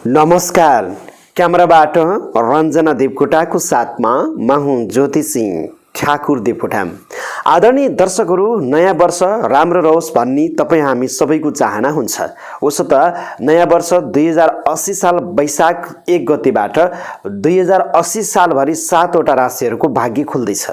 नमस्कार। क्यामेराबाट रञ्जना देवकोटाको साथमा म हुँ ज्योति सिंह ठाकुर देवकोटा। आदरणीय दर्शकहरू, नयाँ वर्ष राम्रो रहोस् भन्ने तपाईँ हामी सबैको चाहना हुन्छ। उसो त नयाँ वर्ष 2080 साल वैशाख 1 गतेबाट 2080 सालभरि 7 वटा राशिहरूको भाग्य खुल्दैछ।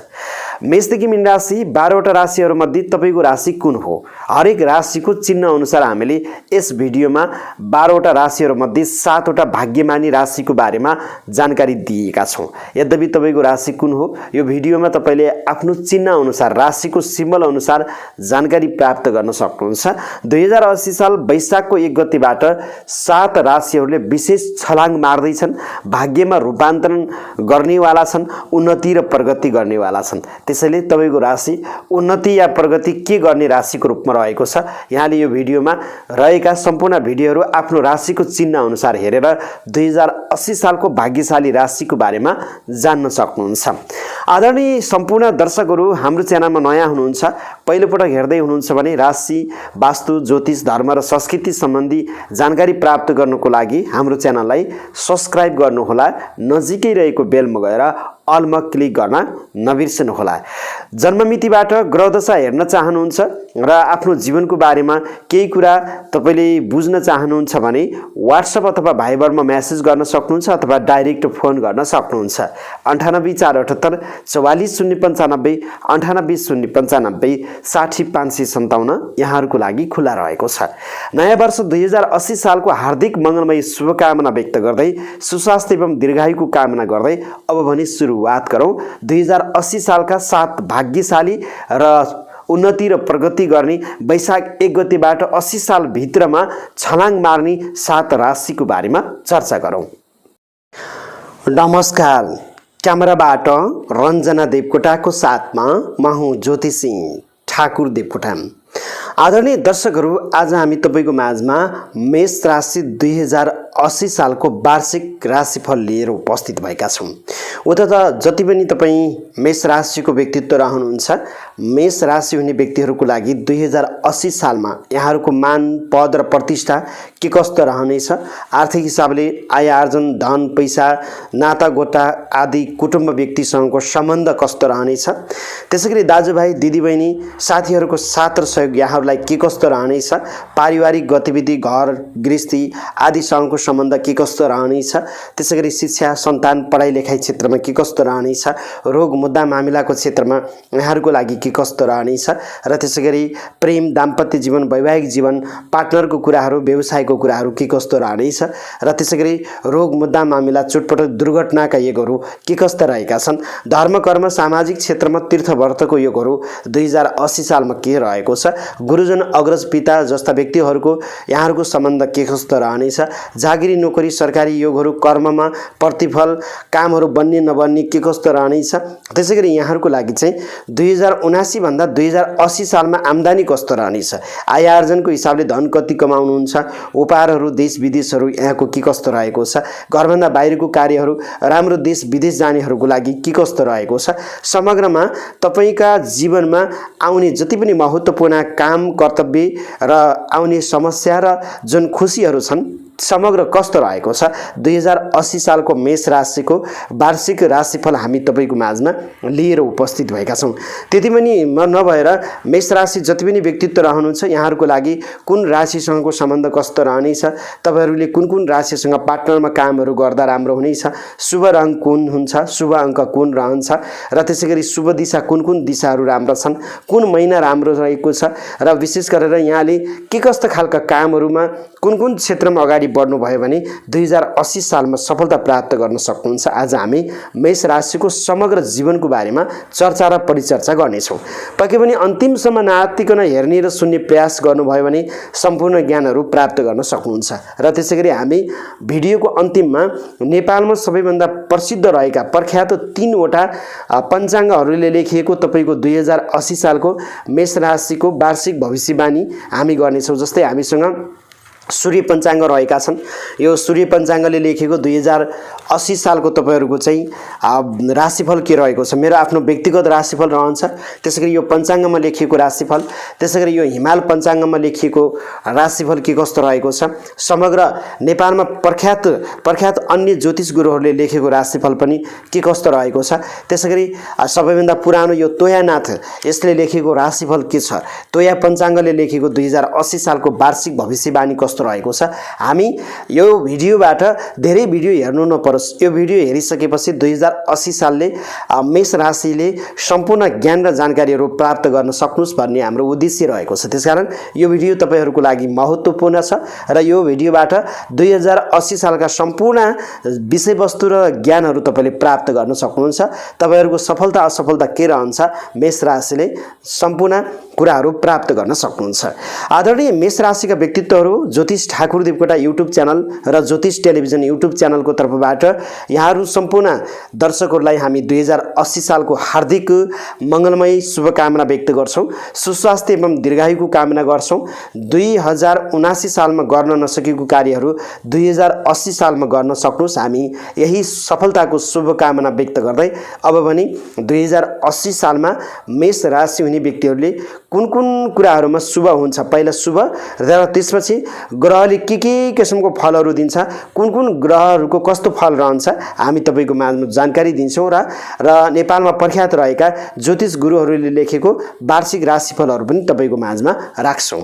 मेषदेखि मीन राशि 12 वटा राशिहरूमध्ये तपाईँको राशि कुन हो? हरेक राशिको चिन्ह अनुसार हामीले यस भिडियोमा 12 वटा राशिहरूमध्ये 7 वटा भाग्यमानी राशिको बारेमा जानकारी दिएका छौँ। यद्यपि तपाईँको राशि कुन हो, यो भिडियोमा तपाईँले आफ्नो चिन्ह अनुसार, राशिको सिम्बल अनुसार जानकारी प्राप्त गर्न सक्नुहुन्छ। 2080 साल वैशाखको 1 गतेबाट 7 राशिहरूले विशेष छलाङ मार्दैछन्, भाग्यमा रूपान्तरण गर्नेवाला छन्, उन्नति र प्रगति गर्नेवाला छन्। त्यसैले तपाईँको राशि उन्नति या प्रगति के गर्ने राशिको रूपमा रहेको छ, यहाँले यो भिडियोमा रहेका सम्पूर्ण भिडियोहरू आफ्नो राशिको चिन्ह अनुसार हेरेर 2080 सालको भाग्यशाली राशिको बारेमा जान्न सक्नुहुन्छ। आदरणीय सम्पूर्ण दर्शकहरू, हाम्रो च्यानलमा नयाँ हुनुहुन्छ, पहिलोपटक हेर्दै हुनुहुन्छ भने राशि, वास्तु, ज्योतिष, धर्म र संस्कृति सम्बन्धी जानकारी प्राप्त गर्नको लागि हाम्रो च्यानललाई सब्स्क्राइब गर्नुहोला। नजिकै रहेको बेलमा गएर अलमा क्लिक गर्न नबिर्सनुहोला। जन्ममितिबाट ग्रहदशा हेर्न चाहनुहुन्छ र आफ्नो जीवनको बारेमा केही कुरा तपाईँले बुझ्न चाहनुहुन्छ भने व्हाट्सएप अथवा भाइबरमा मेसेज गर्न सक्नुहुन्छ अथवा डाइरेक्ट फोन गर्न सक्नुहुन्छ। 98 478 44 095 98 095 60 557 यहाँहरूको लागि खुला रहेको छ। नयाँ वर्ष 2080 सालको हार्दिक मङ्गलमय शुभकामना व्यक्त गर्दै, सुस्वास्थ्य एवं दीर्घायुको कामना गर्दै अब भने सुरुवात गरौँ 2080 सालका 7 भाग्यशाली र उन्नति र प्रगति गर्ने वैशाख 1 गतेबाट 80 साल भित्रमा छलाङ मार्ने 7 राशिको बारेमा चर्चा गरौँ। नमस्कार। क्यामेराबाट रञ्जना देवकोटाको साथमा म हुँ ज्योति सिंह ठाकुर देवकोटा। आदरणीय दर्शकहरू, आज हामी तपाईँको माझमा मेष राशि 2080 सालको वार्षिक राशिफल लिएर उपस्थित भएका छौँ। उता त जति पनि तपाईँ मेष राशिको व्यक्तित्व रहनुहुन्छ, मेष राशि हुने व्यक्तिहरूको लागि 2080 सालमा यहाँहरूको मान, पद र प्रतिष्ठा के कस्तो रहनेछ, आर्थिक हिसाबले आय आर्जन, धन, पैसा, नातागोता आदि कुटुम्ब व्यक्तिसँगको सम्बन्ध कस्तो रहनेछ, त्यसैगरी दाजुभाइ, दिदीबहिनी, साथीहरूको साथ र सहयोग यहाँहरूलाई के कस्तो रहनेछ, पारिवारिक गतिविधि, घर गृहस्थी आदिसँगको सम्बन्ध के कस्तो रहनेछ, त्यसैगरी शिक्षा, सन्तान, पढाइ लेखाइ क्षेत्रमा के कस्तो रहनेछ, रोग मुद्दा मामिलाको क्षेत्रमा यहाँहरूको लागि के कस्तो रहनेछ र त्यसैगरी प्रेम, दाम्पत्य जीवन, वैवाहिक जीवन, पार्टनरको कुराहरू, व्यवसायको कुराहरू के कस्तो रहनेछ र त्यसैगरी रोग मुद्दा मामिला, चोटपटक, दुर्घटनाका योगहरू के कस्ता रहेका छन्, धर्म, कर्म, सामाजिक क्षेत्रमा तीर्थव्रतको योगहरू 2080 सालमा के रहेको छ, गुरुजन, अग्रज, पिता जस्ता व्यक्तिहरूको यहाँहरूको सम्बन्ध के कस्तो रहनेछ, जागिरी, नोकरी, सरकारी योगहरू, कर्ममा प्रतिफल, कामहरू बन्ने नबन्ने के कस्तो रहनेछ, त्यसैगरी यहाँहरूको लागि चाहिँ 2079 भन्दा 2080 सालमा आम्दानी कस्तो रहनेछ, आय आर्जनको हिसाबले धन कति कमाउनुहुन्छ, उपहारहरू, देश विदेशहरू यहाँको के कस्तो रहेको छ, घरभन्दा बाहिरको कार्यहरू, राम्रो देश विदेश जानेहरूको लागि के कस्तो रहेको छ, समग्रमा तपाईँका जीवनमा आउने जति पनि महत्त्वपूर्ण काम, कर्तव्य र आउने समस्या र जुन खुसीहरू छन् समग्र कस्तो रहेको छ। 2080 सालको मेष राशिको वार्षिक राशिफल हामी तपाईँको माझमा लिएर उपस्थित भएका छौँ। त्यति पनि नभएर मेष राशि जति पनि व्यक्तित्व रहनुहुन्छ यहाँहरूको लागि कुन राशिसँगको सम्बन्ध कस्तो रहनेछ, तपाईँहरूले कुन कुन राशिसँग पार्टनरमा कामहरू गर्दा राम्रो हुनेछ, शुभ रङ कुन हुन्छ, शुभ अङ्क कुन रहन्छ र त्यसैगरी शुभ दिशा कुन कुन दिशाहरू राम्रा छन्, कुन महिना राम्रो रहेको छ र विशेष गरेर यहाँले के कस्ता खालका कामहरूमा कुन कुन क्षेत्रमा अगाडि बढ्नु भयो भने 2080 सालमा सफलता प्राप्त गर्न सक्नुहुन्छ। आज हामी मेष राशिको समग्र जीवनको बारेमा चर्चा र परिचर्चा गर्नेछौँ। पक्कै पनि अन्तिमसम्म नआत्तिकन हेर्ने र सुन्ने प्रयास गर्नुभयो भने सम्पूर्ण ज्ञानहरू प्राप्त गर्न सक्नुहुन्छ। र त्यसैगरी हामी भिडियोको अन्तिममा नेपालमा सबैभन्दा प्रसिद्ध रहेका प्रख्यात 3 वटा पञ्चाङ्गहरूले लेखिएको तपाईँको 2080 सालको मेष राशिको वार्षिक भविष्यवाणी हामी गर्नेछौँ। जस्तै हामीसँग सूर्य पञ्चाङ्ग रहेका छन्। यो सूर्य पञ्चाङ्गले लेखेको 2080 सालको तपाईँहरूको चाहिँ राशिफल के रहेको छ, मेरो आफ्नो व्यक्तिगत राशिफल रहन्छ। त्यसैगरी यो पञ्चाङ्गमा लेखिएको राशिफल, त्यसैगरी यो हिमाल पञ्चाङ्गमा लेखिएको राशिफल के कस्तो रहेको छ, समग्र नेपालमा प्रख्यात अन्य ज्योतिष गुरुहरूले लेखेको राशिफल पनि के कस्तो रहेको छ, त्यसैगरी सबैभन्दा पुरानो यो तोयानाथ यसले लेखेको राशिफल के छ, तोया पञ्चाङ्गले लेखेको 2080 सालको वार्षिक भविष्यवाणी कस्तो रहेको छ। हामी यो भिडियोबाट धेरै भिडियो हेर्नु नपरोस्, यो भिडियो हेरिसकेपछि 2080 सालले मेष राशिले सम्पूर्ण ज्ञान र जानकारीहरू प्राप्त गर्न सक्नुस् भन्ने हाम्रो उद्देश्य रहेको छ। त्यसकारण यो भिडियो तपाईहरूको लागि महत्त्वपूर्ण छ र यो भिडियोबाट 2080 सालका सम्पूर्ण विषयवस्तु र ज्ञानहरू तपाईले प्राप्त गर्न सक्नुहुन्छ। तपाईहरूको सफलता असफलता के रहन्छ मेष राशिले सम्पूर्ण कुराहरू प्राप्त गर्न सक्नुहुन्छ। आदरणीय मेष राशिका व्यक्तित्वहरू ज्योतिष ठाकुर देवकोटा युट्युब च्यानल र ज्योतिष टेलिभिजन युट्युब च्यानलको तर्फबाट यहाँहरू सम्पूर्ण दर्शकहरूलाई हामी 2080 सालको हार्दिक मङ्गलमय शुभकामना व्यक्त गर्छौँ। सुस्वास्थ्य एवं दीर्घायुको कामना गर्छौँ। 2079 सालमा गर्न नसकेको कार्यहरू 2080 सालमा गर्न सक्नुहोस्, हामी यही सफलताको शुभकामना व्यक्त गर्दै अब भने 2080 सालमा मेष राशि हुने व्यक्तिहरूले कुन कुन कुराहरूमा शुभ हुन्छ, पहिला शुभ र त्यसपछि ग्रहले के किसिमको फलहरू दिन्छ, कुन कुन ग्रहहरूको कस्तो फल रहन्छ हामी तपाईको माझमा जानकारी दिन्छौँ र नेपालमा प्रख्यात रहेका ज्योतिष गुरुहरूले लेखेको वार्षिक राशिफलहरू पनि तपाईको माझमा राख्छौँ।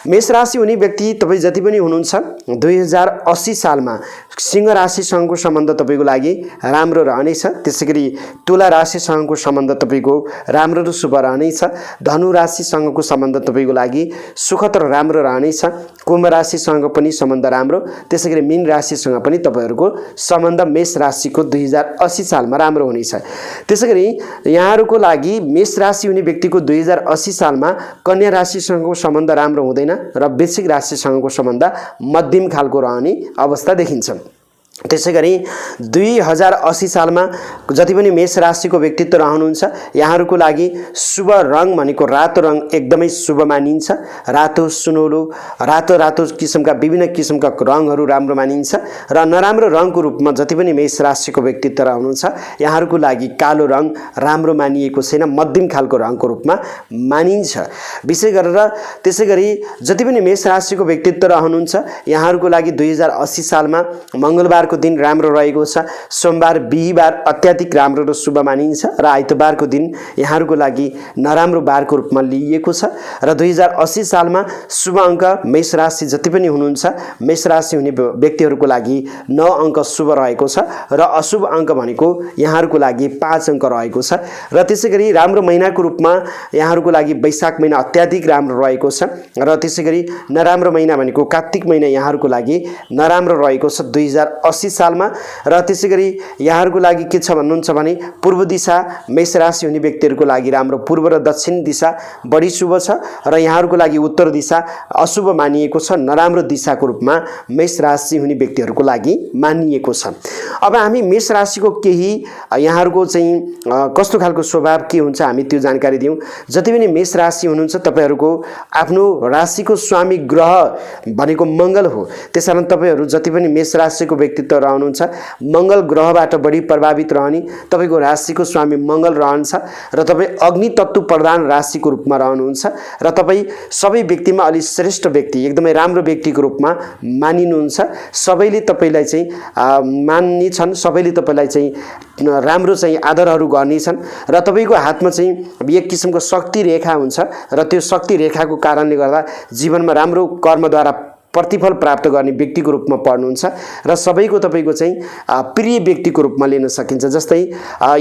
मेष राशि हुने व्यक्ति तपाईँ जति पनि हुनुहुन्छ 2080 सालमा सिंह राशिसँगको सम्बन्ध तपाईको लागि राम्रो रहनेछ। त्यसैगरी तुला राशिसँगको सम्बन्ध तपाईको राम्रो र शुभ रहनेछ। धनु राशिसँगको सम्बन्ध तपाईको लागि सुखद र राम्रो रहनेछ। कुम्भ राशिसँग पनि सम्बन्ध राम्रो, त्यसैगरी मीन राशिसँग पनि तपाईहरूको सम्बन्ध मेष राशिको 2080 सालमा राम्रो हुनेछ। त्यसैगरी यहाँहरूको लागि मेष राशि हुने व्यक्तिको 2080 सालमा कन्या राशिसँगको सम्बन्ध राम्रो हुँदैन र वृश्चिक राशिसँगको सम्बन्ध मध्यम खालको रहने अवस्था देखिन्छ। त्यसैगरी 2080 सालमा जति पनि मेष राशिको व्यक्तित्व रहनुहुन्छ यहाँहरूको लागि शुभ रङ भनेको रातो रङ एकदमै शुभ मानिन्छ। रातो सुनौलो रातो किसिमका विभिन्न किसिमका रङहरू राम्रो मानिन्छ र नराम्रो रङको रूपमा जति पनि मेष राशिको व्यक्तित्व रहनुहुन्छ यहाँहरूको लागि कालो रङ राम्रो मानिएको छैन, मध्यम खालको रङको रूपमा मानिन्छ। विशेष गरेर त्यसैगरी जति पनि मेष राशिको व्यक्तित्व रहनुहुन्छ यहाँहरूको लागि 2080 सालमा मङ्गलबारको दिन राम्रो रहेको छ। सोमबार बिहीबार अत्याधिक राम्रो र शुभ मानिन्छ र आइतबारको दिन यहाँहरूको लागि नराम्रो बारको रूपमा लिइएको छ। र 2080 सालमा शुभ अङ्क मेष राशि जति पनि हुनुहुन्छ मेष राशि हुने व्यक्तिहरूको लागि 9 अङ्क शुभ रहेको छ र अशुभ अङ्क भनेको यहाँहरूको लागि 5 अङ्क रहेको छ। र त्यसैगरी राम्रो महिनाको रूपमा यहाँहरूको लागि वैशाख महिना अत्याधिक राम्रो रहेको छ र त्यसैगरी नराम्रो महिना भनेको कार्तिक महिना यहाँहरूको लागि नराम्रो रहेको छ 2080 सालमा। र त्यसैगरी यहाँहरूको लागि के छ भन्नुहुन्छ भने पूर्व दिशा मेष राशि हुने व्यक्तिहरूको लागि राम्रो, पूर्व र दक्षिण दिशा बढी शुभ छ र यहाँहरूको लागि उत्तर दिशा अशुभ मानिएको छ, नराम्रो दिशाको रूपमा मेष राशि हुने व्यक्तिहरूको लागि मानिएको छ। अब हामी मेष राशिको केही यहाँहरूको चाहिँ कस्तो खालको स्वभाव के हुन्छ हामी त्यो जानकारी दिउँ। जति पनि मेष राशि हुनुहुन्छ तपाईहरूको आफ्नो राशिको स्वामी ग्रह भनेको मङ्गल हो। त्यसकारण तपाईहरू जति पनि मेष राशिको व्यक्तित्व रहनुहुन्छ मङ्गल ग्रहबाट बढी प्रभावित रहने तपाईको राशिको स्वामी मङ्गल रहन्छ र तपाईँ अग्नि तत्त्व प्रधान राशिको रूपमा रहनुहुन्छ र तपाईँ सबै व्यक्तिमा अलि श्रेष्ठ व्यक्ति एकदमै राम्रो व्यक्तिको रूपमा मानिनुहुन्छ। सबैले तपाईलाई चाहिँ मान्नेछन्, सबैले तपाईलाई चाहिँ राम्रो चाहिँ आदरहरू गर्नेछन् र तपाईको हातमा चाहिँ एक किसिमको शक्ति रेखा हुन्छ र त्यो शक्ति रेखाको कारणले गर्दा जीवनमा राम्रो कर्मद्वारा प्रतिफल प्राप्त गर्ने व्यक्तिको रूपमा पर्नुहुन्छ र सबैको तपाईको चाहिँ प्रिय व्यक्तिको रूपमा लिन सकिन्छ। जस्तै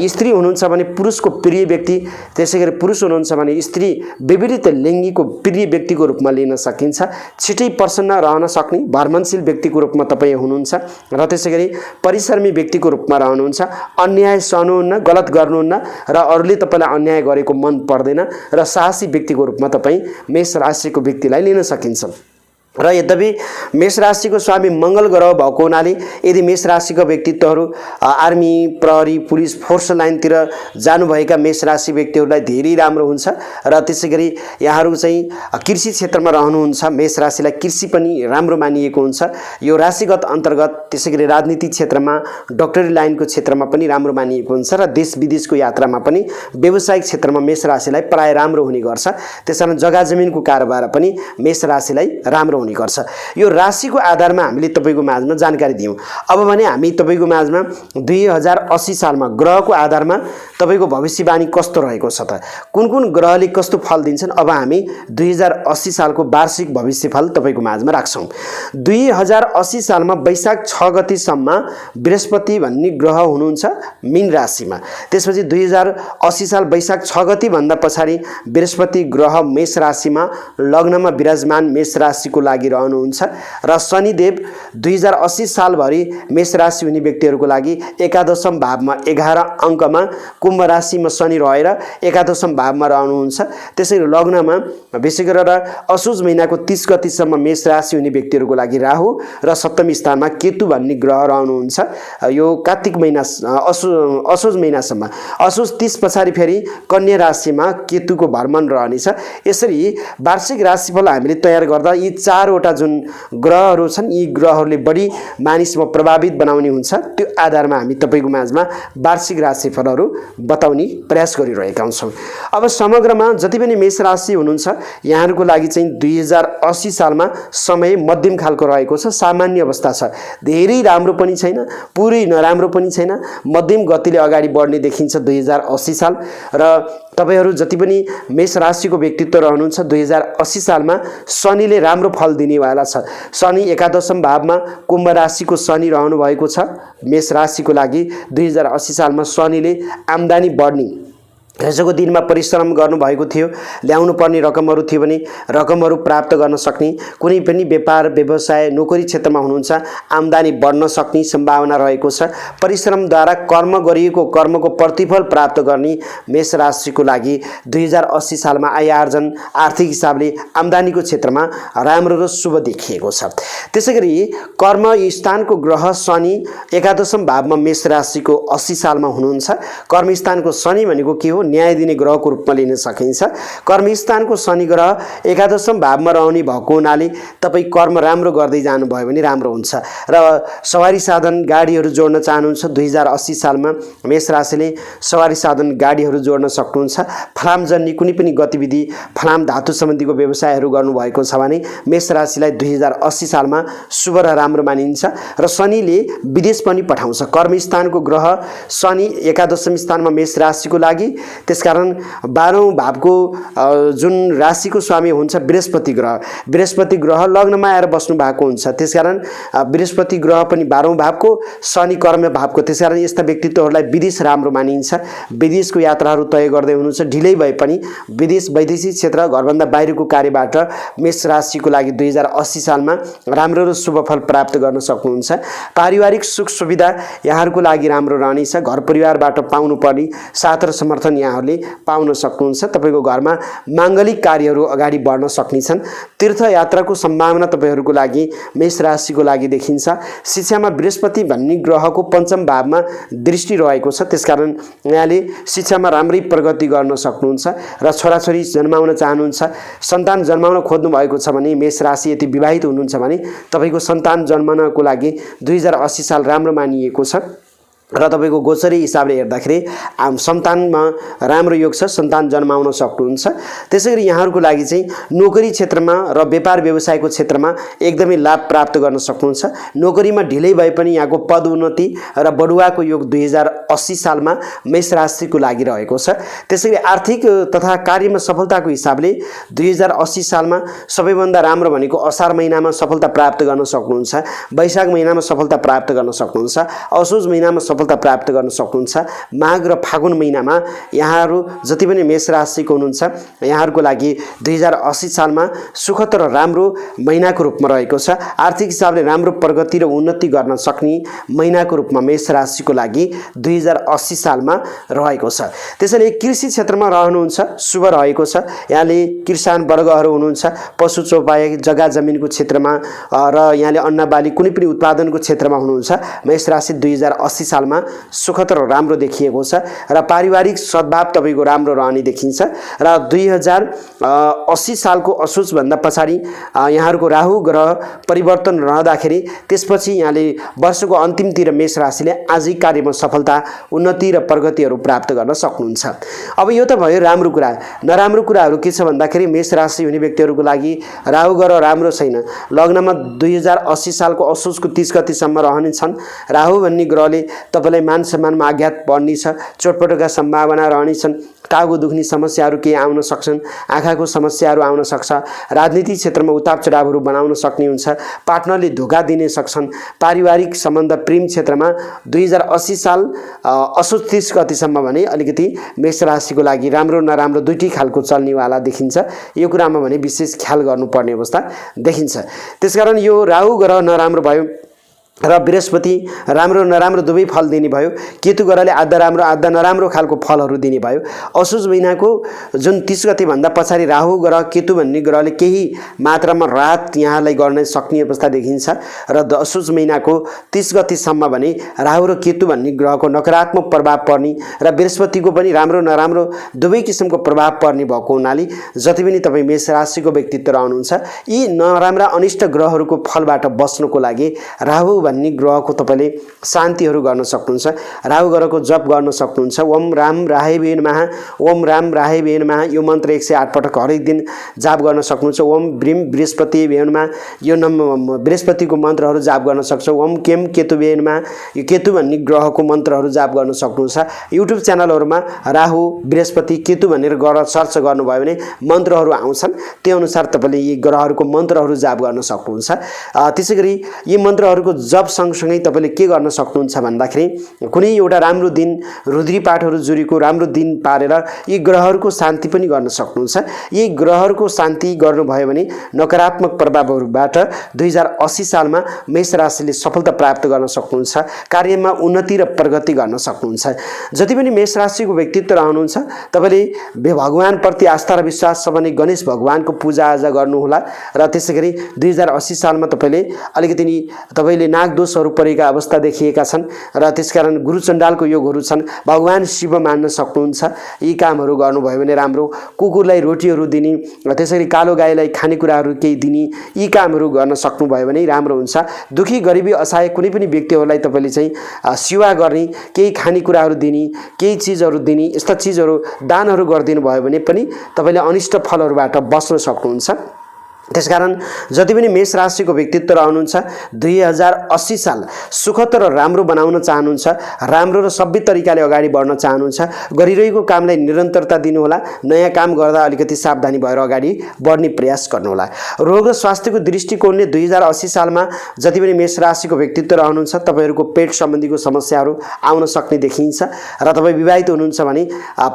स्त्री हुनुहुन्छ भने पुरुषको प्रिय व्यक्ति, त्यसैगरी पुरुष हुनुहुन्छ भने स्त्री विपरीत लिङ्गीको प्रिय व्यक्तिको रूपमा लिन सकिन्छ। छिटै प्रसन्न रहन सक्ने भरमनशील व्यक्तिको रूपमा तपाईँ हुनुहुन्छ र त्यसैगरी परिश्रमी व्यक्तिको रूपमा रहनुहुन्छ। अन्याय सहनुहुन्न, गलत गर्नुहुन्न र अरूले तपाईलाई अन्याय गरेको मन पर्दैन र साहसी व्यक्तिको रूपमा तपाईँ मेष राशिको व्यक्तिलाई लिन सकिन्छ। र यद्यपि मेष राशिको स्वामी मङ्गल ग्रह भएको हुनाले यदि मेष राशिको व्यक्तित्वहरू आर्मी, प्रहरी, पुलिस, फोर्स लाइनतिर जानुभएका मेष राशि व्यक्तिहरूलाई धेरै राम्रो हुन्छ। र त्यसैगरी यहाँहरू चाहिँ कृषि क्षेत्रमा रहनुहुन्छ, मेष राशिलाई कृषि पनि राम्रो मानिएको हुन्छ। यो राशिगत अन्तर्गत त्यसैगरी राजनीतिक क्षेत्रमा, डक्टरी लाइनको क्षेत्रमा पनि राम्रो मानिएको हुन्छ र देश विदेशको यात्रामा पनि व्यावसायिक क्षेत्रमा मेष राशिलाई प्राय राम्रो हुने गर्छ। त्यसकारण जग्गा जमिनको कारोबार पनि मेष राशिलाई राम्रो हुने गर्छ। यो राशिको आधारमा हामीले तपाईको माझमा जानकारी दियौं। अब भने हामी तपाईको माझमा 2080 सालमा ग्रहको आधारमा तपाईको भविष्यवाणी कस्तो रहेको छ त, कुन कुन ग्रहले कस्तो फल दिन्छन्, अब हामी 2080 सालको वार्षिक भविष्यफल तपाईको माझमा राख्छौं। 2080 सालमा वैशाख 6 गतेसम्म बृहस्पति भन्ने ग्रह हुनुहुन्छ मीन राशिमा। त्यसपछि 2080 साल वैशाख 6 गते भन्दा पछाडि बृहस्पति ग्रह मेष राशिमा लग्नमा विराजमान मेष राशिको लागि रहनुहुन्छ र शनिदेव 2080 सालभरि मेष राशि हुने व्यक्तिहरूको लागि एकादशम भावमा 11 अङ्कमा कुम्भ राशिमा शनि रहेर एकादशम भावमा रहनुहुन्छ। त्यसैले लग्नमा विशेष गरेर असोज महिनाको 30 गतेसम्म मेष राशि हुने व्यक्तिहरूको लागि राहु र सप्तमी स्थानमा केतु भन्ने ग्रह रहनुहुन्छ। यो कार्तिक महिना असोज महिनासम्म, असोज 30 पछाडि फेरि कन्या राशिमा केतुको भ्रमण रहनेछ। यसरी वार्षिक राशिफल हामीले तयार गर्दा यी चारवटा जुन ग्रहहरू छन् यी ग्रहहरूले बढी मानिसमा प्रभावित बनाउने हुन्छ। त्यो आधारमा हामी तपाईको माझमा वार्षिक राशिफलहरू बताउने प्रयास गरिरहेका छौं। अब समग्रमा जति पनि मेष राशि हुनुहुन्छ यहाँहरूको लागि चाहिँ 2080 सालमा समय मध्यम खालको रहेको छ, सामान्य अवस्था छ। धेरै राम्रो पनि छैन, पुरै नराम्रो पनि छैन, मध्यम गतिले अगाडि बढ्ने देखिन्छ 2080 साल। र तपाईहरु जति पनि मेष राशिको व्यक्तित्व रहनुहुन्छ 2080 सालमा शनिले राम्रो फल दिनेवाला छ। शनि एकादशम भावमा कुम्भ राशिको शनि रहनु भएको छ। मेष राशिको लागि 2080 सालमा शनिले आम्दानी बढ्ने, हिजोको दिनमा परिश्रम गर्नुभएको थियो, ल्याउनु पर्ने रकमहरू थियो भने रकमहरू प्राप्त गर्न सक्ने, कुनै पनि व्यापार व्यवसाय नोकरी क्षेत्रमा हुनुहुन्छ आम्दानी बढ्न सक्ने सम्भावना रहेको छ। परिश्रमद्वारा कर्म गरिएको कर्मको प्रतिफल प्राप्त गर्ने मेष राशिको लागि 2080 सालमा आय आर्जन आर्थिक हिसाबले आम्दानीको क्षेत्रमा राम्रो र शुभ देखिएको छ। त्यसैगरी कर्म स्थानको ग्रह शनि एकादशम भावमा मेष राशिको 80 सालमा हुनुहुन्छ। कर्म स्थानको शनि भनेको के हो? न्याय दिने ग्रहको रूपमा लिन सकिन्छ। कर्मस्थानको शनि ग्रह एकादशम भावमा रहने भएको हुनाले तपाई कर्म राम्रो गर्दै जानुभयो भने राम्रो हुन्छ। र सवारी साधन गाडीहरू जोड्न चाहनुहुन्छ 2080 सालमा मेष राशिले सवारी साधन गाडीहरू जोड्न सक्नुहुन्छ। फलामजन्य कुनै पनि गतिविधि, फलाम धातु सम्बन्धीको व्यवसायहरू गर्नुभएको छ भने मेष राशिलाई 2080 सालमा शुभ र राम्रो मानिन्छ। र शनिले विदेश पनि पठाउँछ। कर्मस्थानको ग्रह शनि एकादशम स्थानमा मेष राशिको लागि, त्यसकारण 12औं भावको जुन राशिको स्वामी हुन्छ बृहस्पति ग्रह, बृहस्पति ग्रह लग्नमा आएर बस्नु भएको हुन्छ। त्यसकारण बृहस्पति ग्रह पनि 12औं भावको, शनि कर्म भावको। त्यसकारण यस्ता व्यक्तित्वहरूलाई विदेश राम्रो मानिन्छ। विदेशको यात्राहरू तय गर्दै हुनुहुन्छ, ढिलै भए पनि विदेश वैदेशिक क्षेत्र घरभन्दा बाहिरको कार्यबाट मेष राशिको लागि 2080 सालमा राम्रो र शुभ फल प्राप्त गर्न सक्नुहुन्छ। पारिवारिक सुख सुविधा यहाँहरूको लागि राम्रो रहनेछ। घर परिवारबाट पाउनु पर्ने साथ र समर्थन यहाँहरूले पाउन सक्नुहुन्छ। तपाईको घरमा मांगलिक कार्यहरू अगाडि बढ्न सक्नेछन्। तीर्थयात्राको सम्भावना तपाईहरूको लागि मेष राशिको लागि देखिन्छ। शिक्षामा बृहस्पति भन्ने ग्रहको पञ्चम भावमा दृष्टि रहेको छ। त्यसकारण यहाँले शिक्षामा राम्रै प्रगति गर्न सक्नुहुन्छ। र छोराछोरी जन्माउन चाहनुहुन्छ, सन्तान जन्माउन खोज्नु भएको छ भने मेष राशि यदि विवाहित हुनुहुन्छ भने तपाईको सन्तान जन्मनको लागि 2080 साल राम्रो मानिएको छ। र तपाईको गोचरी हिसाबले हेर्दाखेरि सन्तानमा राम्रो योग छ, सन्तान जन्माउन सक्नुहुन्छ। त्यसैगरी यहाँहरूको लागि चाहिँ नोकरी क्षेत्रमा र व्यापार व्यवसायको क्षेत्रमा एकदमै लाभ प्राप्त गर्न सक्नुहुन्छ। नोकरीमा ढिलै भए पनि यहाँको पद उन्नति र बढुवाको योग 2080 सालमा मेष राशिको लागि रहेको छ। त्यसैगरी आर्थिक तथा कार्यमा सफलताको हिसाबले 2080 सालमा सबैभन्दा राम्रो भनेको असार महिनामा सफलता प्राप्त गर्न सक्नुहुन्छ, वैशाख महिनामा सफलता प्राप्त गर्न सक्नुहुन्छ, असोज महिनामा सफलता प्राप्त गर्न सक्नुहुन्छ। माघ र फागुन महिनामा यहाँहरू जति पनि मेष राशिको हुनुहुन्छ यहाँहरूको लागि 2080 सालमा सुखद र राम्रो महिनाको रूपमा रहेको छ। आर्थिक हिसाबले राम्रो प्रगति र उन्नति गर्न सक्ने महिनाको रूपमा मेष राशिको लागि 2080 सालमा रहेको छ। त्यसैले कृषि क्षेत्रमा रहनुहुन्छ शुभ रहेको छ। यहाँले किसान वर्गहरू हुनुहुन्छ, पशु चौपाई जग्गा जमिनको क्षेत्रमा र यहाँले अन्नबाली कुनै पनि उत्पादनको क्षेत्रमा हुनुहुन्छ, मेष राशि 2080 सालमा सुखद र राम्रो देखिएको छ र पारिवारिक सद्भाव तपाईँको राम्रो रहने देखिन्छ। र 2080 सालको असोजभन्दा पछाडि यहाँहरूको राहु ग्रह परिवर्तन रहँदाखेरि त्यसपछि यहाँले वर्षको अन्तिमतिर मेष राशिले आर्थिक कार्यमा सफलता, उन्नति र प्रगतिहरू प्राप्त गर्न सक्नुहुन्छ। अब यो त भयो राम्रो कुरा। नराम्रो कुराहरू के छ भन्दाखेरि मेष राशि हुने व्यक्तिहरूको लागि राहु ग्रह राम्रो छैन। लग्नमा 2080 सालको असोजको 30 गतिसम्म रहनेछन्। राहु भन्ने ग्रहले तपाईँलाई मान सम्मानमा आघात पर्नेछ, चोटपटकका सम्भावना रहनेछन्, टाउको दुख्ने समस्याहरू केही आउन सक्छन्, आँखाको समस्याहरू आउन सक्छ, राजनीतिक क्षेत्रमा उतार चढावहरू बनाउन सक्ने हुन्छ, पार्टनरले धोका दिन सक्छन्, पारिवारिक सम्बन्ध प्रेम क्षेत्रमा 2080 साल असोज 30 गतिसम्म भने अलिकति मेष राशिको लागि राम्रो नराम्रो दुईटै खालको चल्नेवाला देखिन्छ। यो कुरामा भने विशेष ख्याल गर्नुपर्ने अवस्था देखिन्छ। त्यसकारण यो राहु ग्रह नराम्रो भयो र बृहस्पति राम्रो नराम्रो दुवै फल दिने भयो। केतु ग्रहले आधा राम्रो आधा नराम्रो खालको फलहरू दिने भयो। असोज महिनाको जुन 30 गते भन्दा पछाडि राहु ग्रह केतु भन्ने ग्रहले केही मात्रामा राहत यहाँलाई गर्न सक्ने अवस्था देखिन्छ र असोज महिनाको 30 गतेसम्म भने राहु र केतु भन्ने ग्रहको नकारात्मक प्रभाव पर्ने र बृहस्पतिको पनि राम्रो नराम्रो दुवै किसिमको प्रभाव पर्ने भएको हुनाले जति पनि तपाईँ मेष राशिको व्यक्तित्व रहनुहुन्छ यी नराम्रा अनिष्ट ग्रहहरूको फलबाट बच्नको लागि राहु भन्ने ग्रहको तपाईँले शान्तिहरू गर्न सक्नुहुन्छ। राहु ग्रहको जप गर्न सक्नुहुन्छ। ओम राम राहेवे नमः, ओम राम राहेवे नमः यो मन्त्र 108 पटक हरेक दिन जाप गर्न सक्नुहुन्छ। ओम ब्रीम बृहस्पति नमः यो बृहस्पतिको मन्त्रहरू जाप गर्न सक्छ। ओम केम केतुवे नमः यो केतु भन्ने ग्रहको मन्त्रहरू जाप गर्न सक्नुहुन्छ। युट्युब च्यानलहरूमा राहु बृहस्पति केतु भनेर गरेर सर्च गर्नुभयो भने मन्त्रहरू आउँछन्, त्यो अनुसार तपाईँले यी ग्रहहरूको मन्त्रहरू जाप गर्न सक्नुहुन्छ। त्यसैगरी यी मन्त्रहरूको जप सँगसँगै तपाईँले के गर्न सक्नुहुन्छ भन्दाखेरि कुनै एउटा राम्रो दिन रुद्री पाठहरू जुरेको राम्रो दिन पारेर यी ग्रहहरूको शान्ति पनि गर्न सक्नुहुन्छ। यी ग्रहहरूको शान्ति गर्नुभयो भने नकारात्मक प्रभावहरूबाट 2080 सालमा मेष राशिले सफलता प्राप्त गर्न सक्नुहुन्छ, कार्यमा उन्नति र प्रगति गर्न सक्नुहुन्छ। जति पनि मेष राशिको व्यक्तित्व रहनुहुन्छ तपाईँले भगवानप्रति आस्था र विश्वास छ भने गणेश भगवानको पूजाआजा गर्नुहोला र त्यसैगरी 2080 सालमा तपाईँले नागदोषहरू परेका अवस्था देखिएका छन् र त्यसकारण गुरुचण्डालको योगहरू छन्। भगवान शिव मान्न सक्नुहुन्छ। यी कामहरू गर्नुभयो भने राम्रो। कुकुरलाई रोटीहरू दिने र त्यसरी कालो गाईलाई खानेकुराहरू केही दिने यी कामहरू गर्न सक्नुभयो भने राम्रो हुन्छ। दुखी गरिबी असहाय कुनै पनि व्यक्तिहरूलाई तपाईँले चाहिँ सेवा गर्ने, केही खानेकुराहरू दिने, केही चिजहरू दिने, यस्ता चिजहरू दानहरू गरिदिनु भयो भने पनि तपाईँले अनिष्ट फलहरूबाट बच्न सक्नुहुन्छ। त्यसकारण जति पनि मेष राशिको व्यक्तित्व रहनुहुन्छ 2080 साल सुखद र राम्रो बनाउन चाहनुहुन्छ, राम्रो र सभ्य तरिकाले अगाडि बढ्न चाहनुहुन्छ, गरिरहेको कामलाई निरन्तरता दिनुहोला। नयाँ काम गर्दा अलिकति सावधानी भएर अगाडि बढ्ने प्रयास गर्नुहोला। रोग र स्वास्थ्यको दृष्टिकोणले 2080 सालमा जति पनि मेष राशिको व्यक्तित्व रहनुहुन्छ तपाईँहरूको पेट सम्बन्धीको समस्याहरू आउन सक्ने देखिन्छ र तपाईँ विवाहित हुनुहुन्छ भने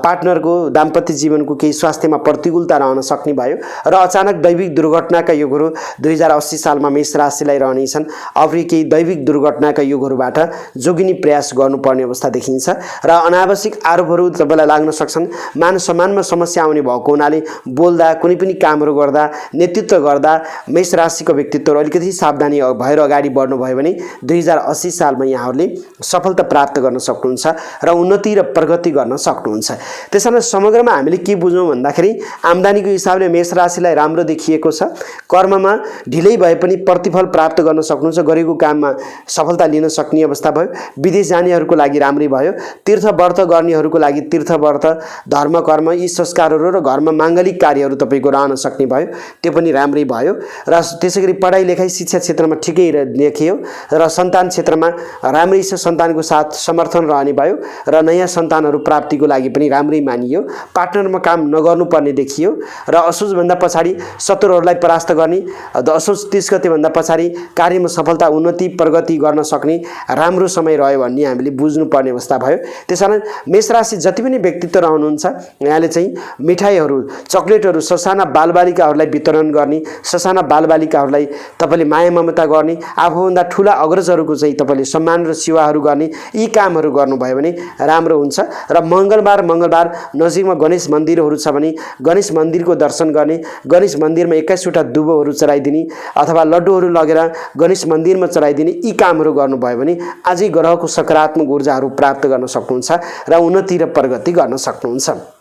पार्टनरको दाम्पत्य जीवनको केही स्वास्थ्यमा प्रतिकूलता रहन सक्ने भयो र अचानक दैविक दुर्घटनाका योगहरू 2080 सालमा मेष राशिलाई रहनेछन्। अरू केही दैविक दुर्घटनाका योगहरूबाट जोगिने प्रयास गर्नुपर्ने अवस्था देखिन्छ र अनावश्यक आरोपहरू तपाईँलाई लाग्न सक्छन्। मान सम्मानमा समस्या आउने भएको हुनाले बोल्दा कुनै पनि कामहरू गर्दा नेतृत्व गर्दा मेष राशिको व्यक्तित्वहरू अलिकति सावधानी भएर अगाडि बढ्नुभयो भने 2080 सालमा यहाँहरूले सफलता प्राप्त गर्न सक्नुहुन्छ र उन्नति र प्रगति गर्न सक्नुहुन्छ। त्यसैले समग्रमा हामीले के बुझौँ भन्दाखेरि आम्दानीको हिसाबले मेष राशिलाई राम्रो देखिएको छ। कर्ममा ढिलै भए पनि प्रतिफल प्राप्त गर्न सक्नुहुन्छ। गरेको काममा सफलता लिन सक्ने अवस्था भयो। विदेश जानेहरूको लागि राम्रै भयो। तीर्थ व्रत गर्नेहरूको लागि तीर्थ व्रत धर्म कर्म यी संस्कारहरू र घरमा माङ्गलिक कार्यहरू तपाईँको रहन सक्ने भयो, त्यो पनि राम्रै भयो। र त्यसैगरी पढाइ लेखाइ शिक्षा क्षेत्रमा ठिकै देखियो र सन्तान क्षेत्रमा राम्रै छ। सन्तानको साथ समर्थन रहने भयो र नयाँ सन्तानहरू प्राप्तिको लागि पनि राम्रै मानियो। पार्टनरमा काम नगर्नुपर्ने देखियो र असोजभन्दा पछाडि शत्रुहरूलाई परास्त गर्ने असोज 30 गतेभन्दा पछाडि कार्यमा सफलता उन्नति प्रगति गर्न सक्ने राम्रो समय रह्यो भन्ने हामीले बुझ्नुपर्ने अवस्था भयो। त्यसैले मेष राशि जति पनि व्यक्तित्व रहनुहुन्छ यहाँले चाहिँ मिठाईहरू चक्लेटहरू ससाना बालबालिकाहरूलाई वितरण गर्ने, ससाना बालबालिकाहरूलाई तपाईँले माया ममता गर्ने, आफूभन्दा ठुला अग्रजहरूको चाहिँ तपाईँले सम्मान र सेवाहरू गर्ने, यी कामहरू गर्नुभयो भने राम्रो हुन्छ। र मङ्गलबार नजिकमा गणेश मन्दिरहरू छ भने गणेश मन्दिरको दर्शन गर्ने, गणेश मन्दिरमा 21वटा दुबोहरू चढाइदिने अथवा लड्डुहरू लगेर गणेश मन्दिरमा चढाइदिने, यी कामहरू गर्नुभयो भने आजै ग्रहको सकारात्मक ऊर्जाहरू प्राप्त गर्न सक्नुहुन्छ र उन्नति र प्रगति गर्न सक्नुहुन्छ।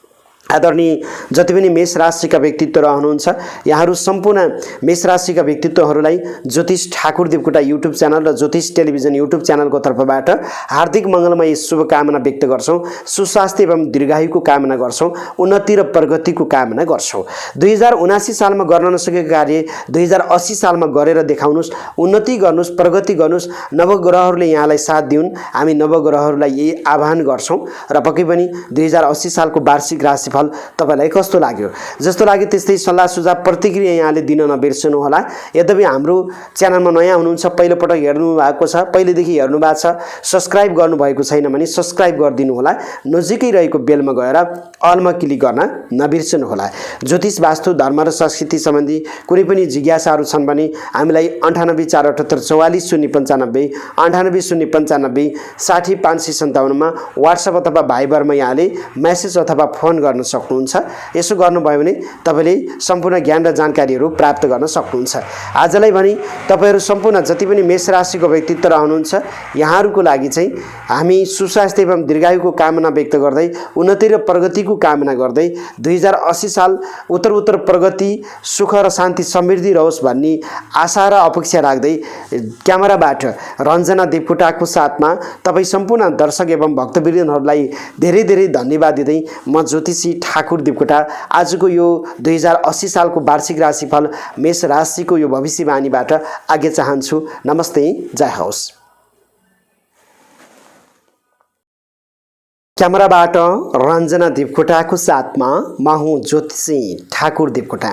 आदरणीय जति पनि मेष राशिका व्यक्तित्व रहनुहुन्छ यहाँहरू सम्पूर्ण मेष राशिका व्यक्तित्वहरूलाई ज्योतिष ठाकुर देवकोटा युट्युब च्यानल र ज्योतिष टेलिभिजन युट्युब च्यानलको तर्फबाट हार्दिक मङ्गलमय शुभकामना व्यक्त गर्छौँ। सुस्वास्थ्य एवं दीर्घायुको कामना गर्छौँ, उन्नति र प्रगतिको कामना गर्छौँ। 2079 सालमा गर्न नसकेको कार्य 2080 सालमा गरेर देखाउनुहोस्, उन्नति गर्नुहोस्, प्रगति गर्नुहोस्, नवग्रहहरूले यहाँलाई साथ दिउन्, हामी नवग्रहहरूलाई यही आह्वान गर्छौँ। र पक्कै पनि 2080 सालको वार्षिक राशि तपाईलाई कस्तो लाग्यो? जस्तो लाग्यो त्यस्तै सल्लाह सुझाव प्रतिक्रिया यहाँले दिन नबिर्सनु होला। यद्यपि हाम्रो च्यानलमा नयाँ हुनुहुन्छ, पहिलोपटक हेर्नु भएको छ, पहिलेदेखि हेर्नु भएको छ, सब्स्क्राइब गर्नुभएको छैन भने सब्स्क्राइब गरिदिनु होला। नजिकै रहेको बेलमा गएर अलमा क्लिक गर्न नबिर्सनु होला। ज्योतिष वास्तु धर्म र संस्कृति सम्बन्धी कुनै पनि जिज्ञासाहरू छन् भने हामीलाई 9848 44095 98095 60557 मा व्हाट्सएप अथवा भाइबरमा यहाँले मेसेज अथवा फोन गर्न सक्नुहुन्छ। यसो गर्नुभयो भने तपाईले सम्पूर्ण ज्ञान र जानकारीहरू प्राप्त गर्न सक्नुहुन्छ। आजलाई भने तपाईहरू सम्पूर्ण जति पनि मेष राशिको व्यक्तित्व रहनुहुन्छ यहाँहरूको लागि चाहिँ हामी सुस्वास्थ्य एवं दीर्घायुको कामना व्यक्त गर्दै उन्नति र प्रगतिको कामना गर्दै 2080 साल उत्तर प्रगति सुख र शान्ति समृद्धि रहोस् भन्ने आशा र अपेक्षा राख्दै क्यामेराबाट रञ्जना देवकोटाको साथमा तपाईँ सम्पूर्ण दर्शक एवं भक्तवृन्दहरूलाई धेरै धेरै धन्यवाद दिँदै म ज्योतिषी ठाकुर देवकोटा आजको यो 2080 सालको वार्षिक राशिफल मेष राशिको यो भविष्यवाणीबाट आज्ञा चाहन्छु। नमस्ते, जय होस्। क्यामेराबाट रञ्जना देवकोटाको साथमा म हुँ ज्योतिषी ठाकुर देवकोटा।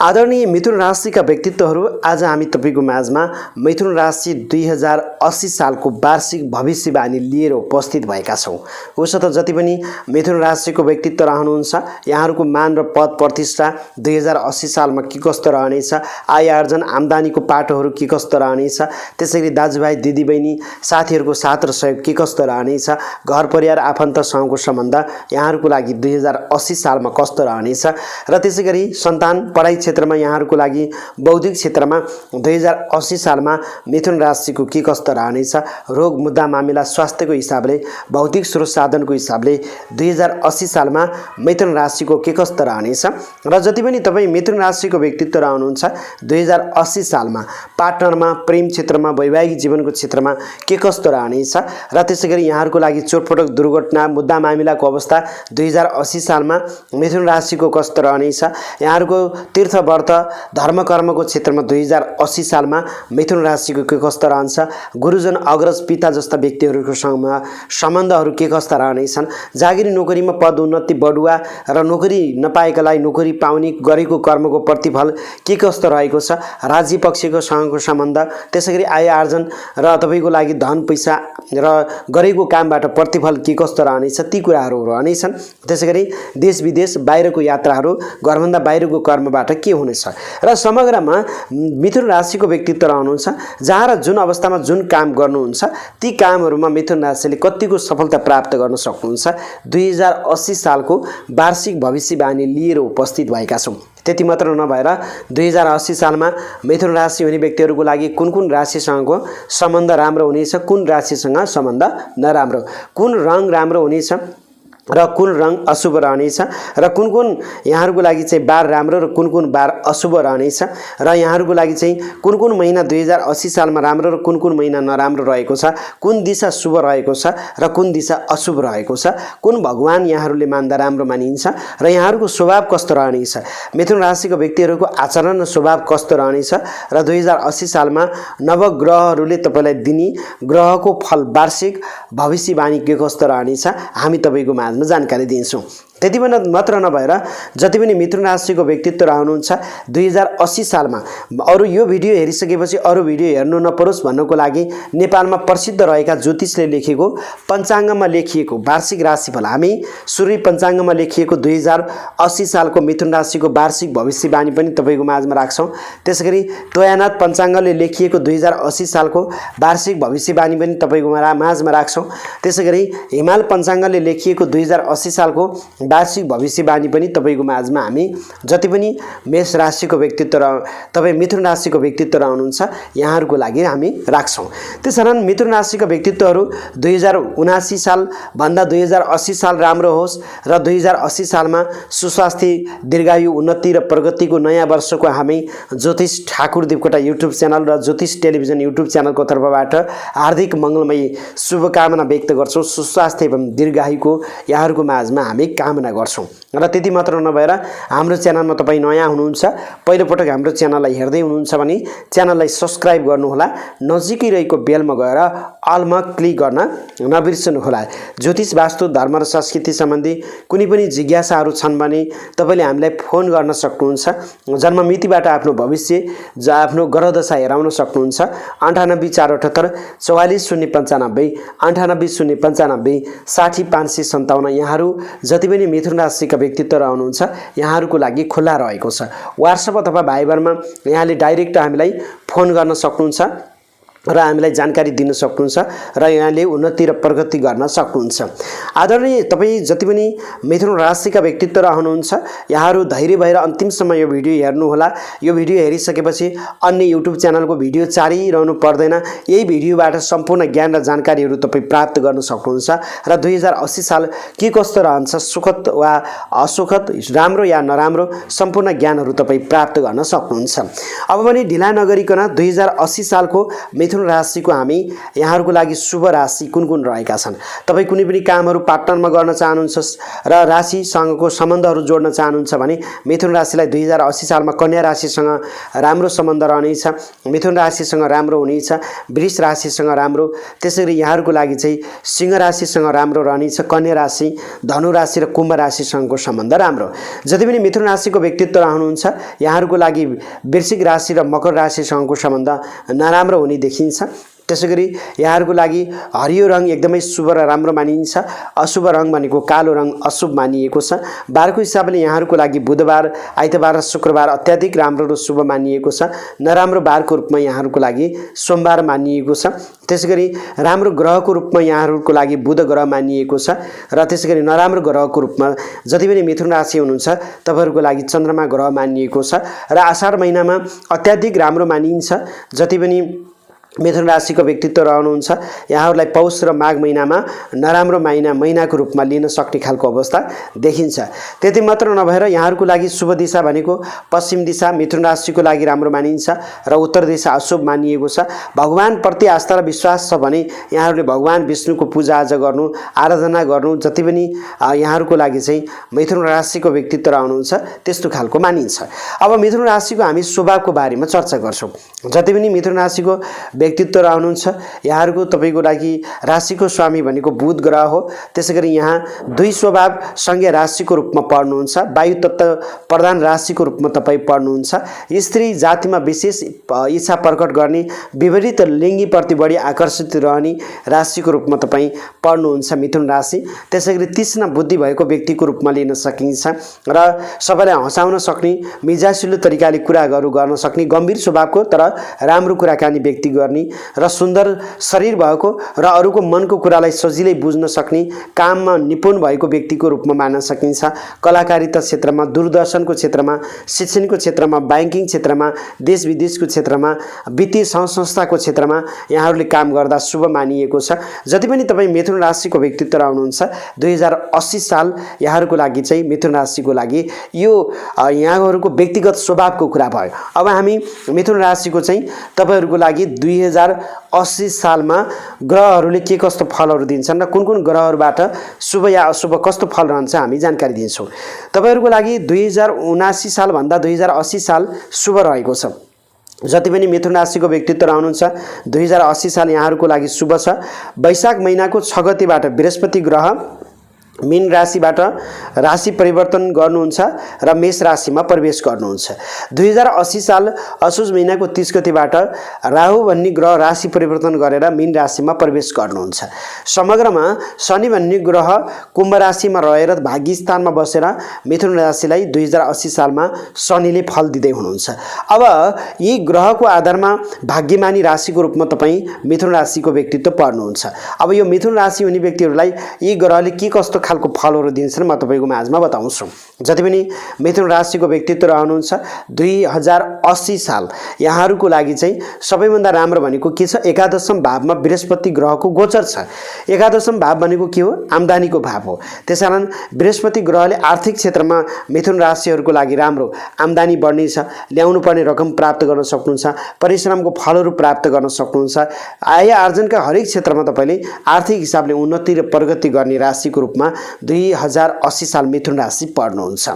आदरणीय मिथुन राशिका व्यक्तित्वहरू, आज हामी तपाईको माझमा मिथुन राशि 2080 सालको वार्षिक भविष्यवाणी लिएर उपस्थित भएका छौँ। उसो त जति पनि मिथुन राशिको व्यक्तित्व रहनुहुन्छ यहाँहरूको मान र पद प्रतिष्ठा 2080 सालमा के कस्तो रहनेछ, आय आर्जन आम्दानीको पाटोहरू के कस्तो रहनेछ, त्यसैगरी दाजुभाइ दिदीबहिनी साथीहरूको साथ र सहयोग के कस्तो रहनेछ, घर परिवार आफन्तसँगको सम्बन्ध यहाँहरूको लागि 2080 सालमा कस्तो रहनेछ र त्यसैगरी सन्तान पढाइ क्षेत्रमा यहाँहरूको लागि बौद्धिक क्षेत्रमा 2080 सालमा मिथुन राशिको के कस्तो रहनेछ, रोग मुद्दा मामिला स्वास्थ्यको हिसाबले भौतिक स्रोत साधनको हिसाबले 2080 सालमा मिथुन राशिको के कस्तो रहनेछ र जति पनि तपाईँ मिथुन राशिको व्यक्तित्व रहनुहुन्छ 2080 सालमा पार्टनरमा प्रेम क्षेत्रमा वैवाहिक जीवनको क्षेत्रमा के कस्तो रहनेछ र त्यसैगरी यहाँहरूको लागि चोटपटक दुर्घटना मुद्दा मामिलाको अवस्था 2080 सालमा मिथुन राशिको कस्तो रहनेछ, यहाँहरूको तीर्थ व्रत धर्म कर्मको क्षेत्रमा 2080 सालमा मिथुन राशिको के कस्तो रहन्छ, गुरुजन अग्रज पिता जस्ता व्यक्तिहरूको सम्बन्धहरू के कस्ता रहनेछन्, जागिरी नोकरीमा पद उन्नति बढुवा र नोकरी नपाएकालाई नोकरी पाउने गरेको कर्मको प्रतिफल के कस्तो रहेको छ, राज्य पक्षको सँगको सम्बन्ध, त्यसैगरी आय आर्जन र तपाईँको लागि धन पैसा र गरेको कामबाट प्रतिफल के कस्तो रहनेछ, ती कुराहरू रहनेछन्। त्यसैगरी देश विदेश बाहिरको यात्राहरू घरभन्दा बाहिरको कर्मबाट के हुनेछ र समग्रमा मिथुन राशिको व्यक्तित्व रहनुहुन्छ जहाँ र जुन अवस्थामा जुन काम गर्नुहुन्छ ती कामहरूमा मिथुन राशिले कतिको सफलता प्राप्त गर्न सक्नुहुन्छ 2080 सालको वार्षिक भविष्यवाणी लिएर उपस्थित भएका छौँ। त्यति मात्र नभएर 2080 सालमा मिथुन राशि हुने व्यक्तिहरूको लागि कुन राशिसँगको सम्बन्ध राम्रो हुनेछ, कुन राशिसँग सम्बन्ध नराम्रो, कुन रङ राम्रो हुनेछ र कुन रङ अशुभ रहनेछ र कुन यहाँहरूको लागि चाहिँ बार राम्रो र कुन बार अशुभ रहनेछ र यहाँहरूको लागि चाहिँ कुन महिना 2080 सालमा राम्रो र कुन महिना नराम्रो रहेको छ, कुन दिशा शुभ रहेको छ र कुन दिशा अशुभ रहेको छ, कुन भगवान यहाँहरूले मान्दा राम्रो मानिन्छ र यहाँहरूको स्वभाव कस्तो रहनेछ, मिथुन राशिको व्यक्तिहरूको आचरण र स्वभाव कस्तो रहनेछ र 2080 सालमा नवग्रहहरूले तपाईँलाई दिने ग्रहको फल वार्षिक भविष्यवाणी के कस्तो रहनेछ हामी तपाईँको जानकारी दिन्छौँ। त्यति मात्र नभएर जति पनि मिथुन राशिको व्यक्तित्व रहनुहुन्छ 2080 सालमा अरू यो भिडियो हेरिसकेपछि अरू भिडियो हेर्नु नपरोस् भन्नको लागि नेपालमा प्रसिद्ध रहेका ज्योतिषले लेखेको पञ्चाङ्गमा लेखिएको वार्षिक राशिफल हामी सूर्य पञ्चाङ्गमा लेखिएको 2080 सालको मिथुन राशिको वार्षिक भविष्यवाणी पनि तपाईको माझमा राख्छौं। त्यसैगरी तोयानाथ पञ्चाङ्गले लेखिएको 2080 सालको वार्षिक भविष्यवाणी पनि तपाईको माझमा राख्छौं। त्यसैगरी हिमाल पञ्चाङ्गले लेखिएको 2080 सालको वार्षिक भविष्यवाणी पनि तपाईको माझमा हामी जति पनि मेष राशिको व्यक्तित्व र तपाई मिथुन राशिको व्यक्तित्व रहनुहुन्छ यहाँहरुको लागि हामी राख्छौं। त्यसैगरी मिथुन राशिका व्यक्तित्वहरु 2079 साल भन्दा 2080 साल राम्रो होस् र 2080 सालमा सुस्वास्थ्य दीर्घायु उन्नति र प्रगतिको नयाँ वर्षको हामी ज्योतिष ठाकुर देवकोटा युट्युब च्यानल र ज्योतिष टेलिभिजन युट्युब च्यानलको तर्फबाट हार्दिक मंगलमय शुभकामना व्यक्त गर्छौं। सुस्वास्थ्य एवं दीर्घायुको यहाँहरुको माझमा हामी कामना गर्छौं। र त्यति मात्र नभएर हाम्रो च्यानलमा तपाई नयाँ हुनुहुन्छ पहिलो पटक हाम्रो च्यानललाई हेर्दै हुनुहुन्छ भने च्यानललाई सब्स्क्राइब गर्नुहोला, नजिकै रहेको बेलमा गएर अलमा क्लिक गर्न नबिर्सनुहोला। ज्योतिष वास्तु धर्म र संस्कृति सम्बन्धी कुनै पनि जिज्ञासाहरू छन् भने तपाईले हामीलाई फोन गर्न सक्नुहुन्छ। जन्म मितिबाट आफ्नो भविष्य आफ्नो ग्रह दशा हेराउन सक्नुहुन्छ। 98478 44095 98095 60557 यहाँहरु जति पनि मिथुन राशिका व्यक्तित्व रहनुहुन्छ यहाँहरुको लागि खुला रहेको छ। व्हाट्सएप अथवा भाइबरमा यहाँले डाइरेक्ट हामीलाई फोन गर्न सक्नुहुन्छ र हामीलाई जानकारी दिन सक्नुहुन्छ र यहाँले उन्नति र प्रगति गर्न सक्नुहुन्छ। आदरणीय तपाई जति पनि मिथुन राशिका व्यक्तित्व रहनुहुन्छ यहाँहरु धैर्य भएर अन्तिमसम्म यो भिडियो हेर्नु होला। यो भिडियो हेरिसकेपछि अन्य युट्युब च्यानलको भिडियो चारिरहनु पर्दैन। यही भिडियोबाट सम्पूर्ण ज्ञान र जानकारीहरु तपाई प्राप्त गर्न सक्नुहुन्छ र 2080 साल के कस्तो रहन्छ, सुखद वा असुखद, राम्रो या नराम्रो सम्पूर्ण ज्ञानहरु तपाई प्राप्त गर्न सक्नुहुन्छ। अब पनि ढिला नगरिकन 2080 सालको मिथुन राशिको हामी यहाँहरुको लागि शुभ राशि कुन रहेका छन्। तपाई कुनै पनि कामहरु पार्टनरमा गर्न चाहनुहुन्छ र राशिसँगको सम्बन्धहरु जोड्न चाहनुहुन्छ भने मिथुन राशिलाई 2080 सालमा कन्या राशिसँग राम्रो सम्बन्ध रहनेछ, मिथुन राशिसँग राम्रो हुनेछ, वृष राशिसँग राम्रो, त्यसैगरी यहाँहरुको लागि चाहिँ सिंह राशिसँग राम्रो रहनेछ, कन्या राशि, धनु राशि र कुम्भ राशिसँगको सम्बन्ध राम्रो। जति पनि मिथुन राशिको व्यक्तित्व रहनुहुन्छ यहाँहरुको लागि वृश्चिक राशि र मकर राशिसँगको सम्बन्ध नराम्रो हुने देखिन्छ। त्यसैगरी यहाँहरुको लागि हरियो रङ एकदमै शुभ र राम्रो मानिन्छ। अशुभ रङ भनेको कालो रङ अशुभ मानिएको छ। बारको हिसाबले यहाँहरुको लागि बुधबार, आइतबार र शुक्रबार अत्याधिक राम्रो र शुभ मानिएको छ। नराम्रो बारको रूपमा यहाँहरुको लागि सोमबार मानिएको छ। त्यसैगरी राम्रो ग्रहको रूपमा यहाँहरुको लागि बुध ग्रह मानिएको छ र त्यसैगरी नराम्रो ग्रहको रूपमा जति पनि मिथुन राशि हुनुहुन्छ तपाईहरुको लागि चन्द्रमा ग्रह मानिएको छ र आषाढ महिनामा अत्याधिक राम्रो मानिन्छ। जति पनि मिथुन राशिको व्यक्तित्व रहनुहुन्छ यहाँहरुलाई पौष र माघ महिनामा नराम्रो महिनाको रूपमा लिन सक्ने खालको अवस्था देखिन्छ। त्यति मात्र नभएर यहाँहरुको लागि शुभ दिशा भनेको पश्चिम दिशा मिथुन राशिको लागि राम्रो मानिन्छ र उत्तर दिशा अशुभ मानिएको छ। भगवान प्रति आस्था र विश्वास छ भने यहाँहरुले भगवान विष्णुको पूजा आजा गर्नु, आराधना गर्नु जति पनि यहाँहरुको लागि चाहिँ मिथुन राशिको व्यक्तित्व रहनुहुन्छ त्यस्तो खालको मानिन्छ। अब मिथुन राशिको हामी स्वभावको बारेमा चर्चा गर्छौं। जति पनि मिथुन राशिको व्यक्तित्व रहनुहुन्छ यहाँहरुको तपाईको लागि राशिको स्वामी भनेको बुध ग्रह हो। त्यसैगरी यहाँ दुई स्वभाव सँगै राशिको रूपमा पर्नुहुन्छ। वायु तत्व प्रधान राशिको रूपमा तपाई पर्नुहुन्छ। स्त्री जातिमा विशेष इच्छा प्रकट गर्ने, विपरीत लिङ्गी प्रति बढी आकर्षित रहने राशिको रूपमा तपाई पर्नुहुन्छ मिथुन राशि। त्यसैगरी तीक्ष्ण बुद्धि भएको व्यक्तिको रूपमा लिन सकिन्छ र सबैलाई हँसाउन सक्ने, मिजासिलो तरिकाले कुराहरू गर्न सक्ने, गम्भीर स्वभावको तर राम्रो कुराकानी व्यक्ति गर्ने र सुन्दर शरीर भएको र अरूको मनको कुरालाई सजिलै बुझ्न सक्ने, काममा निपुण भएको व्यक्तिको रूपमा मान्न सकिन्छ। कलाकारिता क्षेत्रमा, दूरदर्शनको क्षेत्रमा, शिक्षणको क्षेत्रमा, बैंकिङ क्षेत्रमा, देश विदेशको क्षेत्रमा, वित्तीय संस्थाको क्षेत्रमा यहाँहरुले काम गर्दा शुभ मानिएको छ। जति पनि तपाई मिथुन राशिको व्यक्तित्व रहनुहुन्छ 2080 साल यहाँहरुको लागि चाहिँ मिथुन राशिको लागि यो यहाँहरुको व्यक्तिगत स्वभावको कुरा भयो। अब हामी मिथुन राशिको चाहिँ तपाईहरुको लागि 2080 सालमा ग्रहहरूले के कस्तो फलहरू दिन्छन् र कुन ग्रहहरूबाट शुभ या अशुभ कस्तो फल रहन्छ हामी जानकारी दिन्छौं। तपाईहरुको लागि 2079 साल भन्दा 2080 साल शुभ रहेको छ। जति पनि मिथुन राशिको व्यक्तित्व रहनुहुन्छ 2080 साल यहाँहरुको लागि शुभ छ। वैशाख महिनाको 6 गतेबाट बृहस्पति ग्रह मीन राशिबाट राशि परिवर्तन गर्नुहुन्छ र मेष राशिमा प्रवेश गर्नुहुन्छ। 2080 साल असोज महिनाको 30 गतेबाट राहु भन्ने ग्रह राशि परिवर्तन गरेर मीन राशिमा प्रवेश गर्नुहुन्छ। समग्रमा शनि भन्ने ग्रह कुम्भ राशिमा रहेर भाग्य स्थानमा बसेर मिथुन राशिलाई 2080 सालमा शनिले फल दिँदै हुनुहुन्छ। अब यी ग्रहको आधारमा भाग्यमानी राशिको रूपमा तपाईँ मिथुन राशिको व्यक्तित्व पर्नुहुन्छ। अब यो मिथुन राशि हुने व्यक्तिहरूलाई यी ग्रहले के कस्तो खालको फलहरू दिन्छन् म तपाईको माझमा बताउँछु। जति पनि मिथुन राशिको व्यक्तित्व रहनुहुन्छ 2080 साल यहाँहरूको लागि चाहिँ सबैभन्दा राम्रो भनेको के छ, एकादशम भावमा बृहस्पति ग्रहको गोचर छ। एकादशम भाव भनेको के हो, आम्दानीको भाव हो। त्यसकारण बृहस्पति ग्रहले आर्थिक क्षेत्रमा मिथुन राशिहरूको लागि राम्रो आम्दानी बढ्नेछ, ल्याउनु पर्ने रकम प्राप्त गर्न सक्नुहुन्छ, परिश्रमको फलहरू प्राप्त गर्न सक्नुहुन्छ। आय आर्जनका हरेक क्षेत्रमा तपाईले आर्थिक हिसाबले उन्नति र प्रगति गर्ने राशिको रूपमा 2080 साल मिथुन राशि पर्नुहुन्छ।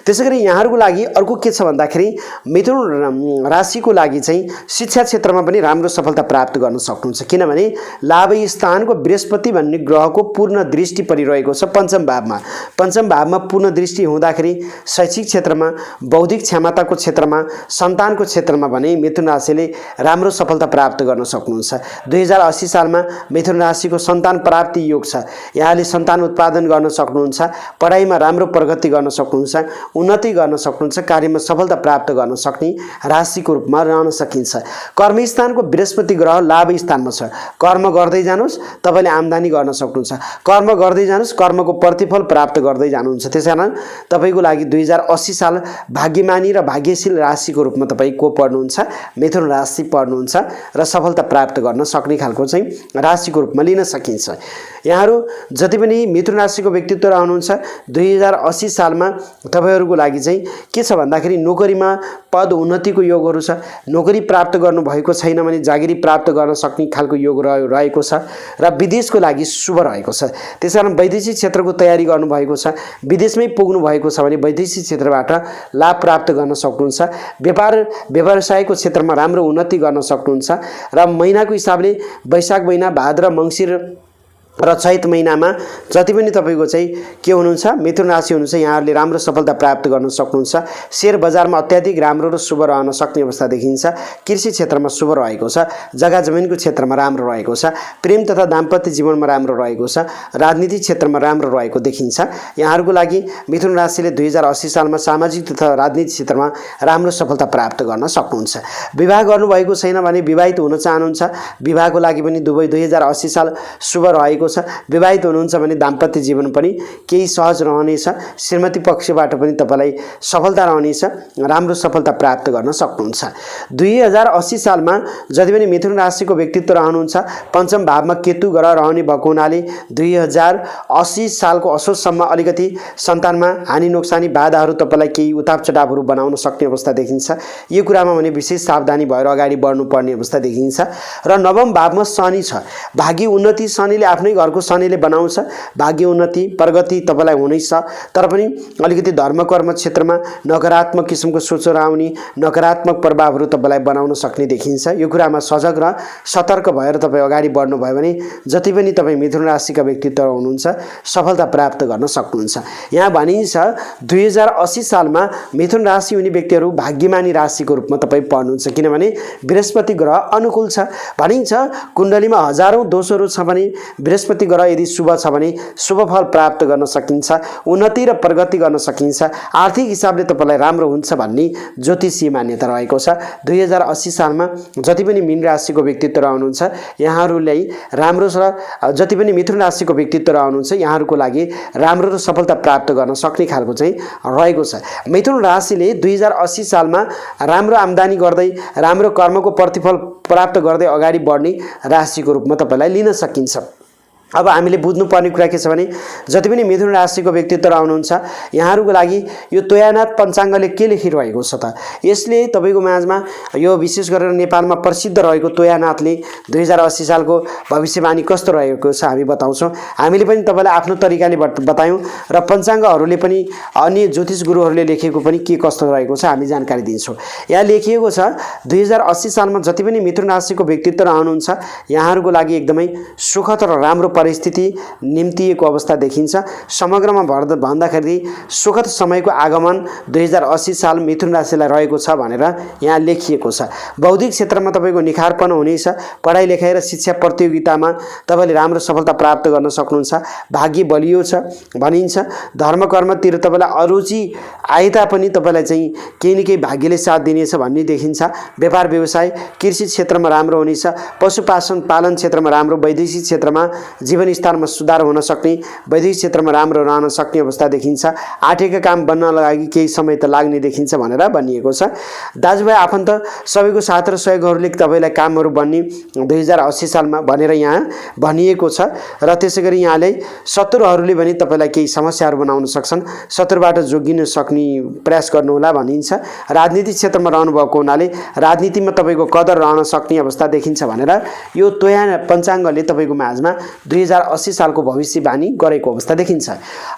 त्यसैगरी यहाँहरूको लागि अर्को के छ भन्दाखेरि मिथुन राशिको लागि चाहिँ शिक्षा क्षेत्रमा पनि राम्रो सफलता प्राप्त गर्न सक्नुहुन्छ। किनभने लाभ स्थानको बृहस्पति भन्ने ग्रहको पूर्ण दृष्टि परिरहेको छ पञ्चम भावमा। पञ्चम भावमा पूर्ण दृष्टि हुँदाखेरि शैक्षिक क्षेत्रमा, बौद्धिक क्षमताको क्षेत्रमा, सन्तानको क्षेत्रमा भने मिथुन राशिले राम्रो सफलता प्राप्त गर्न सक्नुहुन्छ। 2080 सालमा मिथुन राशिको सन्तान प्राप्ति योग छ। यहाँले सन्तान उत्पादन गर्न सक्नुहुन्छ, पढाइमा राम्रो प्रगति गर्न सक्नुहुन्छ, उन्नति गर्न सक्नुहुन्छ, कार्यमा सफलता प्राप्त गर्न सक्ने राशिको रूपमा रहन सकिन्छ। कर्मस्थानको बृहस्पति ग्रह लाभ स्थानमा छ। कर्म गर्दै जानुहोस्, तपाईँले आम्दानी गर्न सक्नुहुन्छ। कर्म गर्दै जानुहोस्, कर्मको प्रतिफल प्राप्त गर्दै जानुहुन्छ। त्यसकारण तपाईँको लागि 2080 साल भाग्यमानी र भाग्यशील राशिको रूपमा तपाईँ को पर्नुहुन्छ, मिथुन राशि पर्नुहुन्छ र सफलता प्राप्त गर्न सक्ने खालको चाहिँ राशिको रूपमा लिन सकिन्छ। यहाँहरू जति पनि मिथुन राशिको व्यक्तित्व रहनुहुन्छ 2080 सालमा तपाईहरूको लागि चाहिँ के छ भन्दाखेरि नोकरीमा पद उन्नतिको योगहरू छ। नोकरी प्राप्त गर्नुभएको छैन भने जागिरी प्राप्त गर्न सक्ने खालको योग रहेको छ र विदेशको लागि शुभ रहेको छ। त्यसकारण वैदेशिक क्षेत्रको तयारी गर्नुभएको छ, विदेशमै पुग्नु भएको छ भने वैदेशिक क्षेत्रबाट लाभ प्राप्त गर्न सक्नुहुन्छ। व्यापार व्यवसायको क्षेत्रमा राम्रो उन्नति गर्न सक्नुहुन्छ र महिनाको हिसाबले वैशाख महिना, भाद्र, मङ्सिर र चैत महिनामा जति पनि तपाईको चाहिँ के हुनुहुन्छ, मिथुन राशि हुनुहुन्छ, यहाँहरूले राम्रो सफलता प्राप्त गर्न सक्नुहुन्छ। शेयर बजारमा अत्याधिक राम्रो र शुभ रहन सक्ने अवस्था देखिन्छ। कृषि क्षेत्रमा शुभ रहेको छ, जग्गा जमिनको क्षेत्रमा राम्रो रहेको छ, प्रेम तथा दाम्पत्य जीवनमा राम्रो रहेको छ, राजनीतिक क्षेत्रमा राम्रो रहेको देखिन्छ। यहाँहरूको लागि मिथुन राशिले 2080 सालमा सामाजिक तथा राजनीतिक क्षेत्रमा राम्रो सफलता प्राप्त गर्न सक्नुहुन्छ। विवाह गर्नुभएको छैन भने विवाहित हुन चाहनुहुन्छ, विवाहको लागि पनि 2080 साल शुभ रहेको छ। विवाहित हुनुहुन्छ भने दाम्पत्य जीवन पनि केही सहज रहनेछ। श्रीमती पक्षबाट पनि तपाईलाई सफलता रहनेछ, राम्रो सफलता प्राप्त गर्न सक्नुहुन्छ। 2080 सालमा जति पनि मिथुन राशिको व्यक्तित्व रहनुहुन्छ पञ्चम भावमा केतु ग्रह रहने भएको हुनाले 2080 सालको असोजसम्म अलिकति सन्तानमा हानि नोक्सानी बाधाहरू तपाईलाई केही उताप चढावहरू बनाउन सक्ने अवस्था देखिन्छ। यो कुरामा भने विशेष सावधानी भएर अगाडि बढ्नुपर्ने अवस्था देखिन्छ। र नवम भावमा शनि छ। भाग्य उन्नति शनिले आफ्नै घरको शनिले बनाउँछ। भाग्य उन्नति प्रगति तपाईलाई हुनेछ, तर पनि अलिकति धर्म कर्म क्षेत्रमा नकारात्मक किसिमको सोचहरू आउने, नकारात्मक प्रभावहरू तपाईलाई बनाउन सक्ने देखिन्छ। यो कुरामा सजग र सतर्क भएर तपाईँ अगाडि बढ्नुभयो भने जति पनि तपाईँ मिथुन राशिका व्यक्तित्व हुनुहुन्छ सफलता प्राप्त गर्न सक्नुहुन्छ। यहाँ भनिन्छ 2080 सालमा मिथुन राशि हुने व्यक्तिहरू भाग्यमानी राशिको रूपमा तपाईँ पर्नुहुन्छ। किनभने बृहस्पति ग्रह अनुकूल छ। भनिन्छ कुण्डलीमा हजारौं दोषहरू छ भने बृहस्पति ग्रह यदि शुभ छ भने शुभ फल प्राप्त गर्न सकिन्छ, उन्नति र प्रगति गर्न सकिन्छ, आर्थिक हिसाबले तपाईलाई राम्रो हुन्छ भन्ने ज्योतिषीय मान्यता रहेको छ। 2080 सालमा जति पनि मीन राशिको व्यक्तित्व रहनुहुन्छ यहाँहरूलाई राम्रो छ। जति पनि मिथुन राशिको व्यक्तित्व रहनुहुन्छ यहाँहरूको लागि राम्रो र सफलता प्राप्त गर्न सक्ने खालको चाहिँ रहेको छ। मिथुन राशिले 2080 सालमा राम्रो आम्दानी गर्दै राम्रो कर्मको प्रतिफल प्राप्त गर्दै अगाडि बढ्ने राशिको रूपमा तपाईलाई लिन सकिन्छ। अब हामीले बुझ्नुपर्ने कुरा के छ भने जति पनि मिथुन राशिको व्यक्तित्व रहनुहुन्छ यहाँहरूको लागि यो तोयानाथ पञ्चाङ्गले के लेखिरहेको छ त, यसले तपाईको माझमा यो विशेष गरेर नेपालमा प्रसिद्ध रहेको तोयानाथले 2080 सालको भविष्यवाणी कस्तो रहेको छ हामी बताउँछौँ। हामीले पनि तपाईलाई आफ्नो तरिकाले बतायौँ र पञ्चाङ्गहरूले पनि अन्य ज्योतिष गुरुहरूले लेखेको पनि के कस्तो रहेको छ हामी जानकारी दिन्छौँ। यहाँ लेखिएको छ 2080 सालमा जति पनि मिथुन राशिको व्यक्तित्व रहनुहुन्छ यहाँहरूको लागि एकदमै सुखद र राम्रो परिस्थिति निम्तिएको अवस्था देखिन्छ। समग्रमा भन्दाखेरि सुखद समयको आगमन 2080 साल मिथुन राशिलाई रहेको छ भनेर यहाँ लेखिएको छ। बौद्धिक क्षेत्रमा तपाईँको निखारपन हुनेछ। पढाइ लेखाइ र शिक्षा प्रतियोगितामा तपाईँले राम्रो सफलता प्राप्त गर्न सक्नुहुन्छ। भाग्य बलियो छ भनिन्छ। धर्म कर्मतिर तपाईँलाई अरुचि आए तापनि तपाईँलाई चाहिँ केही न केही भाग्यले साथ दिनेछ भन्ने देखिन्छ। व्यापार व्यवसाय कृषि क्षेत्रमा राम्रो हुनेछ। पशुपालन पालन क्षेत्रमा राम्रो। वैदेशिक क्षेत्रमा जीवनस्तरमा सुधार हुन सक्ने, वैदेशिक क्षेत्रमा राम्रो रहन सक्ने अवस्था देखिन्छ। आँटेका काम बन्न लागि केही समय त लाग्ने देखिन्छ भनेर भनिएको छ। दाजुभाइ आफन्त सबैको साथ र सहयोगहरूले तपाईँलाई कामहरू बन्ने 2080 सालमा भनेर यहाँ भनिएको छ। र त्यसै गरी यहाँले शत्रुहरूले पनि तपाईँलाई केही समस्याहरू बनाउन सक्छन्। शत्रुबाट जोगिन सक्ने प्रयास गर्नुहोला भनिन्छ। राजनीतिक क्षेत्रमा रहनुभएको हुनाले राजनीतिमा तपाईँको कदर रहन सक्ने अवस्था देखिन्छ भनेर यो तोया पञ्चाङ्गले तपाईँको माझमा 2080 सालको भविष्यवाणी गरेको अवस्था देखिन्छ।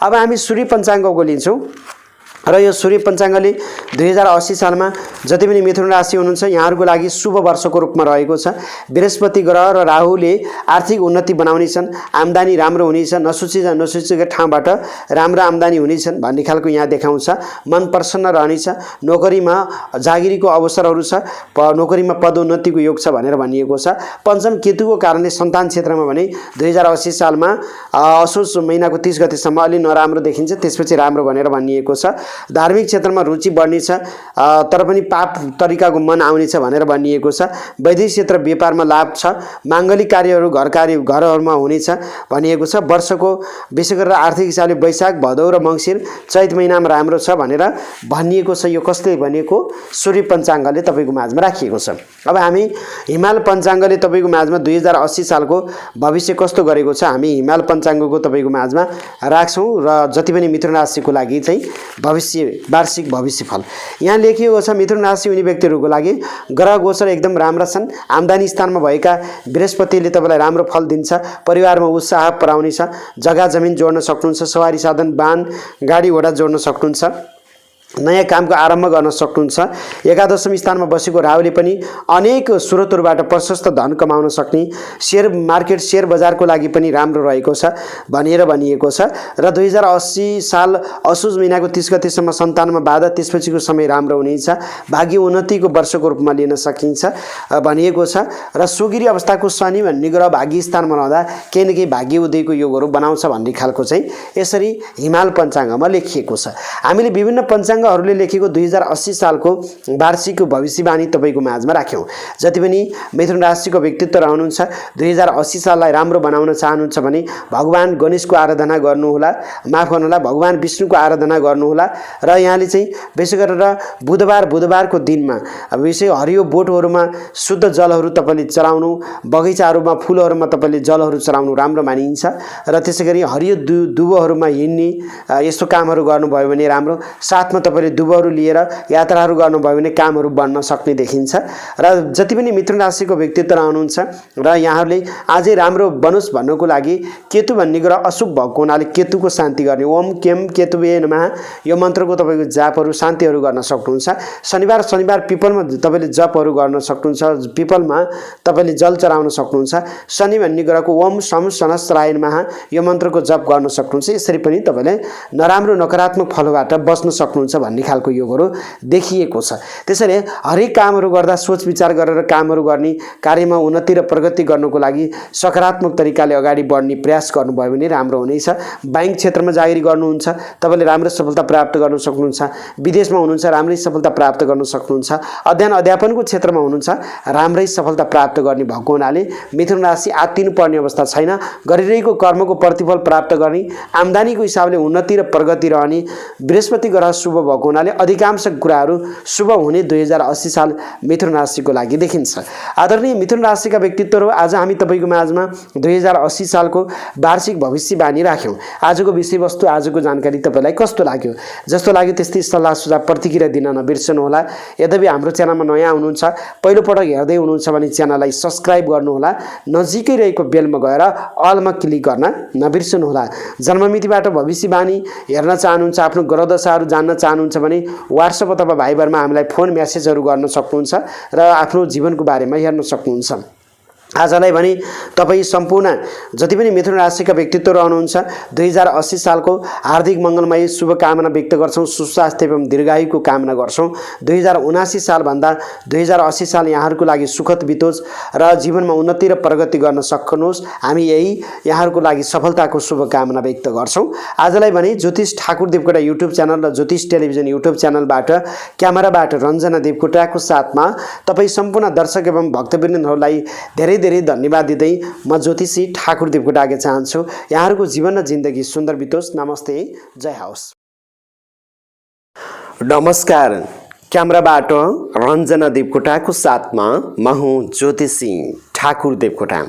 अब हामी सूर्य पञ्चाङ्गको लिन्छौँ र यो सूर्य पञ्चाङ्गले 2080 सालमा जति पनि मिथुन राशि हुनुहुन्छ यहाँहरूको लागि शुभ वर्षको रूपमा रहेको छ। बृहस्पति ग्रह र राहुले आर्थिक उन्नति बनाउनेछन्। आम्दानी राम्रो हुनेछ। नसोचेका ठाउँबाट राम्रो आम्दानी हुनेछन् भन्ने खालको यहाँ देखाउँछ। मन प्रसन्न रहनेछ। नोकरीमा जागिरीको अवसरहरू छ। नोकरीमा पदोन्नतिको योग छ भनेर भनिएको छ। पञ्चम केतुको कारणले सन्तान क्षेत्रमा भने 2080 सालमा असोज महिनाको 30 गतेसम्म अलि नराम्रो देखिन्छ, त्यसपछि राम्रो भनेर भनिएको छ। धार्मिक क्षेत्रमा रुचि बढ्नेछ तर पनि पाप तरिकाको मन आउनेछ भनेर भनिएको छ। वैदेशिक क्षेत्र व्यापारमा लाभ छ। माङ्गलिक कार्यहरू घरहरूमा हुनेछ भनिएको छ। वर्षको विशेष गरेर आर्थिक हिसाबले वैशाख भदौ र मङ्सिर चैत महिनामा राम्रो छ भनेर भनिएको छ। यो कसले भनेको? सूर्य पञ्चाङ्गले तपाईँको माझमा राखिएको छ। अब हामी हिमाल पञ्चाङ्गले तपाईँको माझमा 2080 सालको भविष्य कस्तो गरेको छ हामी हिमाल पञ्चाङ्गको तपाईँको माझमा राख्छौँ र जति पनि मिथुन राशिको लागि चाहिँ वार्षिक भविष्यफल यहाँ लेखिएको छ। मिथुन राशि हुने व्यक्तिहरूको लागि ग्रह गोचर एकदम राम्रा छन्। आम्दानी स्थानमा भएका बृहस्पतिले तपाईँलाई राम्रो फल दिन्छ। परिवारमा उत्साह पराउनेछ। जग्गा जमिन जोड्न सक्नुहुन्छ। सवारी साधन वाहन गाडी घोडा जोड्न सक्नुहुन्छ। नयाँ कामको आरम्भ गर्न सक्नुहुन्छ। एकादशम स्थानमा बसेको राहुले पनि अनेक स्रोतहरूबाट प्रशस्त धन कमाउन सक्ने, शेयर मार्केट शेयर बजारको लागि पनि राम्रो रहेको छ भनेर भनिएको छ। र 2080 साल असोज महिनाको 30 गतेसम्म सन्तानमा बाधा, त्यसपछिको समय राम्रो हुनेछ। भाग्य उन्नतिको वर्षको रूपमा लिन सकिन्छ भनिएको छ। र सुगिरी अवस्थाको शनि भन्ने ग्रह भाग्य स्थानमा रहँदा केही न केही भाग्य उदयको योगहरू बनाउँछ भन्ने खालको चाहिँ यसरी हिमाल पञ्चाङ्गमा लेखिएको छ। हामीले विभिन्न पञ्चाङ्गहरूले लेखेको 2080 सालको वार्षिक भविष्यवाणी तपाईँको माझमा राख्यौँ। जति पनि मिथुन राशिको व्यक्तित्व रहनुहुन्छ 2080 साललाई राम्रो बनाउन चाहनुहुन्छ भने भगवान गणेशको आराधना गर्नुहोला, माफ गर्नुहोला, भगवान विष्णुको आराधना गर्नुहोला। र यहाँले चाहिँ विशेष गरेर बुधबारको दिनमा अब विशेष हरियो बोटहरूमा शुद्ध जलहरू तपाईँले चढाउनु, बगैँचाहरूमा फुलहरूमा तपाईँले जलहरू चढाउनु राम्रो मानिन्छ। र त्यसै गरी हरियो दुबोहरूमा हिँड्ने यस्तो कामहरू गर्नुभयो भने राम्रो। साथमा तपाईँले दुबोहरू लिएर यात्राहरू गर्नुभयो भने कामहरू बन्न सक्ने देखिन्छ। र जति पनि मिथुन राशिको व्यक्तित्व रहनुहुन्छ र यहाँहरूले अझै राम्रो बनोस् भन्नको लागि केतु भन्ने ग्रह अशुभ भएको हुनाले केतुको शान्ति गर्ने ओम केम केतुवे नमः यो मन्त्रको तपाईँको जापहरू शान्तिहरू गर्न सक्नुहुन्छ। शनिबार पिपलमा तपाईँले जपहरू गर्न सक्नुहुन्छ। पिपलमा तपाईँले जल चढाउन सक्नुहुन्छ। शनि भन्ने ग्रहको ओम सम सहस्राय नमः यो मन्त्रको जप गर्न सक्नुहुन्छ। यसरी पनि तपाईँले नराम्रो नकारात्मक फलबाट बच्न सक्नुहुन्छ भन्ने खालको योगहरू देखिएको छ। त्यसैले हरेक कामहरू गर्दा सोच विचार गरेर कामहरू गर्ने, कार्यमा उन्नति र प्रगति गर्नको लागि सकारात्मक तरिकाले अगाडि बढ्ने प्रयास गर्नुभयो भने राम्रो हुनेछ। बैंक क्षेत्रमा जागिरी गर्नुहुन्छ तपाईँले राम्रो सफलता प्राप्त गर्न सक्नुहुन्छ। विदेशमा हुनुहुन्छ राम्रै सफलता प्राप्त गर्न सक्नुहुन्छ। अध्ययन अध्यापनको क्षेत्रमा हुनुहुन्छ राम्रै सफलता प्राप्त गर्ने भएको हुनाले मिथुन राशि आत्तिनुपर्ने अवस्था छैन। गरिरहेको कर्मको प्रतिफल प्राप्त गर्ने, आम्दानीको हिसाबले उन्नति र प्रगति रहने, बृहस्पति ग्रह शुभ भएको हुनाले अधिकांश कुराहरू शुभ हुने 2080 साल मिथुन राशिको लागि देखिन्छ। आदरणीय मिथुन राशिका व्यक्तित्वहरू आज हामी तपाईँको माझमा 2080 सालको वार्षिक भविष्यवाणी राख्यौँ। आजको विषयवस्तु आजको जानकारी तपाईँलाई कस्तो लाग्यो? जस्तो लाग्यो त्यस्तै सल्लाह सुझाव प्रतिक्रिया दिन नबिर्सनुहोला। यद्यपि हाम्रो च्यानलमा नयाँ हुनुहुन्छ, पहिलोपटक हेर्दै हुनुहुन्छ भने च्यानललाई सब्सक्राइब गर्नुहोला। नजिकै रहेको बेलमा गएर अलमा क्लिक गर्न नबिर्सनुहोला। जन्ममितिबाट भविष्यवाणी हेर्न चाहनुहुन्छ, आफ्नो ग्रहदशाहरू जान्न चाहनुहुन्छ भने व्हाट्सएप अथवा भाइबरमा हामीलाई फोन मेसेजहरू गर्न सक्नुहुन्छ र आफ्नो जीवनको बारेमा हेर्न सक्नुहुन्छ। आजलाई भने तपाईँ सम्पूर्ण जति पनि मिथुन राशिका व्यक्तित्व रहनुहुन्छ 2080 सालको हार्दिक मङ्गलमय शुभकामना व्यक्त गर्छौँ। सुस्वास्थ्य एवं दीर्घायुको कामना गर्छौँ। 2079 सालभन्दा 2080 साल यहाँहरूको लागि सुखद बितोस् र जीवनमा उन्नति र प्रगति गर्न सक्नुहोस्। हामी यही यहाँहरूको लागि सफलताको शुभकामना व्यक्त गर्छौँ। आजलाई भने ज्योतिष ठाकुर देवकोटा युट्युब च्यानल र ज्योतिष टेलिभिजन युट्युब च्यानलबाट क्यामेराबाट रञ्जना देवकोटाको साथमा तपाईँ सम्पूर्ण दर्शक एवं भक्तवृन्दहरूलाई धेरै धन्यवाद दिँदै म ज्योतिषी ठाकुर देवकोटा आगे चाहन्छु यहाँहरूको जीवन र जिन्दगी सुन्दर बितोस्। नमस्ते, जय होस्। नमस्कार, क्यामेराबाट रञ्जना देवकोटाको साथमा म हुँ ज्योतिषी ठाकुर देवकोटा।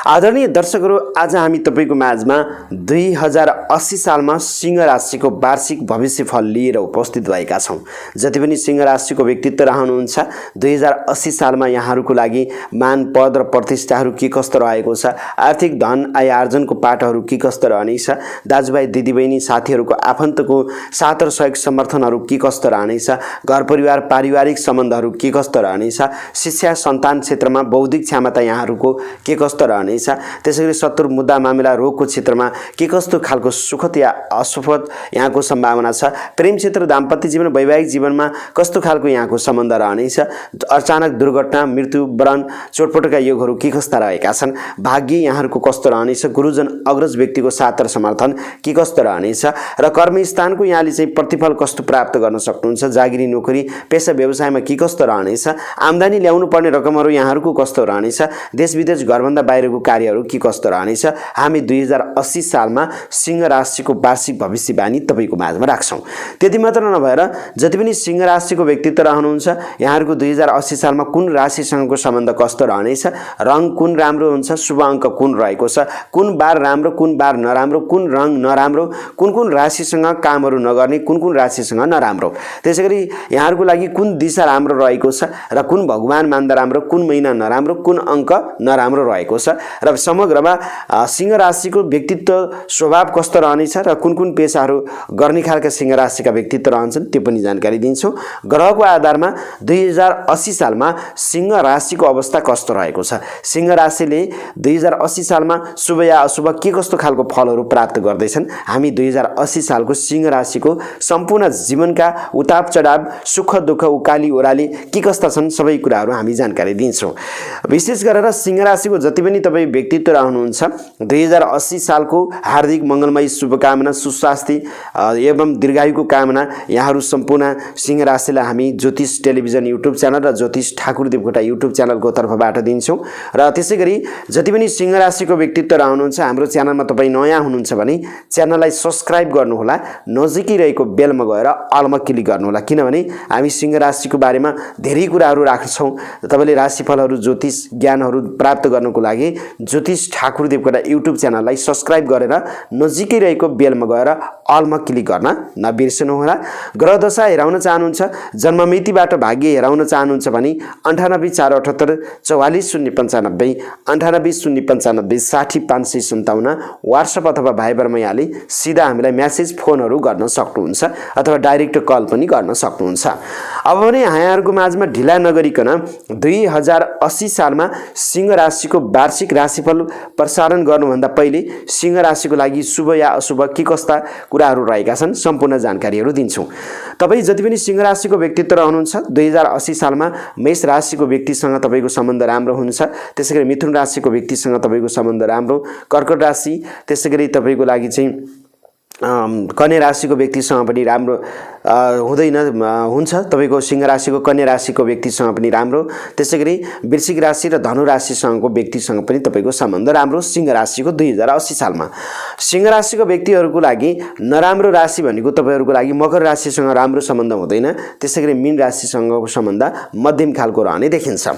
आदरणीय दर्शकहरू, आज हामी तपाईको माझमा 2080 सालमा सिंह राशिको वार्षिक भविष्य फल लिएर उपस्थित भएका छौँ। जति पनि सिंह राशिको व्यक्तित्व रहनुहुन्छ 2080 सालमा यहाँहरूको लागि मान पद र प्रतिष्ठाहरू के कस्तो रहेको छ, आर्थिक धन आय आर्जनको पाटोहरू के कस्तो रहनेछ, दाजुभाइ दिदीबहिनी साथीहरूको आफन्तको साथ र सहयोग समर्थनहरू के कस्तो रहनेछ, घर परिवार पारिवारिक सम्बन्धहरू के कस्तो रहनेछ, शिक्षा सन्तान क्षेत्रमा बौद्धिक क्षमता यहाँहरूको के कस्तो रहनेछ, त्यसैगरी शत्रु मुद्दा मामिला रोगको क्षेत्रमा के कस्तो खालको सुखद या असुखद यहाँको सम्भावना छ, प्रेम क्षेत्र दाम्पत्य जीवन वैवाहिक जीवनमा कस्तो खालको यहाँको सम्बन्ध रहनेछ, अचानक दुर्घटना मृत्यु व्रण चोटपटकका योगहरू के कस्ता रहेका छन्, भाग्य यहाँहरूको कस्तो रहनेछ, गुरुजन अग्रज व्यक्तिको साथ र समर्थन के कस्तो रहनेछ र कर्मस्थानको यहाँले चाहिँ प्रतिफल कस्तो प्राप्त गर्न सक्नुहुन्छ, जागिरी नोकरी पेसा व्यवसायमा के कस्तो रहनेछ, आम्दानी ल्याउनु पर्ने रकमहरू यहाँहरूको कस्तो रहनेछ, देश विदेश घरभन्दा बाहिरको कार्यहरू के कस्तो रहनेछ, हामी 2080 सालमा सिंह राशिको वार्षिक भविष्यवाणी तपाईको माझमा राख्छौँ। त्यति मात्र नभएर जति पनि सिंह राशिको व्यक्तित्व रहनुहुन्छ यहाँहरूको 2080 सालमा कुन राशिसँगको सम्बन्ध कस्तो रहनेछ, रङ कुन राम्रो हुन्छ, शुभ अङ्क कुन रहेको छ, कुन बार राम्रो कुन बार नराम्रो, कुन रङ नराम्रो, कुन राशिसँग कामहरू नगर्ने, कुन राशिसँग नराम्रो, त्यसैगरी यहाँहरूको लागि कुन दिशा राम्रो रहेको छ र कुन भगवान मान्दा राम्रो, कुन महिना नराम्रो, कुन अङ्क नराम्रो रहेको छ र समग्रमा सिंह राशिको व्यक्तित्व स्वभाव कस्तो रहनेछ र कुन पेशाहरू गर्ने खालका सिंह राशिका व्यक्तित्व रहन्छन् त्यो पनि जानकारी दिन्छौँ। ग्रहको आधारमा 2080 सालमा सिंह राशिको अवस्था कस्तो रहेको छ, सिंह राशिले 2080 सालमा शुभ या अशुभ के कस्तो खालको फलहरू प्राप्त गर्दैछन्, हामी 2080 सालको सिंह राशिको सम्पूर्ण जीवनका उताप चढाव सुख दुःख उकाली ओह्राली के कस्ता छन् सबै कुराहरू हामी जानकारी दिन्छौँ। विशेष गरेर सिंह राशिको जति पनि तपाईँ व्यक्तित्व रहनुहुन्छ 2080 सालको हार्दिक मङ्गलमय शुभकामना सुस्वास्थ्य एवं दीर्घायुको कामना यहाँहरू सम्पूर्ण सिंह राशिलाई हामी ज्योतिष टेलिभिजन युट्युब च्यानल र ज्योतिष ठाकुर देवकोटा युट्युब च्यानलको तर्फबाट दिन्छौँ। र त्यसै गरी जति पनि सिंह राशिको व्यक्तित्व रहनुहुन्छ हाम्रो च्यानलमा तपाईँ नयाँ हुनुहुन्छ भने च्यानललाई सब्सक्राइब गर्नुहोला, नजिकै रहेको बेलमा गएर अलमा क्लिक गर्नुहोला, किनभने हामी सिंह राशिको बारेमा धेरै कुराहरू राख्छौँ। तपाईँले राशिफलहरू ज्योतिष ज्ञानहरू प्राप्त गर्नको लागि ज्योतिष ठाकुर देवकोटा युट्युब च्यानललाई सब्सक्राइब गरेर नजिकै रहेको बेलमा गएर अलमा क्लिक गर्न नबिर्सनुहोला। ग्रह दशा हेराउन चाहनुहुन्छ, जन्ममितिबाट भाग्य हेराउन चाहनुहुन्छ भने 98 478 44 095 98 095 60 557 वाट्सएप अथवा भाइबरमा यहाँले सिधा हामीलाई म्यासेज फोनहरू गर्न सक्नुहुन्छ अथवा डाइरेक्ट कल पनि गर्न सक्नुहुन्छ। अब भने यहाँहरूको माझमा ढिला नगरिकन 2080 सालमा सिंह राशिको वार्षिक राशिफल प्रसारण गर्नुभन्दा पहिले सिंह राशिको लागि शुभ या अशुभ के कस्ता कुराहरू रहेका छन् सम्पूर्ण जानकारीहरू दिन्छौँ। तपाईँ जति पनि सिंह राशिको व्यक्तित्व रहनुहुन्छ 2080 सालमा मेष राशिको व्यक्तिसँग तपाईँको सम्बन्ध राम्रो हुन्छ, त्यसैगरी मिथुन राशिको व्यक्तिसँग तपाईँको सम्बन्ध राम्रो, कर्कट राशि त्यसैगरी तपाईँको लागि चाहिँ कन्या राशिको व्यक्तिसँग पनि राम्रो हुँदैन हुन्छ, तपाईँको सिंह राशिको कन्या राशिको व्यक्तिसँग पनि राम्रो, त्यसैगरी वृश्चिक राशि र धनु राशिसँगको व्यक्तिसँग पनि तपाईँको सम्बन्ध राम्रो सिंह राशिको 2080 सालमा। सिंह राशिको व्यक्तिहरूको लागि नराम्रो राशि भनेको तपाईँहरूको लागि मकर राशिसँग राम्रो सम्बन्ध हुँदैन, त्यसैगरी मीन राशिसँगको सम्बन्ध मध्यम खालको रहने देखिन्छ।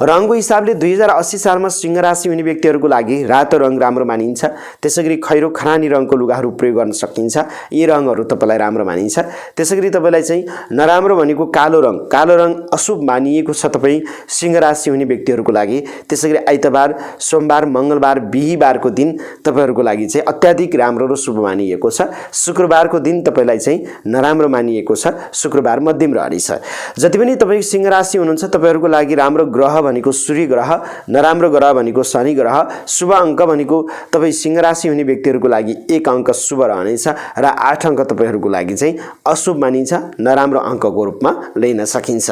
रङको हिसाबले 2080 सालमा सिंह राशि हुने व्यक्तिहरूको लागि रातो रङ राम्रो मानिन्छ, त्यसैगरी खैरो खरानी रङको लुगाहरू प्रयोग गर्न सकिन्छ, यी रङहरू तपाईँलाई राम्रो मानिन्छ। त्यसैगरी तपाईलाई चाहिँ नराम्रो भनेको कालो रङ अशुभ मानिएको छ तपाईँ सिंह राशि हुने व्यक्तिहरूको लागि। त्यसैगरी आइतबार, सोमबार, मङ्गलबार, बिहीबारको दिन तपाईहरूको लागि चाहिँ अत्याधिक राम्रो र शुभ मानिएको छ। शुक्रबारको दिन तपाईलाई चाहिँ नराम्रो मानिएको छ। शुक्रबार मध्यम रहनेछ। जति पनि तपाईँ सिंह राशि हुनुहुन्छ तपाईहरूको लागि राम्रो ग्रह भनेको सूर्य ग्रह, नराम्रो ग्रह भनेको शनि ग्रह, शुभ अङ्क भनेको तपाईँ सिंह राशि हुने व्यक्तिहरूको लागि 1 अङ्क शुभ रहनेछ र 8 अङ्क तपाईहरूको लागि चाहिँ अशुभ मानिन्छ, नराम्रो अङ्कको रूपमा लिन सकिन्छ।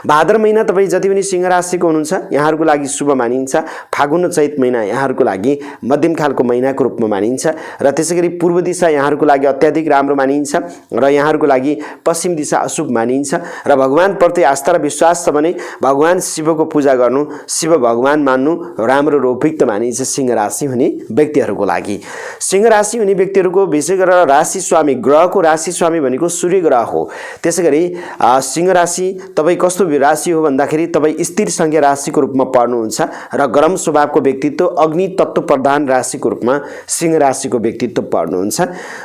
भाद्र महिना तपाईँ जति पनि सिंह राशिको हुनुहुन्छ यहाँहरूको लागि शुभ मानिन्छ। फागुन र चैत महिना यहाँहरूको लागि मध्यम खालको महिनाको रूपमा मानिन्छ र त्यसैगरी पूर्व दिशा यहाँहरूको लागि अत्याधिक राम्रो मानिन्छ र यहाँहरूको लागि पश्चिम दिशा अशुभ मानिन्छ र भगवानप्रति आस्था र विश्वास छ भने भगवान शिवको पूजा गर्नु, शिव भगवान मान्नु राम्रो र उपयुक्त मानिन्छ सिंह राशि हुने व्यक्तिहरूको लागि। सिंह राशि हुने व्यक्तिहरूको विशेष गरेर राशि स्वामी, ग्रहको राशि स्वामी भनेको सूर्य ग्रह हो। त्यसैगरी सिंह राशि तपाईँ कस्तो राशि हो भन्दाखेरि तपाईँ स्थिर संख्या राशिको रूपमा पर्नुहुन्छ र गरम स्वभावको व्यक्तित्व, अग्नि तत्त्व प्रधान राशिको रूपमा सिंह राशिको व्यक्तित्व पर्नुहुन्छ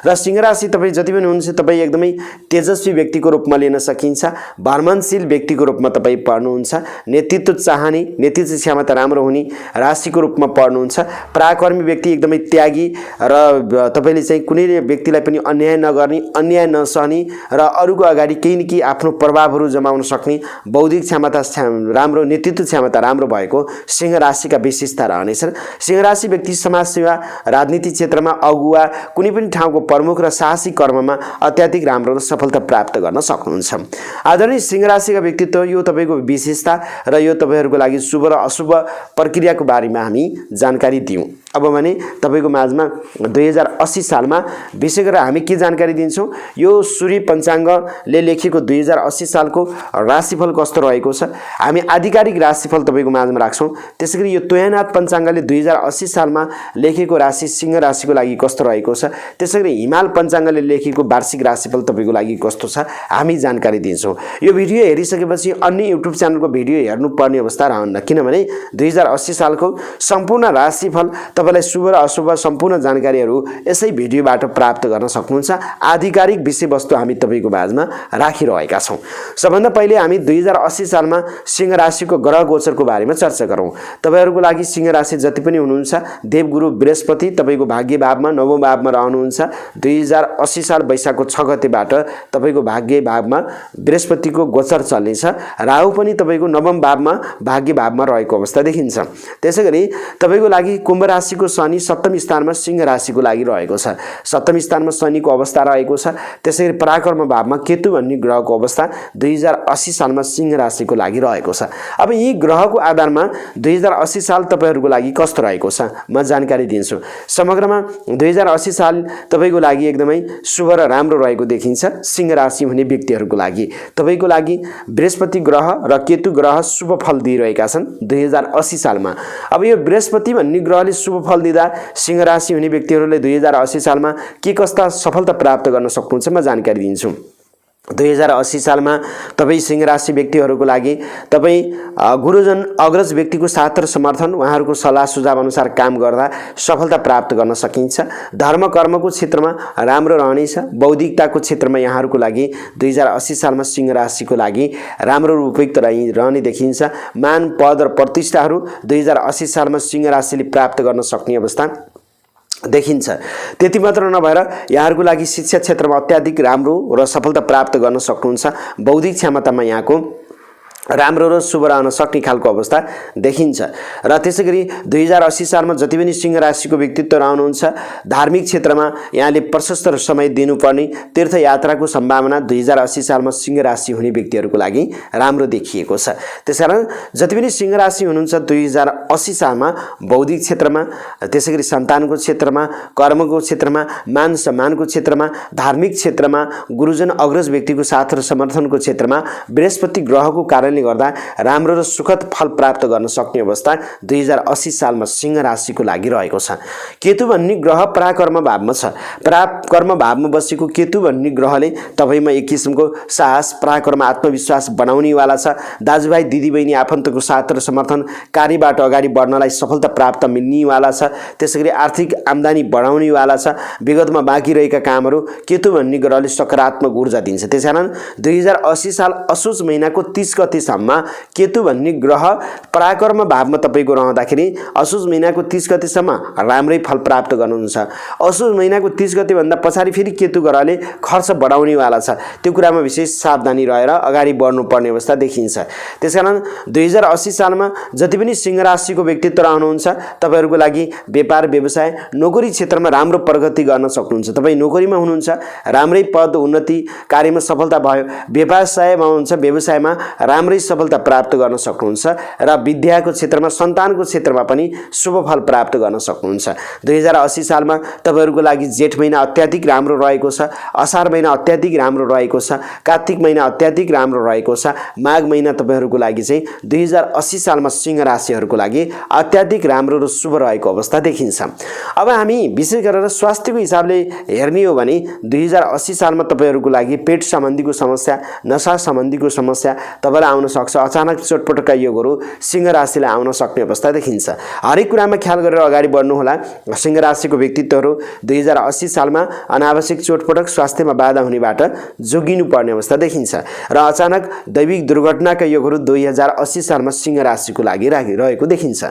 र सिंह राशि तपाईँ जति पनि हुनुहुन्छ तपाईँ एकदमै तेजस्वी व्यक्तिको रूपमा लिन सकिन्छ। भ्रमणशील व्यक्तिको रूपमा तपाईँ पर्नुहुन्छ। नेतृत्व चाहने, नेतृत्व क्षमता राम्रो हुने राशिको रूपमा पर्नुहुन्छ। पराक्रमी व्यक्ति, एकदमै त्यागी र तपाईले चाहिँ कुनै व्यक्तिलाई पनि अन्याय नगर्ने, अन्याय नसहने र अरूको अगाडि केही न केही आफ्नो प्रभावहरू जमाउन सक्ने बौद्धिक क्षमता राम्रो, नेतृत्व क्षमता राम्रो भएको सिंह राशिका विशेषता रहनेछन्। सिंह राशि व्यक्ति समाजसेवा, राजनीति क्षेत्रमा अगुवा, कुनै पनि ठाउँको प्रमुख र साहसी कर्ममा अत्याधिक राम्रो र सफलता प्राप्त गर्न सक्नुहुन्छ। आदरणीय सिंह राशिका व्यक्तित्व यो तपाईको विशेषता र यो तपाईहरूको लागि शुभ र अशुभ प्रक्रियाको बारेमा हामी जानकारी दियौँ। अब भने तपाईको माझमा 2080 सालमा विशेष गरेर हामी के जानकारी दिन्छौँ, यो सूर्य पञ्चाङ्गले लेखेको 2080 सालको राशिफल कस्तो रहेको छ हामी आधिकारिक राशिफल तपाईको माझमा राख्छौँ। त्यसैगरी यो तोयनाथ पञ्चाङ्गले 2080 सालमा लेखेको राशि सिंह राशिको लागि कस्तो रहेको छ, त्यसैगरी हिमाल पञ्चाङ्गले लेखेको वार्षिक राशिफल तपाईको लागि कस्तो छ हामी जानकारी दिन्छौँ। यो भिडियो हेरिसकेपछि अन्य युट्युब च्यानलको भिडियो हेर्नुपर्ने अवस्था रहन्न, किनभने 2080 सालको सम्पूर्ण राशिफल तपाईलाई शुभ र अशुभ सम्पूर्ण जानकारीहरू यसै भिडियोबाट प्राप्त गर्न सक्नुहुन्छ। आधिकारिक विषयवस्तु हामी तपाईको माझमा राखिरहेका छौँ। सबभन्दा पहिले हामी 2080 सालमा सिंह राशिको ग्रह गोचरको बारेमा चर्चा गरौँ। तपाईहरूको लागि सिंह राशि जति पनि हुनुहुन्छ, देवगुरु बृहस्पति तपाईको भाग्य भावमा, नवम भावमा रहनुहुन्छ। 2080 साल वैशाखको 6 गतेबाट तपाईको भाग्य भावमा बृहस्पतिको गोचर चल्नेछ। राहु पनि तपाईको नवम भावमा, भाग्य भावमा रहेको अवस्था देखिन्छ। त्यसैगरी तपाईको लागि कुम्भ राशिको शनि सप्तम स्थानमा सिंह राशिको लागि रहेको छ। सप्तम स्थानमा शनिको अवस्था रहेको छ। त्यसैगरी पराक्रम भावमा केतु भन्ने ग्रहको अवस्था 2080 सालमा सिंह राशिको लागि रहेको छ। अब यी ग्रहको आधारमा 2080 साल तपाईहरूको लागि कस्तो रहेको छ म जानकारी दिन्छु। समग्रमा 2080 साल तपाईको लागि एकदमै शुभ र राम्रो रहेको देखिन्छ। सिंह राशि हुने व्यक्तिहरूको लागि तपाईको लागि बृहस्पति ग्रह र केतु ग्रह शुभ फल दिइरहेका छन् 2080 सालमा। अब यो बृहस्पति भन्ने ग्रहले शुभ फल दिँदा सिंह राशि हुने व्यक्तिहरूले 2080 सालमा के कस्ता सफलता प्राप्त गर्न सक्नुहुन्छ म जानकारी दिन्छु। 2080 सालमा तपाईँ सिंह राशि व्यक्तिहरूको लागि तपाईँ गुरुजन अग्रज व्यक्तिको साथ र समर्थन, उहाँहरूको सल्लाह सुझाव अनुसार काम गर्दा सफलता प्राप्त गर्न सकिन्छ। धर्म कर्मको क्षेत्रमा राम्रो रहनेछ। बौद्धिकताको क्षेत्रमा यहाँहरूको लागि 2080 सालमा सिंह राशिको लागि राम्रो उपयुक्त रहने देखिन्छ। मान पद र प्रतिष्ठाहरू 2080 सालमा सिंह राशिले प्राप्त गर्न सक्ने अवस्था देखिन्छ। त्यति मात्र नभएर यहाँहरूको लागि शिक्षा क्षेत्रमा अत्याधिक राम्रो र सफलता प्राप्त गर्न सक्नुहुन्छ। बौद्धिक क्षमतामा यहाँको राम्रो र शुभ रहन सक्ने खालको अवस्था देखिन्छ। र त्यसैगरी 2080 सालमा जति पनि सिंह राशिको व्यक्तित्व रहनुहुन्छ, धार्मिक क्षेत्रमा यहाँले प्रशस्त समय दिनुपर्ने, तीर्थयात्राको सम्भावना 2080 सालमा सिंह राशि हुने व्यक्तिहरूको लागि राम्रो देखिएको छ। त्यसकारण जति पनि सिंह राशि हुनुहुन्छ 2080 सालमा बौद्धिक क्षेत्रमा, त्यसैगरी सन्तानको क्षेत्रमा, कर्मको क्षेत्रमा, मान सम्मानको क्षेत्रमा, धार्मिक क्षेत्रमा, गुरुजन अग्रज व्यक्तिको साथ र समर्थनको क्षेत्रमा बृहस्पति ग्रहको कारण कारणले गर्दा राम्रो र सुखद फल प्राप्त गर्न सक्ने अवस्था 2080 सालमा सिंह राशिको लागि रहेको छ। केतु भन्ने ग्रह पराक्रम भावमा छ। पराक्रम भावमा बसेको केतु भन्ने ग्रहले तपाईमा एक किसिमको साहस, पराक्रम, आत्मविश्वास बनाउनेवाला छ। दाजुभाइ, दिदीबहिनी, आफन्तको साथ र समर्थन, कार्यबाट अगाडि बढ्नलाई सफलता प्राप्त मिल्नेवाला छ। त्यसैगरी आर्थिक आम्दानी बढाउनेवाला छ। विगतमा बाँकी रहेका कामहरू केतु भन्ने ग्रहले सकारात्मक ऊर्जा दिन्छ। त्यसकारण 2080 साल असोज महिनाको 30 गतेसम्म केतु भन्ने ग्रह पराक्रम भावमा तपाईको रहँदाखेरि असोज महिनाको 30 गतेसम्म राम्रै फल प्राप्त गर्नुहुन्छ। असोज महिनाको 30 गते भन्दा पछाडि फेरि केतु ग्रहले खर्च बढाउनेवाला छ। त्यो कुरामा विशेष सावधानी रहेर अगाडि बढ्नुपर्ने अवस्था देखिन्छ। त्यसकारण 2080 सालमा जति पनि सिंह राशिको व्यक्तित्व रहनुहुन्छ तपाईहरुको लागि व्यापार, व्यवसाय, नोकरी क्षेत्रमा राम्रो प्रगति गर्न सक्नुहुन्छ। तपाई नोकरीमा हुनुहुन्छ, राम्रै पद उन्नति, कार्यमा सफलता भयो। व्यवसायमा हुनुहुन्छ, व्यवसायमा राम्रै सफलता प्राप्त गर्न सक्नुहुन्छ र विद्याको क्षेत्रमा, सन्तानको क्षेत्रमा पनि शुभ फल प्राप्त गर्न सक्नुहुन्छ। 2080 सालमा तपाईहरुको लागि जेठ महिना अत्याधिक राम्रो रहेको छ। असार महिना अत्याधिक राम्रो रहेको छ। कार्तिक महिना अत्याधिक राम्रो रहेको छ। माघ महिना तपाईहरुको लागि चाहिँ 2080 सालमा सिंह राशिहरुको लागि अत्याधिक राम्रो र शुभ रहेको अवस्था देखिन्छ। अब हामी विशेष गरेर स्वास्थ्यको हिसाबले हेर्ने हो भने 2080 सालमा तपाईहरुको लागि पेट सम्बन्धीको समस्या, नसा सम्बन्धीको समस्या तपाईलाई आउन सक्छ। अचानक चोटपटकका योगहरू सिंह राशिलाई आउन सक्ने अवस्था देखिन्छ। हरेक कुरामा ख्याल गरेर अगाडि बढ्नु होला। सिंह राशिको व्यक्तित्वहरू 2080 सालमा अनावश्यक चोटपटक, स्वास्थ्यमा बाधा हुनेबाट जोगिनु पर्ने अवस्था देखिन्छ र अचानक दैविक दुर्घटनाका योगहरू 2080 सालमा सिंह राशिको लागि रहेको देखिन्छ।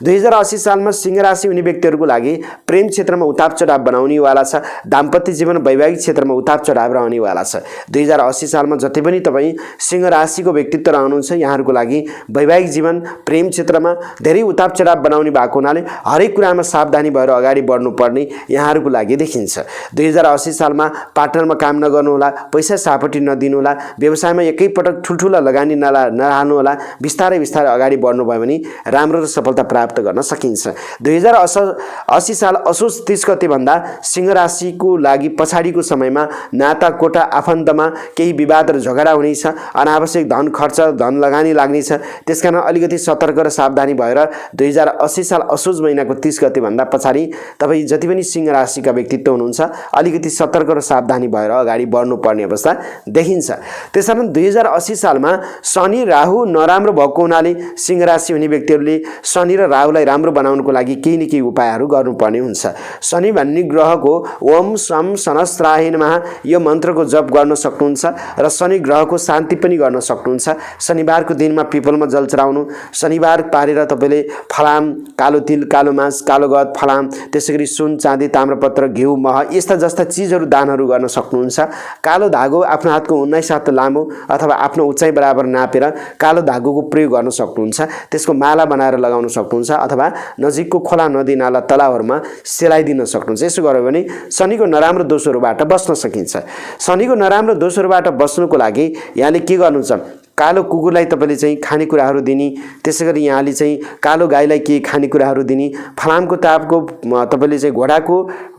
2080 सालमा सिंह राशि हुने व्यक्तिहरूको लागि प्रेम क्षेत्रमा उतार चढाव बनाउनेवाला छ। दाम्पत्य जीवन, वैवाहिक क्षेत्रमा उतार चढाव रहनेवाला छ। 2080 सालमा जति पनि तपाईँ सिंह राशिको व्यक्तित्व रहनुहुन्छ यहाँहरूको लागि वैवाहिक जीवन, प्रेम क्षेत्रमा धेरै उतार चढाव बनाउने भएको हुनाले हरेक कुरामा सावधानी भएर अगाडि बढ्नुपर्ने यहाँहरूको लागि देखिन्छ। 2080 सालमा पार्टनरमा काम नगर्नुहोला, पैसा सापटी नदिनुहोला, व्यवसायमा एकैपटक ठुल्ठुला लगानी नहाल्नुहोला। बिस्तारै बिस्तारै अगाडि बढ्नुभयो भने राम्रो र सफलता प्राप्त गर्न सकिन्छ। 2080 साल असोज 30 गते भन्दा सिंह राशिको लागि पछाडिको समयमा नाता कोटा, आफन्तमा केही विवाद र झगडा हुनेछ। अनावश्यक धन खर्च, धन लगानी लाग्नेछ। त्यसकारण अलिकति सतर्क र सावधानी भएर 2080 साल असोज महिनाको 30 गते भन्दा पछाडि तपाईँ जति पनि सिंह राशिका व्यक्तित्व हुनुहुन्छ अलिकति सतर्क र सावधानी भएर अगाडि बढ्नुपर्ने अवस्था देखिन्छ। त्यसकारण 2080 सालमा शनि राहु नराम्रो भएको हुनाले सिंह राशि हुने व्यक्तिहरूले शनि र राहुलाई राम्रो बनाउनको लागि केही न केही उपायहरू गर्नुपर्ने हुन्छ। शनि भन्ने ग्रहको ओम सम शनस्त्राय नमः यो मन्त्रको जप गर्न सक्नुहुन्छ र शनि ग्रहको शान्ति पनि गर्न सक्नुहुन्छ। शनिबारको दिनमा पिपलमा जल चढाउनु, शनिबार पारेर तपाईले फलाम, कालो तिल, कालो मास, कालो गहत, फलाम, त्यसैगरी सुन, चाँदी, ताम्रपत्र, घिउ, मह यस्ता जस्ता चिजहरू दानहरू गर्न सक्नुहुन्छ। कालो धागो आफ्नो हातको 19 हात लामो अथवा आफ्नो उचाइ बराबर नापेर कालो धागोको प्रयोग गर्न सक्नुहुन्छ। त्यसको माला बनाएर लगाउन सक्नुहुन्छ अथवा नजिकको खोला, नदी, नाला, तलाउहरूमा सेलाइदिन सक्नुहुन्छ। यसो गर्यो भने शनिको नराम्रो दोषहरूबाट बस्न सकिन्छ। शनिको नराम्रो दोषहरूबाट बस्नुको लागि यहाँले के गर्नुहुन्छ? कालो कुकुरलाई तपाईले चाहिँ खानेकुराहरू दिने, त्यसैगरी यहाँले चाहिँ कालो गाईलाई के खानेकुराहरू दिने, फलामको टापको तपाईले चाहिँ घोडाको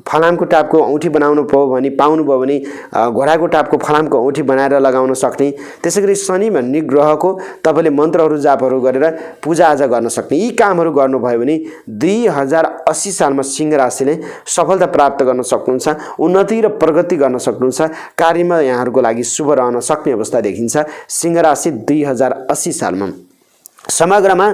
फलामको टापको औँठी बनाउनु पाउनुभयो भने घोडाको टापको फलामको औँठी बनाएर लगाउन सक्ने। त्यसैगरी शनि भन्ने ग्रहको तपाईले मन्त्रहरू जापहरू गरेर पूजाआजा गर्न सक्ने। यी कामहरू गर्नुभयो भने 2080 सालमा सिंह राशिले सफलता प्राप्त गर्न सक्नुहुन्छ, उन्नति र प्रगति गर्न सक्नुहुन्छ। कार्यमा यहाँहरूको लागि शुभ रहन सक्ने अवस्था देखिन्छ सिंह राशि 2080 सालमा। समग्रमा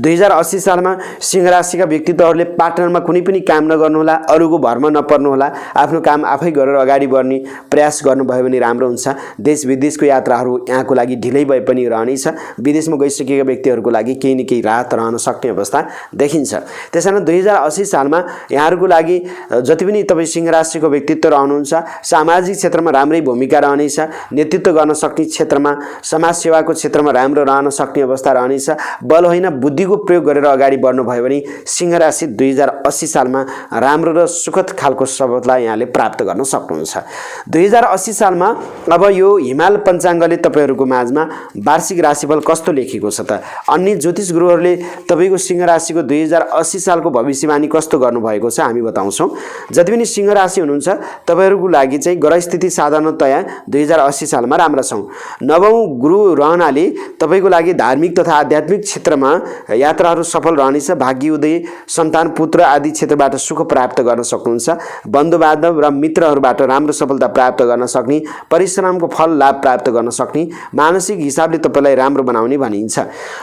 2080 सालमा सिंह राशिका व्यक्तित्वहरूले पार्टनरमा कुनै पनि काम नगर्नुहोला, अरूको भरमा नपर्नुहोला, आफ्नो काम आफै गरेर अगाडि बढ्ने प्रयास गर्नुभयो भने राम्रो हुन्छ। देश विदेशको यात्राहरू यहाँको लागि ढिलै भए पनि रहनेछ। विदेशमा गइसकेका व्यक्तिहरूको लागि केही न केही राहत रहन सक्ने अवस्था देखिन्छ। त्यसैले 2080 सालमा यहाँहरूको लागि जति पनि तपाईँ सिंह राशिको व्यक्तित्व रहनुहुन्छ सामाजिक क्षेत्रमा राम्रै भूमिका रहनेछ। नेतृत्व गर्न सक्ने क्षेत्रमा, समाजसेवाको क्षेत्रमा राम्रो रहन सक्ने अवस्था रहनेछ। बल होइन बुद्धिको प्रयोग गरेर अगाडि बढ्नुभयो भने सिंह राशि 2080 सालमा राम्रो र सुखद खालको सफलता यहाँले प्राप्त गर्न सक्नुहुन्छ। 2080 सालमा अब यो हिमाल पञ्चाङ्गले तपाईँहरूको माझमा वार्षिक राशिफल कस्तो लेखेको छ त? अन्य ज्योतिष गुरुहरूले तपाईँको सिंह राशिको 2080 सालको भविष्यवाणी कस्तो गर्नुभएको छ हामी बताउँछौँ। जति पनि सिंह राशि हुनुहुन्छ तपाईँहरूको लागि चाहिँ ग्रह स्थिति साधारणतया 2080 सालमा राम्रा छौँ। नवौं गुरु रहनाले तपाईँको लागि धार्मिक तथा आध्यात्मिक क्षेत्रमा यात्राहरू सफल रहनेछ। भाग्य उदय, सन्तान, पुत्र आदि क्षेत्रबाट सुख प्राप्त गर्न सक्नुहुन्छ। बन्धु बान्धव र मित्रहरूबाट राम्रो सफलता प्राप्त गर्न सक्ने, परिश्रमको फल लाभ प्राप्त गर्न सक्ने, मानसिक हिसाबले तपाईँलाई राम्रो बनाउने भनिन्छ।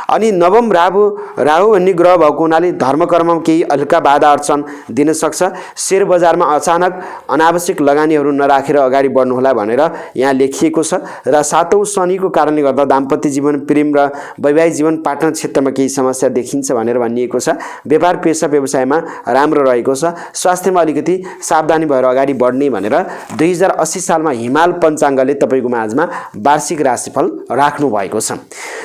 अनि नवम राहु भन्ने ग्रह भएको हुनाले धर्म कर्ममा केही हल्का बाधा अडचन दिन सक्छ। शेयर बजारमा अचानक अनावश्यक लगानीहरू नराखेर अगाडि बढ्नुहोला भनेर यहाँ लेखिएको छ। र सातौं शनिको कारणले गर्दा दाम्पत्य जीवन, प्रेम र वैवाहिक जीवन, पार्टनर क्षेत्रमा केही समस्या देखिन्छ भनेर भनिएको छ। व्यापार पेशा व्यवसायमा राम्रो रहेको छ। स्वास्थ्यमा अलिकति सावधानी भएर अगाडि बढ्ने भनेर 2080 सालमा हिमाल पञ्चाङ्गले तपाईँको माझमा वार्षिक राशिफल राख्नु भएको छ।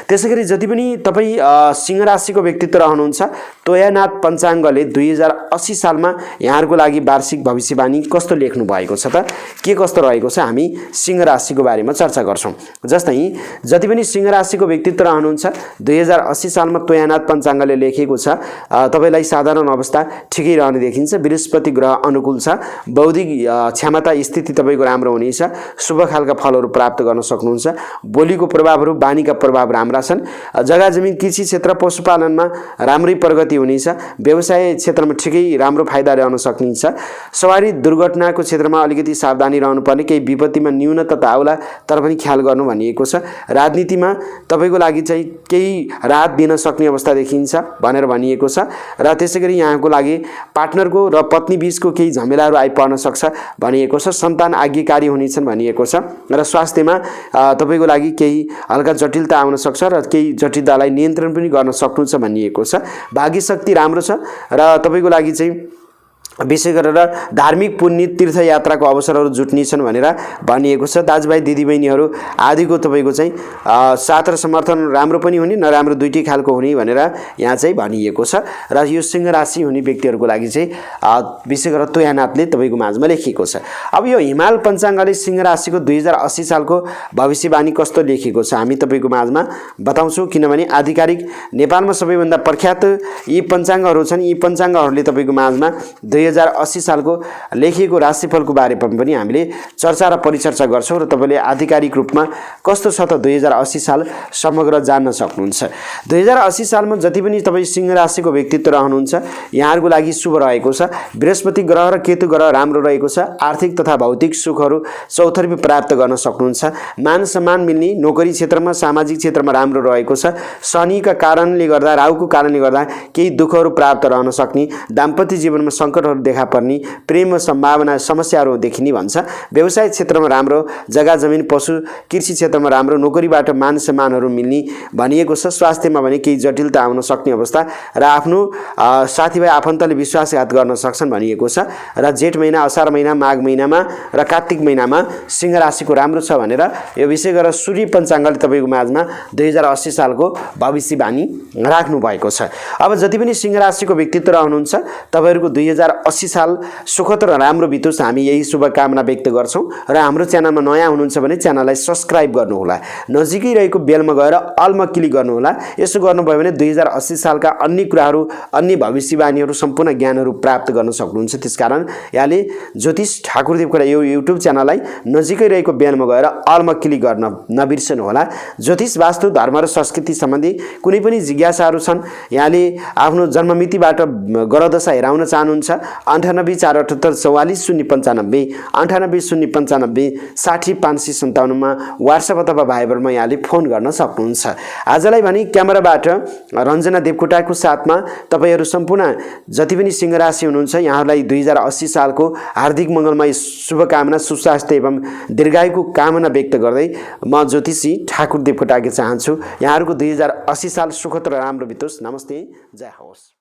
त्यसैगरी जति पनि तपाईँ सिंह राशिको व्यक्तित्व रहनुहुन्छ, तोयानाथ पञ्चाङ्गले 2080 सालमा यहाँहरूको लागि वार्षिक भविष्यवाणी कस्तो लेख्नु भएको छ त? के कस्तो रहेको छ हामी सिंह राशिको बारेमा चर्चा गर्छौँ। जस्तै जति पनि सिंह राशिको व्यक्तित्व रहनुहुन्छ 2080 सालमा तोयानाथ पञ्चाङ्गले लेखेको छ तपाईँलाई साधारण अवस्था ठिकै रहने देखिन्छ। बृहस्पति ग्रह अनुकूल छ। बौद्धिक क्षमता स्थिति तपाईँको राम्रो हुनेछ। शुभ खालका फलहरू प्राप्त गर्न सक्नुहुन्छ। बोलीको प्रभावहरू, बानीका प्रभाव राम्रा छन्। जग्गा जमिन, कृषि क्षेत्र, पशुपालनमा राम्रै प्रगति हुनेछ। व्यवसाय क्षेत्रमा ठिकै राम्रो फाइदा ल्याउन सकिन्छ। सवारी दुर्घटनाको क्षेत्रमा अलिकति सावधानी रहनुपर्ने, केही विपत्तिमा न्यूनता आउला तर पनि ख्याल गर्नु भनिएको छ। राजनीतिमा तपाईँको लागि चाहिँ केही राहत दिन सक्ने अवस्था देखिन्छ भनेर भनिएको छ। र त्यसैगरी यहाँको लागि पार्टनरको र पत्नी बीचको केही झमेलाहरू आइपर्न सक्छ भनिएको छ। सन्तान आज्ञाकारी हुनेछन् भनिएको छ। र स्वास्थ्यमा तपाईँको लागि केही हल्का जटिलता आउन सक्छ र केही जटिलतालाई नियन्त्रण पनि गर्न सक्नुहुन्छ भनिएको छ। भाग्य शक्ति राम्रो छ र तपाईँको लागि चाहिँ विशेष गरेर धार्मिक पुण्य तीर्थयात्राको अवसरहरू जुट्नेछन् भनेर भनिएको छ। दाजुभाइ दिदीबहिनीहरू आदिको तपाईँको चाहिँ साथ र समर्थन राम्रो पनि हुने, नराम्रो दुईटै खालको हुने भनेर यहाँ चाहिँ भनिएको छ। र यो सिंह राशि हुने व्यक्तिहरूको लागि चाहिँ विशेष गरेर तोयानाथले तपाईँको माझमा लेखिएको छ। अब यो हिमाल पञ्चाङ्गले सिंह राशिको 2080 सालको भविष्यवाणी कस्तो लेखिएको छ हामी तपाईँको माझमा बताउँछौँ। किनभने आधिकारिक नेपालमा सबैभन्दा प्रख्यात यी पञ्चाङ्गहरू छन्। यी पञ्चाङ्गहरूले तपाईँको माझमा 2080 सालको लेखिएको राशिफलको बारेमा पनि हामीले चर्चा र परिचर्चा गर्छौँ र तपाईँले आधिकारिक रूपमा कस्तो छ त 2080 साल समग्र जान्न सक्नुहुन्छ। 2080 सालमा जति पनि तपाईँ सिंह राशिको व्यक्तित्व रहनुहुन्छ यहाँहरूको लागि शुभ रहेको छ। बृहस्पति ग्रह र केतु ग्रह राम्रो रहेको छ। आर्थिक तथा भौतिक सुखहरू चौतर्फी प्राप्त गर्न सक्नुहुन्छ। मान सम्मान मिल्ने, नोकरी क्षेत्रमा, सामाजिक क्षेत्रमा राम्रो रहेको छ। शनिका कारणले गर्दा, राहुको कारणले गर्दा केही दुःखहरू प्राप्त रहन सक्ने, दाम्पत्य जीवनमा सङ्कटहरू देखा पर्ने, प्रेम सम्भावना समस्याहरू देखिने भन्छ। व्यवसाय क्षेत्रमा राम्रो, जग्गा जमिन, पशु, कृषि क्षेत्रमा राम्रो, नोकरीबाट मान सम्मानहरू मिल्ने भनिएको छ। स्वास्थ्यमा भने केही जटिलता आउन सक्ने अवस्था र आफ्नो साथीभाइ आफन्तले विश्वासघात गर्न सक्छन् भनिएको छ। र जेठ महिना, असार महिना, माघ महिनामा र कार्तिक महिनामा सिंह राशिको राम्रो छ भनेर यो विशेष गरेर सूर्य पञ्चाङ्गले तपाईँको माझमा 2080 सालको भविष्यवाणी राख्नु भएको छ। अब जति पनि सिंह राशिको व्यक्तित्व रहनुहुन्छ तपाईँहरूको 2080 साल सुखद र राम्रो बितोस् हामी यही शुभकामना व्यक्त गर्छौँ। र हाम्रो च्यानलमा नयाँ हुनुहुन्छ भने च्यानललाई सब्सक्राइब गर्नुहोला, नजिकै रहेको बेलमा गएर अलमा क्लिक गर्नुहोला। यसो गर्नुभयो भने 2080 सालका अन्य कुराहरू, अन्य भविष्यवाणीहरू, सम्पूर्ण ज्ञानहरू प्राप्त गर्न सक्नुहुन्छ। त्यसकारण यहाँले ज्योतिष ठाकुर देवकोटा यो युट्युब च्यानललाई नजिकै रहेको बेलमा गएर अलमा क्लिक गर्न नबिर्सनुहोला। ज्योतिष, वास्तु, धर्म र संस्कृति सम्बन्धी कुनै पनि जिज्ञासाहरू छन्, यहाँले आफ्नो जन्ममितिबाट ग्रहदशा हेराउन चाहनुहुन्छ 9848844095 980095 60557 व्हाट्सएप अथवा भाइबरमा यहाँले फोन गर्न सक्नुहुन्छ। आजलाई भने क्यामेराबाट रञ्जना देवकोटाको साथमा तपाईहरू सम्पूर्ण जति पनि सिंह राशि हुनुहुन्छ यहाँलाई 2080 सालको हार्दिक मङ्गलमय शुभकामना, सुस्वास्थ्य एवं दीर्घायुको कामना व्यक्त गर्दै म ज्योतिषी ठाकुर देवकोटाके चाहन्छु यहाँहरूको 2080 साल सुखद र राम्रो बितोस्। नमस्ते, जय होस्।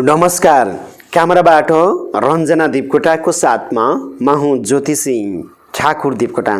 नमस्कार, क्यामेराबाट रञ्जना देवकोटाको साथमा म हुँ ज्योतिषी ठाकुर देवकोटा।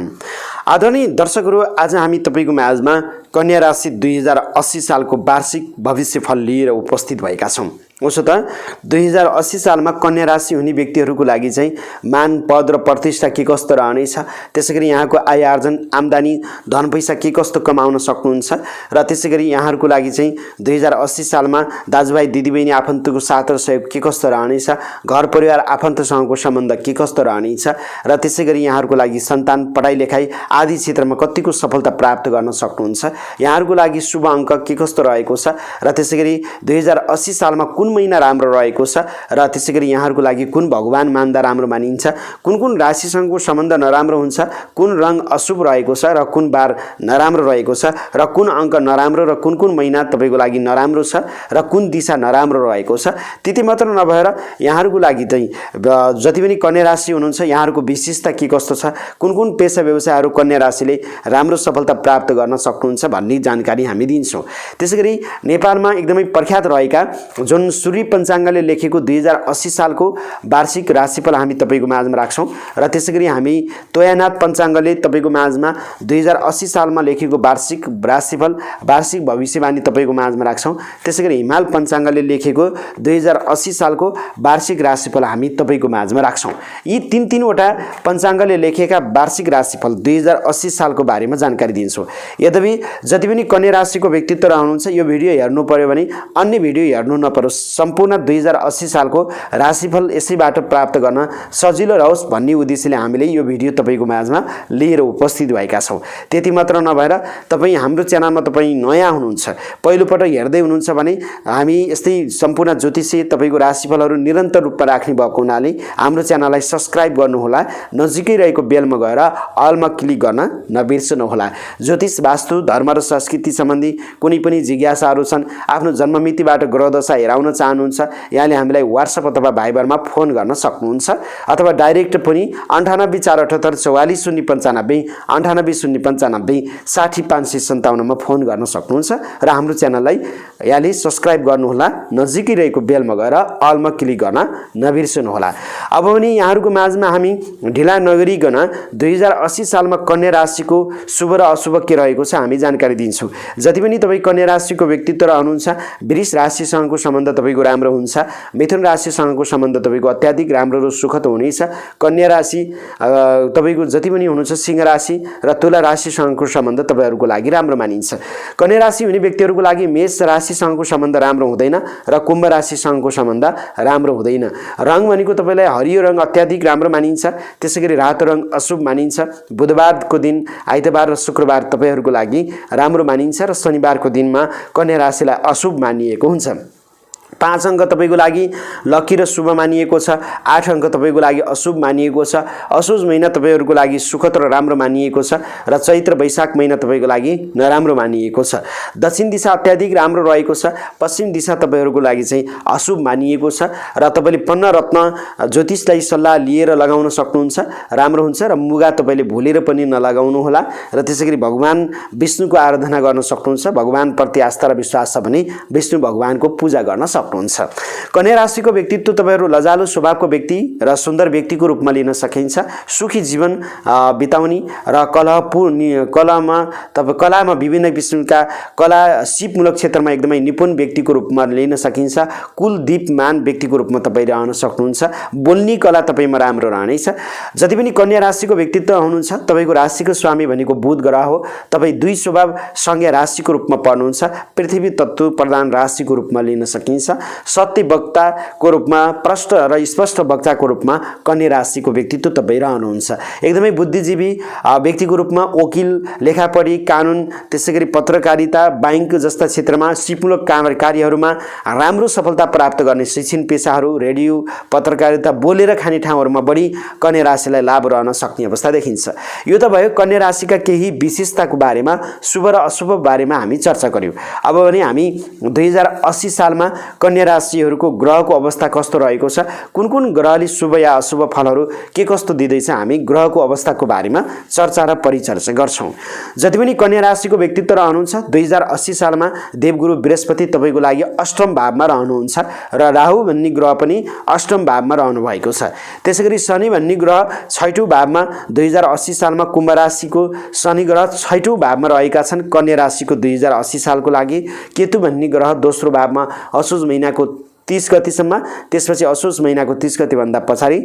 आदरणीय दर्शकहरू, आज हामी तपाईँको माझमा कन्या राशि 2080 सालको वार्षिक भविष्यफल लिएर उपस्थित भएका छौँ। उसो त 2080 सालमा कन्या राशि हुने व्यक्तिहरूको लागि चाहिँ मान पद र प्रतिष्ठा के कस्तो रहनेछ, त्यसैगरी यहाँको आय आर्जन आम्दानी धन पैसा के कस्तो कमाउन सक्नुहुन्छ र त्यसैगरी यहाँहरूको लागि चाहिँ 2080 सालमा दाजुभाइ दिदीबहिनी आफन्तको साथ र सहयोग के कस्तो रहनेछ, घर परिवार आफन्तसँगको सम्बन्ध के कस्तो रहनेछ र त्यसैगरी यहाँहरूको लागि सन्तान पढाइ लेखाइ आदि क्षेत्रमा कतिको सफलता प्राप्त गर्न सक्नुहुन्छ, यहाँहरूको लागि शुभ अङ्क के कस्तो रहेको छ र त्यसैगरी 2080 सालमा कुन महिना राम्रो रहेको छ र त्यसैगरी यहाँहरूको लागि कुन भगवान मान्दा राम्रो मानिन्छ, कुन कुन राशिसँगको सम्बन्ध नराम्रो हुन्छ, कुन रङ अशुभ रहेको छ र कुन बार नराम्रो रहेको छ र कुन अङ्क नराम्रो र कुन कुन महिना तपाईँको लागि नराम्रो छ र कुन दिशा नराम्रो रहेको छ। त्यति मात्र नभएर यहाँहरूको लागि चाहिँ जति पनि कन्या राशि हुनुहुन्छ यहाँहरूको विशेषता के कस्तो छ, कुन कुन पेसा व्यवसायहरू कन्या राशिले राम्रो सफलता प्राप्त गर्न सक्नुहुन्छ भन्ने जानकारी हामी दिन्छौँ। त्यसैगरी नेपालमा एकदमै प्रख्यात रहेका जुन सूर्य पञ्चाङ्गले लेखेको 2080 सालको वार्षिक राशिफल हामी तपाईँको माझमा राख्छौँ र त्यसैगरी हामी तोयानाथ पञ्चाङ्गले तपाईँको माझमा 2080 सालमा लेखेको वार्षिक राशिफल वार्षिक भविष्यवाणी तपाईँको माझमा राख्छौँ। त्यसैगरी हिमाल पञ्चाङ्गले लेखेको 2080 सालको वार्षिक राशिफल हामी तपाईँको माझमा राख्छौँ। यी तीनवटा पञ्चाङ्गले लेखेका वार्षिक राशिफल 2080 सालको बारेमा जानकारी दिन्छौँ। यद्यपि जति पनि कन्या राशिको व्यक्तित्व रहनुहुन्छ यो भिडियो हेर्नु पर्यो भने अन्य भिडियो हेर्नु नपरोस्, सम्पूर्ण 2080 सालको राशिफल यसैबाट प्राप्त गर्न सजिलो रहोस् भन्ने उद्देश्यले हामीले यो भिडियो तपाईँको माझमा लिएर उपस्थित भएका छौँ। त्यति मात्र नभएर तपाईँ हाम्रो च्यानलमा तपाईँ नयाँ हुनुहुन्छ, पहिलोपटक हेर्दै हुनुहुन्छ भने हामी यस्तै सम्पूर्ण ज्योतिषीय तपाईँको राशिफलहरू निरन्तर रूपमा राख्ने भएको हुनाले हाम्रो च्यानललाई सब्सक्राइब गर्नुहोला, नजिकै रहेको बेलमा गएर अलमा क्लिक गर्न नबिर्सनुहोला। ज्योतिष, वास्तु, धर्म र संस्कृति सम्बन्धी कुनै पनि जिज्ञासाहरू छन्, आफ्नो जन्ममितिबाट ग्रहदशा हेराउन चाहनुहुन्छ, यहाँले हामीलाई व्हाट्सएप अथवा भाइबरमा फोन गर्न सक्नुहुन्छ अथवा डाइरेक्ट पनि 9848844095 98095 60557 मा फोन गर्न सक्नुहुन्छ र हाम्रो च्यानललाई यहाँले सब्सक्राइब गर्नुहोला, नजिकै रहेको बेलमा गएर अलमा क्लिक गर्न नबिर्सनुहोला। अब पनि यहाँहरूको माझमा हामी ढिला नगरिकन 2080 सालमा कन्या राशिको शुभ र अशुभ के रहेको छ हामी जानकारी दिन्छौँ। जति पनि तपाईँ कन्या राशिको व्यक्तित्व रहनुहुन्छ, वृष राशिसँगको सम्बन्ध तपाईँको राम्रो हुन्छ, मिथुन राशिसँगको सम्बन्ध तपाईँको अत्याधिक राम्रो र सुखद हुनेछ, कन्या राशि तपाईँको जति पनि हुनुहुन्छ सिंह राशि र तुला राशिसँगको सम्बन्ध तपाईँहरूको लागि राम्रो मानिन्छ। कन्या राशि हुने व्यक्तिहरूको लागि मेष राशिसँगको सम्बन्ध राम्रो हुँदैन र कुम्भ राशिसँगको सम्बन्ध राम्रो हुँदैन। रङ भनेको तपाईँलाई हरियो रङ अत्याधिक राम्रो मानिन्छ, त्यसैगरी रातो रङ अशुभ मानिन्छ। बुधबारको दिन, आइतबार र शुक्रबार तपाईँहरूको लागि राम्रो मानिन्छ र शनिबारको दिनमा कन्या राशिलाई अशुभ मानिएको हुन्छ। 5 अङ्क तपाईँको लागि लकी र शुभ मानिएको छ, 8 अङ्क तपाईँको लागि अशुभ मानिएको छ। असोज महिना तपाईँहरूको लागि सुखद र राम्रो मानिएको छ र चैत्र वैशाख महिना तपाईँको लागि नराम्रो मानिएको छ। दक्षिण दिशा अत्याधिक राम्रो रहेको छ, पश्चिम दिशा तपाईँहरूको लागि चाहिँ अशुभ मानिएको छ र तपाईँले 15 रत्न ज्योतिषलाई सल्लाह लिएर लगाउन सक्नुहुन्छ, राम्रो हुन्छ र मुगा तपाईँले भुलेर पनि नलगाउनु होला र त्यसैगरी भगवान विष्णुको आराधना गर्न सक्नुहुन्छ। भगवानप्रति आस्था र विश्वास छ भने विष्णु भगवानको पूजा गर्न सक्नुहुन्छ। कन्या राशिको व्यक्तित्व तपाईँहरू लजालु स्वभावको व्यक्ति र सुन्दर व्यक्तिको रूपमा लिन सकिन्छ। सुखी जीवन बिताउने र कलामा विभिन्न किसिमका कला सिपमूलक क्षेत्रमा एकदमै निपुण व्यक्तिको रूपमा लिन सकिन्छ। कुलदीपमान व्यक्तिको रूपमा तपाईँ रहन सक्नुहुन्छ। बोल्ने कला तपाईँमा राम्रो रहनेछ। जति पनि कन्या राशिको व्यक्तित्व हुनुहुन्छ, तपाईँको राशिको स्वामी भनेको बुध ग्रह हो। तपाईँ 2 स्वभाव सँगै राशिको रूपमा पर्नुहुन्छ। पृथ्वी तत्व प्रधान राशिको रूपमा लिन सकिन्छ। सत्य वक्ताको रूपमा, प्रष्ट र स्पष्ट वक्ताको रूपमा कन्या राशिको व्यक्तित्व तपाईँ रहनुहुन्छ। एकदमै बुद्धिजीवी व्यक्तिको रूपमा वकिल, लेखापढी, कानुन, त्यसैगरी पत्रकारिता, बैंक जस्ता क्षेत्रमा सिपमूलक कार्यहरूमा राम्रो सफलता प्राप्त गर्ने शिक्षण पेसाहरू, रेडियो, पत्रकारिता, बोलेर खाने ठाउँहरूमा बढी कन्या राशिलाई लाभ रहन सक्ने अवस्था देखिन्छ। यो त भयो कन्या राशिका केही विशेषताको बारेमा, शुभ र अशुभ बारेमा हामी चर्चा गर्यौं। अब भने हामी 2080 सालमा कन्या राशिहरूको ग्रहको अवस्था कस्तो रहेको छ, कुन कुन ग्रहले शुभ या अशुभ फलहरू के कस्तो दिँदैछ, हामी ग्रहको अवस्थाको बारेमा चर्चा र परिचर्चा गर्छौँ। जति पनि कन्या राशिको व्यक्तित्व रहनुहुन्छ 2080 सालमा देवगुरु बृहस्पति तपाईँको लागि अष्टम भावमा रहनुहुन्छ र राहु भन्ने ग्रह पनि अष्टम भावमा रहनु भएको छ। त्यसैगरी शनि भन्ने ग्रह 6औं भावमा 2080 सालमा कुम्भ राशिको शनि ग्रह 6औं भावमा रहेका छन् कन्या राशिको 2080 सालको लागि। केतु भन्ने ग्रह दोस्रो भावमा असोज महिनाको 30 गतिसम्म, त्यसपछि असोज महिनाको 30 गतिभन्दा पछाडि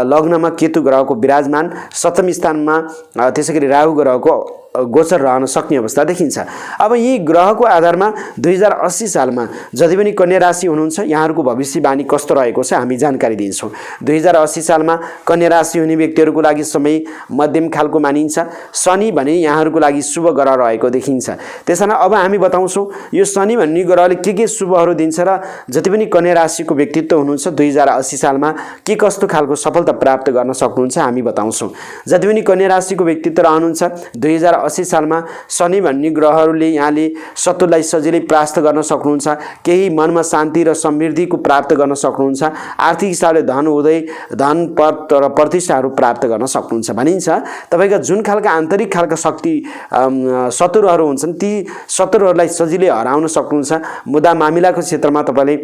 लग्नमा केतु ग्रहको विराजमान, सप्तम स्थानमा त्यसैगरी राहु ग्रहको गोचर रहन सक्ने अवस्था देखिन्छ। अब यी ग्रहको आधारमा 2080 सालमा जति पनि कन्या राशि हुनुहुन्छ यहाँहरूको भविष्यवाणी कस्तो रहेको छ हामी जानकारी दिन्छौँ। 2080 सालमा कन्या राशि हुने व्यक्तिहरूको लागि समय मध्यम खालको मानिन्छ। शनि भने यहाँहरूको लागि शुभ ग्रह रहेको देखिन्छ। त्यसैले अब हामी बताउँछौँ यो शनि भन्ने ग्रहले के शुभहरू दिन्छ र जति पनि कन्या राशिको व्यक्तित्व हुनुहुन्छ 2080 सालमा के कस्तो खालको सफलता प्राप्त गर्न सक्नुहुन्छ हामी बताउँछौँ। जति पनि कन्या राशिको व्यक्तित्व रहनुहुन्छ 2080 सालमा शनि भन्ने ग्रहहरूले यहाँले शत्रुलाई सजिलै परास्त गर्न सक्नुहुन्छ। केही मनमा शान्ति र समृद्धिको प्राप्त गर्न सक्नुहुन्छ। आर्थिक हिसाबले धन हुँदै धन पद र प्रतिष्ठाहरू प्राप्त गर्न सक्नुहुन्छ। भनिन्छ तपाईका जुन खालका आन्तरिक खालका शक्ति शत्रुहरू हुन्छन् ती शत्रुहरूलाई सजिलै हराउन सक्नुहुन्छ। मुद्दा मामिलाको क्षेत्रमा तपाईले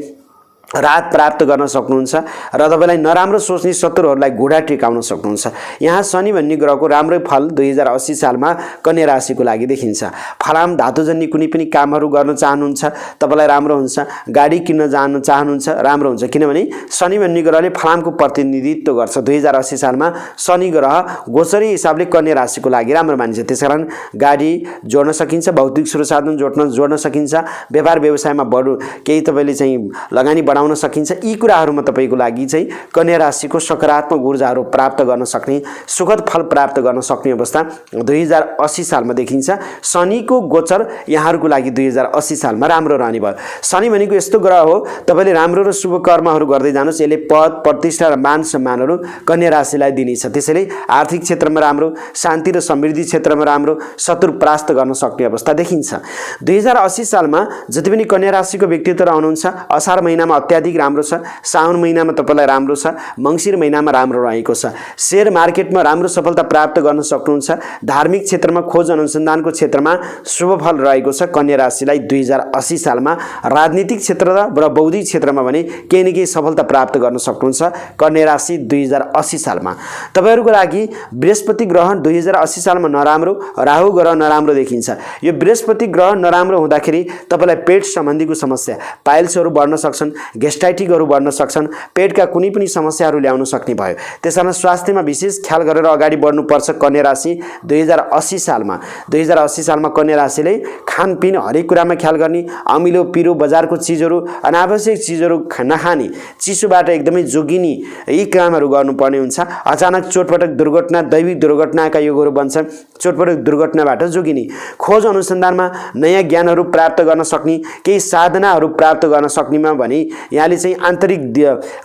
राहत प्राप्त गर्न सक्नुहुन्छ र तपाईलाई नराम्रो सोच्ने शत्रुहरूलाई घुँडा टेकाउन सक्नुहुन्छ। यहाँ शनि भन्ने ग्रहको राम्रै फल 2080 सालमा कन्या राशिको लागि देखिन्छ। फलाम धातुजन्य कुनै पनि कामहरू गर्न चाहनुहुन्छ तपाईलाई राम्रो हुन्छ। गाडी किन्न जान चाहनुहुन्छ राम्रो हुन्छ, किनभने शनि भन्ने ग्रहले फलामको प्रतिनिधित्व गर्छ। 2080 सालमा शनि ग्रह गोचरी हिसाबले कन्या राशिको लागि राम्रो मानिन्छ। त्यसकारण गाडी जोड्न सकिन्छ, भौतिक स्रोत साधन जोड्न सकिन्छ, व्यापार व्यवसायमा बढु केही तपाईले चाहिँ लगानी बढाउन सकिन्छ। यी कुराहरूमा तपाईको लागि चाहिँ कन्या राशिको सकारात्मक ऊर्जाहरू प्राप्त गर्न सक्ने, सुखद फल प्राप्त गर्न सक्ने अवस्था 2080 सालमा देखिन्छ। शनिको गोचर यहाँहरूको लागि 2080 सालमा राम्रो रहने भयो। शनि भनेको यस्तो ग्रह हो तपाईले राम्रो र शुभ कर्महरू गर्दै जानुहोस्, यसले पद प्रतिष्ठा र मान सम्मानहरू कन्या राशिलाई दिनेछ। त्यसैले आर्थिक क्षेत्रमा राम्रो, शान्ति र समृद्धि क्षेत्रमा राम्रो, शत्रु परास्त गर्न सक्ने अवस्था देखिन्छ। 2080 सालमा जति पनि कन्या राशिको व्यक्तित्व रहनुहुन्छ असार महिनामा अत्याधिक राम्रो छ, साउन महिनामा तपाईलाई राम्रो छ, मङ्सिर महिनामा राम्रो रहेको छ। शेयर मार्केटमा राम्रो सफलता प्राप्त गर्न सक्नुहुन्छ। धार्मिक क्षेत्रमा खोज अनुसन्धानको क्षेत्रमा शुभ फल रहेको छ कन्या राशिलाई 2080 सालमा। राजनीतिक क्षेत्र र बौद्धिक क्षेत्रमा भने केही न केही सफलता प्राप्त गर्न सक्नुहुन्छ कन्या राशि 2080 सालमा। तपाईहरूको लागि बृहस्पति ग्रह 2080 सालमा नराम्रो, राहु ग्रह नराम्रो देखिन्छ। यो बृहस्पति ग्रह नराम्रो हुँदाखेरि तपाईलाई पेट सम्बन्धीको समस्या, पाइल्सहरू बढ्न सक्छन्, गेस्ट्राइटिकहरू बढ्न सक्छन्, पेटका कुनै पनि समस्याहरू ल्याउन सक्ने भयो। त्यसैले स्वास्थ्यमा विशेष ख्याल गरेर अगाडि बढ्नुपर्छ कन्या राशि 2080 सालमा। 2080 सालमा कन्या राशिले खानपिन हरेक कुरामा ख्याल गर्ने, अमिलो पिरो बजारको चिजहरू, अनावश्यक चिजहरू नखाने, चिसोबाट एकदमै जोगिने यी कामहरू गर्नुपर्ने हुन्छ। अचानक चोटपटक दुर्घटना, दैविक दुर्घटनाका योगहरू बन्छन्। चोटपटक दुर्घटनाबाट जोगिने, खोज अनुसन्धानमा नयाँ ज्ञानहरू प्राप्त गर्न सक्ने, केही साधनाहरू प्राप्त गर्न सक्नेमा भने यहाँले चाहिँ आन्तरिक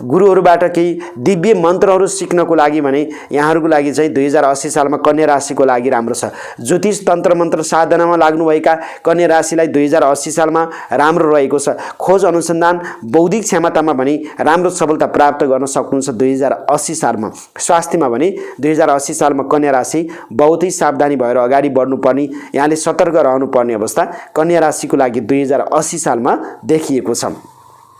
गुरुहरूबाट केही दिव्य मन्त्रहरू सिक्नको लागि भने यहाँहरूको लागि चाहिँ 2080 सालमा कन्या राशिको लागि राम्रो छ। ज्योतिष तन्त्र मन्त्र साधनामा लाग्नुभएका कन्या राशिलाई 2080 सालमा राम्रो रहेको छ। खोज अनुसन्धान बौद्धिक क्षमतामा भने राम्रो सफलता प्राप्त गर्न सक्नुहुन्छ 2080 सालमा। स्वास्थ्यमा भने 2080 सालमा कन्या राशि बहुतै सावधानी भएर अगाडि बढ्नुपर्ने, यहाँले सतर्क रहनुपर्ने अवस्था कन्या राशिको लागि 2080 सालमा देखिएको छ।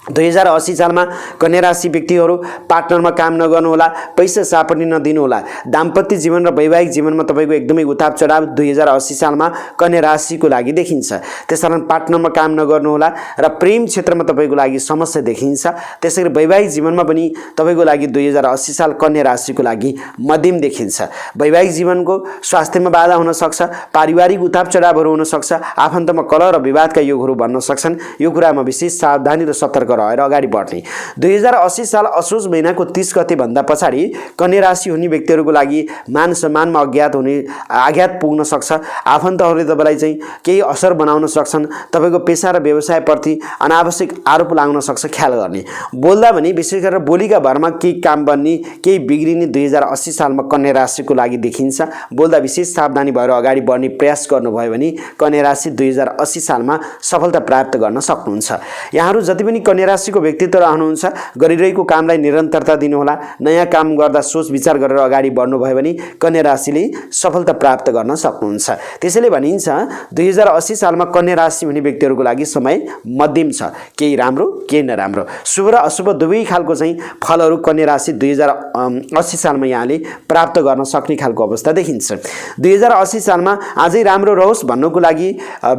2080 सालमा कन्या राशि व्यक्तिहरू पार्टनरमा काम नगर्नुहोला, पैसा सापट्टि नदिनुहोला। दाम्पत्य जीवन र वैवाहिक जीवनमा तपाईको एकदमै उताप चढाव 2080 सालमा कन्या राशिको लागि देखिन्छ। त्यसकारण पार्टनरमा काम नगर्नुहोला र प्रेम क्षेत्रमा तपाईको लागि समस्या देखिन्छ। त्यसैगरी वैवाहिक जीवनमा पनि तपाईको लागि 2080 साल कन्या राशिको लागि मध्यम देखिन्छ। वैवाहिक जीवनको स्वास्थ्यमा बाधा हुन सक्छ, पारिवारिक उताप चढावहरू हुन सक्छ, आफन्तमा कलह र विवादका योगहरू बन्न सक्छन्। यो कुरामा विशेष सावधानी र सतर्क रहेर अगाडि बढ्ने। 2080 साल असोज महिनाको 30 गते भन्दा पछाडि कन्या राशि हुने व्यक्तिहरूको लागि मान सम्मानमा आघात पुग्न सक्छ। आफन्तहरूले तपाईलाई चाहिँ केही असर बनाउन सक्छन्। तपाईको पेशा र व्यवसायप्रति अनावश्यक आरोप लाग्न सक्छ, ख्याल गर्ने। बोल्दा भने विशेष गरेर बोलीका भरमा केही काम बन्ने, केही बिग्रिने 2080 सालमा कन्या राशिको लागि देखिन्छ। बोल्दा विशेष सावधानी भएर अगाडि बढ्ने प्रयास गर्नुभयो भने कन्या राशि 2080 सालमा सफलता प्राप्त गर्न सक्नुहुन्छ। यहाँहरू जति पनि कन्या कन्या राशिको व्यक्तित्व रहनुहुन्छ गरिरहेको कामलाई निरन्तरता दिनुहोला। नयाँ काम गर्दा सोच विचार गरेर अगाडि बढ्नुभयो भने कन्या राशिले सफलता प्राप्त गर्न सक्नुहुन्छ। त्यसैले भनिन्छ 2080 सालमा कन्या राशि हुने व्यक्तिहरूको लागि समय मध्यम छ, केही राम्रो केही नराम्रो, शुभ र अशुभ दुवै खालको चाहिँ फलहरू कन्या राशि 2080 सालमा यहाँले प्राप्त गर्न सक्ने खालको अवस्था देखिन्छ। 2080 सालमा अझै राम्रो रहोस् भन्नुको लागि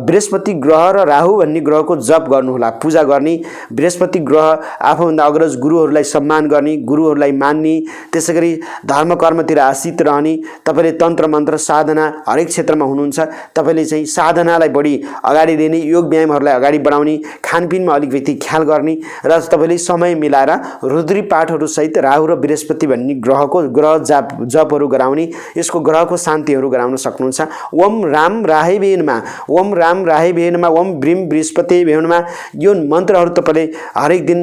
बृहस्पति ग्रह र राहु भन्ने ग्रहको जप गर्नुहोला, पूजा गर्ने। बृहस्पति ग्रह आफूभन्दा अग्रज गुरुहरूलाई सम्मान गर्ने, गुरुहरूलाई मान्ने, त्यसैगरी धर्म कर्मतिर आश्रित रहने। तपाईँले तन्त्र मन्त्र साधना हरेक क्षेत्रमा हुनुहुन्छ, तपाईँले चाहिँ साधनालाई बढी अगाडि दिने, योग व्यायामहरूलाई अगाडि बढाउने, खानपिनमा अलिकति ख्याल गर्ने र तपाईँले समय मिलाएर रुद्री पाठहरू सहित राहु र बृहस्पति भन्ने ग्रहको जपहरू गराउने, यसको ग्रहको शान्तिहरू गराउन सक्नुहुन्छ। ओम राम राहे भेनमा, ओम राम राहे भेनमा, ओम ब्रीम बृहस्पति भेनमा, यो मन्त्रहरू तपाईँले हरेक दिन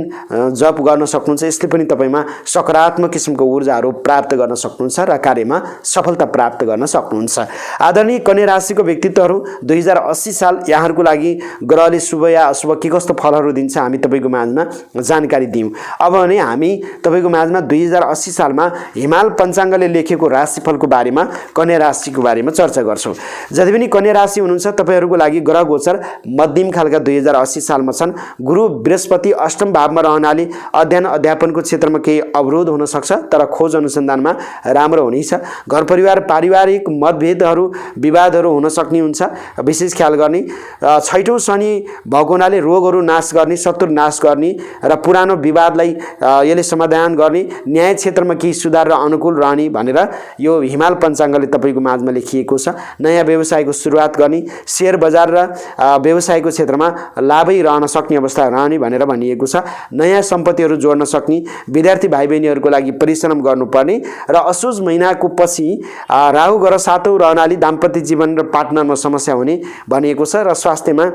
जप गर्न सक्नुहुन्छ। यसले पनि तपाईँमा सकारात्मक किसिमको ऊर्जाहरू प्राप्त गर्न सक्नुहुन्छ र कार्यमा सफलता प्राप्त गर्न सक्नुहुन्छ। आदरणीय कन्या राशिको व्यक्तित्वहरू 2080 साल यहाँहरूको लागि ग्रहले शुभ या अशुभ के कस्तो फलहरू दिन्छ हामी तपाईँको माझमा जानकारी दियौँ। अब भने हामी तपाईँको माझमा 2080 सालमा हिमाल पञ्चाङ्गले लेखेको राशिफलको बारेमा कन्या राशिको बारेमा चर्चा गर्छौँ। जति पनि कन्या राशि हुनुहुन्छ तपाईँहरूको लागि ग्रह गोचर मध्यम खालका 2080 सालमा छन्। गुरु बृहस्पति अष्टम भावमा रहनाले अध्ययन अध्यापनको क्षेत्रमा केही अवरोध हुन सक्छ, तर खोज अनुसन्धानमा राम्रो हुनेछ। घर परिवार पारिवारिक मतभेदहरू विवादहरू हुन सक्ने हुन्छ, विशेष ख्याल गर्ने। छैठौँ शनि भएको हुनाले रोगहरू नाश गर्ने, शत्रु नाश गर्ने र पुरानो विवादलाई यसले समाधान गर्ने, न्याय क्षेत्रमा केही सुधार र अनुकूल रहने भनेर यो हिमाल पञ्चाङ्गले तपाईँको माझमा लेखिएको छ। नयाँ व्यवसायको सुरुवात गर्ने, सेयर बजार र व्यवसायको क्षेत्रमा लाभै रहन सक्ने अवस्था रहने भनेर भनिएको छ। नयाँ सम्पत्तिहरू जोड्न सक्ने, विद्यार्थी भाइ बहिनीहरूको लागि परिश्रम गर्नुपर्ने र असोज महिनाको पछि राहु ग्रह 7औं रहनाले दाम्पत्य जीवन र पार्टनरमा समस्या हुने भनिएको छ र स्वास्थ्यमा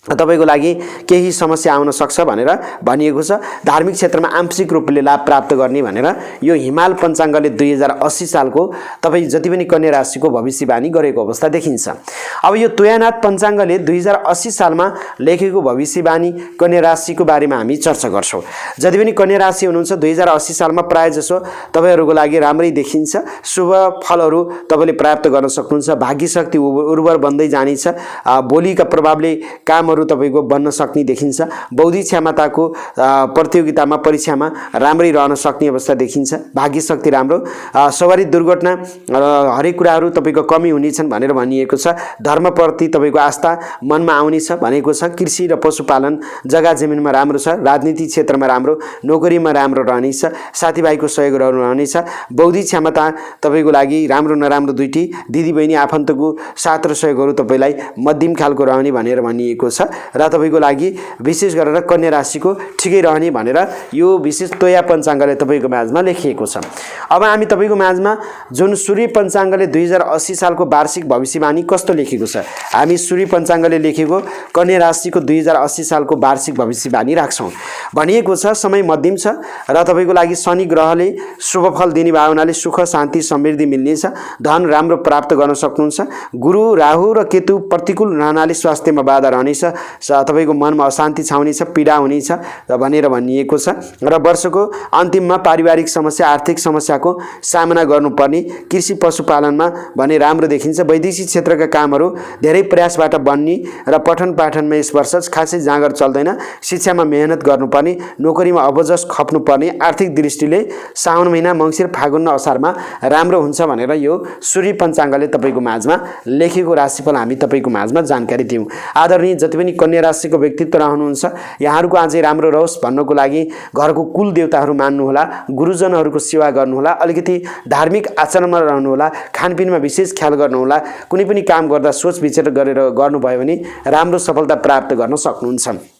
तपाईको लागि केही समस्या आउन सक्छ भनेर भनिएको छ। धार्मिक क्षेत्रमा आंशिक रूपले लाभ प्राप्त गर्ने भनेर यो हिमाल पञ्चाङ्गले 2080 सालको तपाईँ जति पनि कन्या राशिको भविष्यवाणी गरेको अवस्था देखिन्छ। अब यो तुयानाथ पञ्चाङ्गले 2080 सालमा लेखेको भविष्यवाणी कन्या राशिको बारेमा हामी चर्चा गर्छौँ। जति पनि कन्या राशि हुनुहुन्छ 2080 सालमा प्राय जसो तपाईहरूको लागि राम्रै देखिन्छ। शुभ फलहरू तपाईले प्राप्त गर्न सक्नुहुन्छ। भाग्य शक्ति उर्वर बन्दै जानेछ। बोलीका प्रभावले काम तपाईको बन्न सक्ने देखिन्छ। बौद्धिक क्षमताको प्रतियोगितामा परीक्षामा राम्रै रहन सक्ने अवस्था देखिन्छ। भाग्य शक्ति राम्रो। सवारी दुर्घटना हरेक कुराहरू तपाईको कमी हुनेछन् भनेर भनिएको छ। धर्मप्रति तपाईको आस्था मनमा आउनेछ भनेको छ। कृषि र पशुपालन जग्गा जमिनमा राम्रो छ। राजनीतिक क्षेत्रमा राम्रो, नोकरीमा राम्रो रहनेछ। साथीभाइको सहयोग रहनेछ। बौद्धिक क्षमता तपाईको लागि राम्रो नराम्रो दुईटी दिदीबहिनी आफन्तको साथ र सहयोगहरू तपाईलाई मध्यम खालको रहने भनेर भनिएको छ र तपाईको लागि विशेष गरेर कन्या राशिको ठिकै रहने भनेर यो विशेष तोया पञ्चाङ्गले तपाईको माझमा लेखिएको छ। अब हामी तपाईको माझमा जुन सूर्य पञ्चाङ्गले 2080 सालको वार्षिक भविष्यवाणी कस्तो लेखेको छ, हामी सूर्य पञ्चाङ्गले लेखेको कन्या राशिको 2080 सालको वार्षिक भविष्यवाणी राख्छौँ। भनिएको छ समय मध्यम छ र तपाईको लागि शनि ग्रहले शुभ फल दिने भावनाले सुख शान्ति समृद्धि मिल्नेछ। धन राम्रो प्राप्त गर्न सक्नुहुन्छ। गुरु राहु र केतु प्रतिकूल रहनाले स्वास्थ्यमा बाधा रहनेछ। तपाईको मनमा अशान्ति छाउनेछ, पीडा हुनेछ भनेर भनिएको छ र वर्षको अन्तिममा पारिवारिक समस्या आर्थिक समस्याको सामना गर्नुपर्ने। कृषि पशुपालनमा भने राम्रो देखिन्छ। वैदेशिक क्षेत्रका कामहरू धेरै प्रयासबाट बन्ने र पठन पाठनमा यस वर्ष खासै जाँगर चल्दैन। शिक्षामा मेहनत गर्नुपर्ने, नोकरीमा अबजस खप्नुपर्ने। आर्थिक दृष्टिले साउन महिना मङ्सिर फागुन असारमा राम्रो हुन्छ भनेर यो सूर्य पञ्चाङ्गले तपाईको माझमा लेखेको राशिफल हामी तपाईको माझमा जानकारी दियौँ। आदरणीय जति पनि कन्या राशिको व्यक्तित्व रहनुहुन्छ यहाँहरूको अझै राम्रो रहोस् भन्नको लागि घरको कुल देवताहरू मान्नुहोला, गुरुजनहरूको सेवा गर्नुहोला, अलिकति धार्मिक आचरणमा रहनुहोला, खानपिनमा विशेष ख्याल गर्नुहोला। कुनै पनि काम गर्दा सोच विचार गरेर गर्नुभयो भने राम्रो सफलता प्राप्त गर्न सक्नुहुन्छ।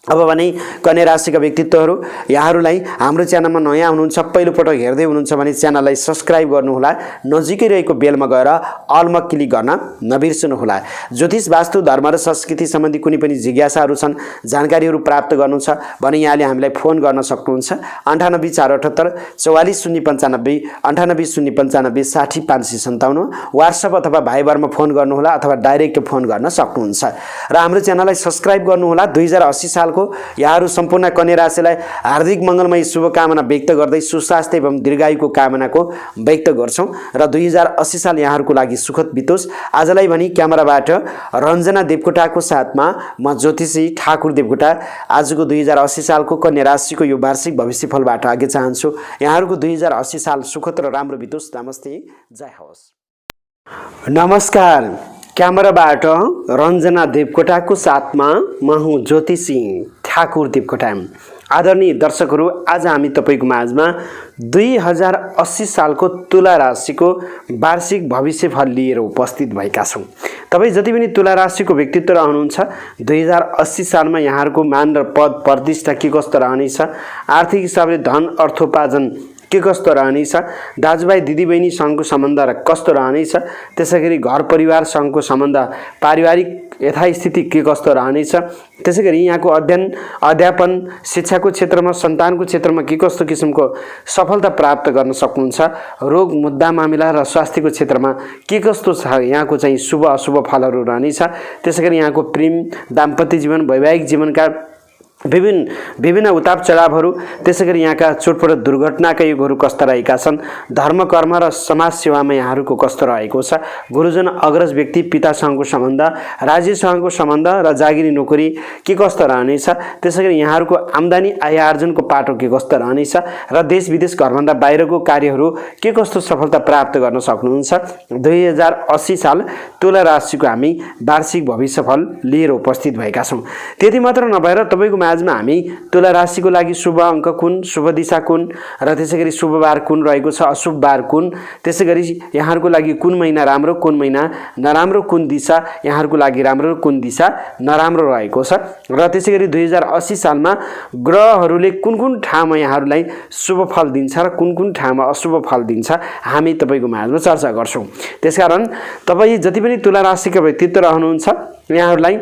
अब भने कन्या राशिका व्यक्तित्वहरू यहाँहरूलाई हाम्रो च्यानलमा नयाँ हुनुहुन्छ, पहिलोपटक हेर्दै हुनुहुन्छ भने च्यानललाई सब्स्क्राइब गर्नुहोला। नजिकै रहेको बेलमा गएर अलमा क्लिक गर्न नबिर्सनुहोला। ज्योतिष वास्तु धर्म र संस्कृति सम्बन्धी कुनै पनि जिज्ञासाहरू छन्, जानकारीहरू प्राप्त गर्नु छ भने यहाँले हामीलाई फोन गर्न सक्नुहुन्छ। 98 478 44 095 98 095 60 557 व्हाट्सएप अथवा भाइबरमा फोन गर्नुहोला अथवा डाइरेक्ट फोन गर्न सक्नुहुन्छ। र हाम्रो च्यानललाई सब्स्क्राइब गर्नुहोला। 2080 साल सालको यहाँहरू सम्पूर्ण कन्या राशिलाई हार्दिक मङ्गलमय शुभकामना व्यक्त गर्दै सुस्वास्थ्य एवं दीर्घायुको कामनाको व्यक्त गर्छौं र 2080 साल यहाँहरूको लागि सुखद बितोस्। आजलाई भनी क्यामेराबाट रञ्जना देवकोटाको साथमा म ज्योतिषी ठाकुर देवकोटा आजको 2080 सालको कन्या राशिको यो वार्षिक भविष्यफलबाट आगे चाहन्छु यहाँहरूको 2080 साल सुखद र राम्रो बितोस्। नमस्ते, जय होस्। नमस्कार, क्यामेराबाट रञ्जना देवकोटाको साथमा म हुँ ज्योतिषी ठाकुर देवकोटा। आदरणीय दर्शकहरू, आज हामी तपाईको माझमा 2080 सालको तुला राशिको वार्षिक भविष्यफल लिएर उपस्थित भएका छौं। तपाई जति पनि तुला राशिको व्यक्तित्व रहनुहुन्छ 2080 सालमा यहाँहरूको मान र पद प्रतिष्ठा के कस्तो रहनेछ, आर्थिक हिसाबले धन अर्थोपार्जन के कस्तो रहनेछ, दाजुभाइ दिदीबहिनीसँगको सम्बन्ध कस्तो रहनेछ, त्यसैगरी घर परिवारसँगको सम्बन्ध पारिवारिक यथास्थिति के कस्तो रहनेछ, त्यसैगरी यहाँको अध्ययन अध्यापन शिक्षाको क्षेत्रमा सन्तानको क्षेत्रमा के कस्तो किसिमको सफलता प्राप्त गर्न सक्नुहुन्छ, रोग मुद्दा मामिला र स्वास्थ्यको क्षेत्रमा के कस्तो छ यहाँको चाहिँ शुभ अशुभ फलहरू रहनेछ, त्यसैगरी यहाँको प्रेम दाम्पत्य जीवन वैवाहिक जीवनका विभिन्न उताप चढावहरू, त्यसैगरी यहाँका चोटपटक दुर्घटनाका युगहरू कस्ता रहेका छन्, धर्म कर्म र समाज सेवामा यहाँहरूको कस्तो रहेको छ, गुरुजन अग्रज व्यक्ति पितासँगको सम्बन्ध, राज्यसँगको सम्बन्ध र जागिरी नोकरी के कस्तो रहनेछ, त्यसैगरी यहाँहरूको आम्दानी आय आर्जनको पाटो के कस्तो रहनेछ र देश विदेश घरभन्दा बाहिरको कार्यहरू के कस्तो सफलता प्राप्त गर्न सक्नुहुन्छ। 2080 साल तुला राशिको हामी वार्षिक भविष्यफल लिएर उपस्थित भएका छौं। त्यति मात्र नभएर तपाईको माझमा हामी तुला राशिको लागि शुभ अङ्क कुन, शुभ दिशा कुन र त्यसैगरी शुभ बार कुन रहेको छ, अशुभ बार कुन, त्यसैगरी यहाँहरूको लागि कुन महिना राम्रो कुन महिना नराम्रो, कुन दिशा यहाँहरूको लागि राम्रो कुन दिशा नराम्रो रहेको छ र त्यसैगरी 2080 सालमा ग्रहहरूले कुन कुन ठाउँमा यहाँहरूलाई शुभ फल दिन्छ र कुन कुन ठाउँमा अशुभ फल दिन्छ हामी तपाईको माझमा चर्चा गर्छौं। त्यसकारण तपाई जति पनि तुला राशिका व्यक्तित्व रहनुहुन्छ यहाँहरूलाई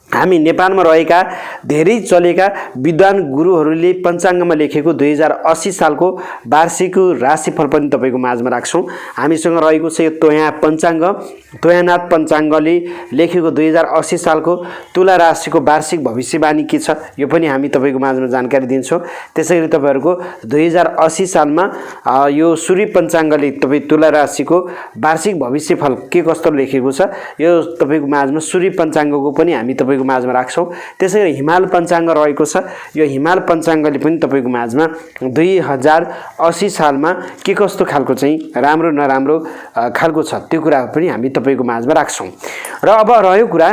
हामी नेपालमा रहेका धेरै चलेका विद्वान गुरुहरूले पञ्चाङ्गमा लेखेको 2080 सालको वार्षिक राशिफल पनि तपाईको माझमा राख्छौं। हामीसँग रहेको छ यो तोया पञ्चाङ्ग, तोयानाथ पञ्चाङ्गले लेखेको 2080 सालको तुला राशिको वार्षिक भविष्यवाणी के छ यो पनि हामी तपाईको माझमा जानकारी दिन्छौं। त्यसैगरी तपाईहरुको 2080 सालमा यो सूर्य पञ्चाङ्गले तपाई तुला राशिको वार्षिक भविष्यफल के कस्तो लेखेको छ यो तपाईको माझमा सूर्य पञ्चाङ्गको पनि हामी तपाईको माझमा राख्छौं। त्यसैगरी हिमाल पञ्चाङ्ग रहेको छ, यो हिमाल पञ्चाङ्गले पनि तपाईको माझमा 2080 सालमा के कस्तो खालको चाहिँ राम्रो नराम्रो खालको छ त्यो कुरा पनि हामी तपाईको माझमा राख्छौं। र अब रह्यो कुरा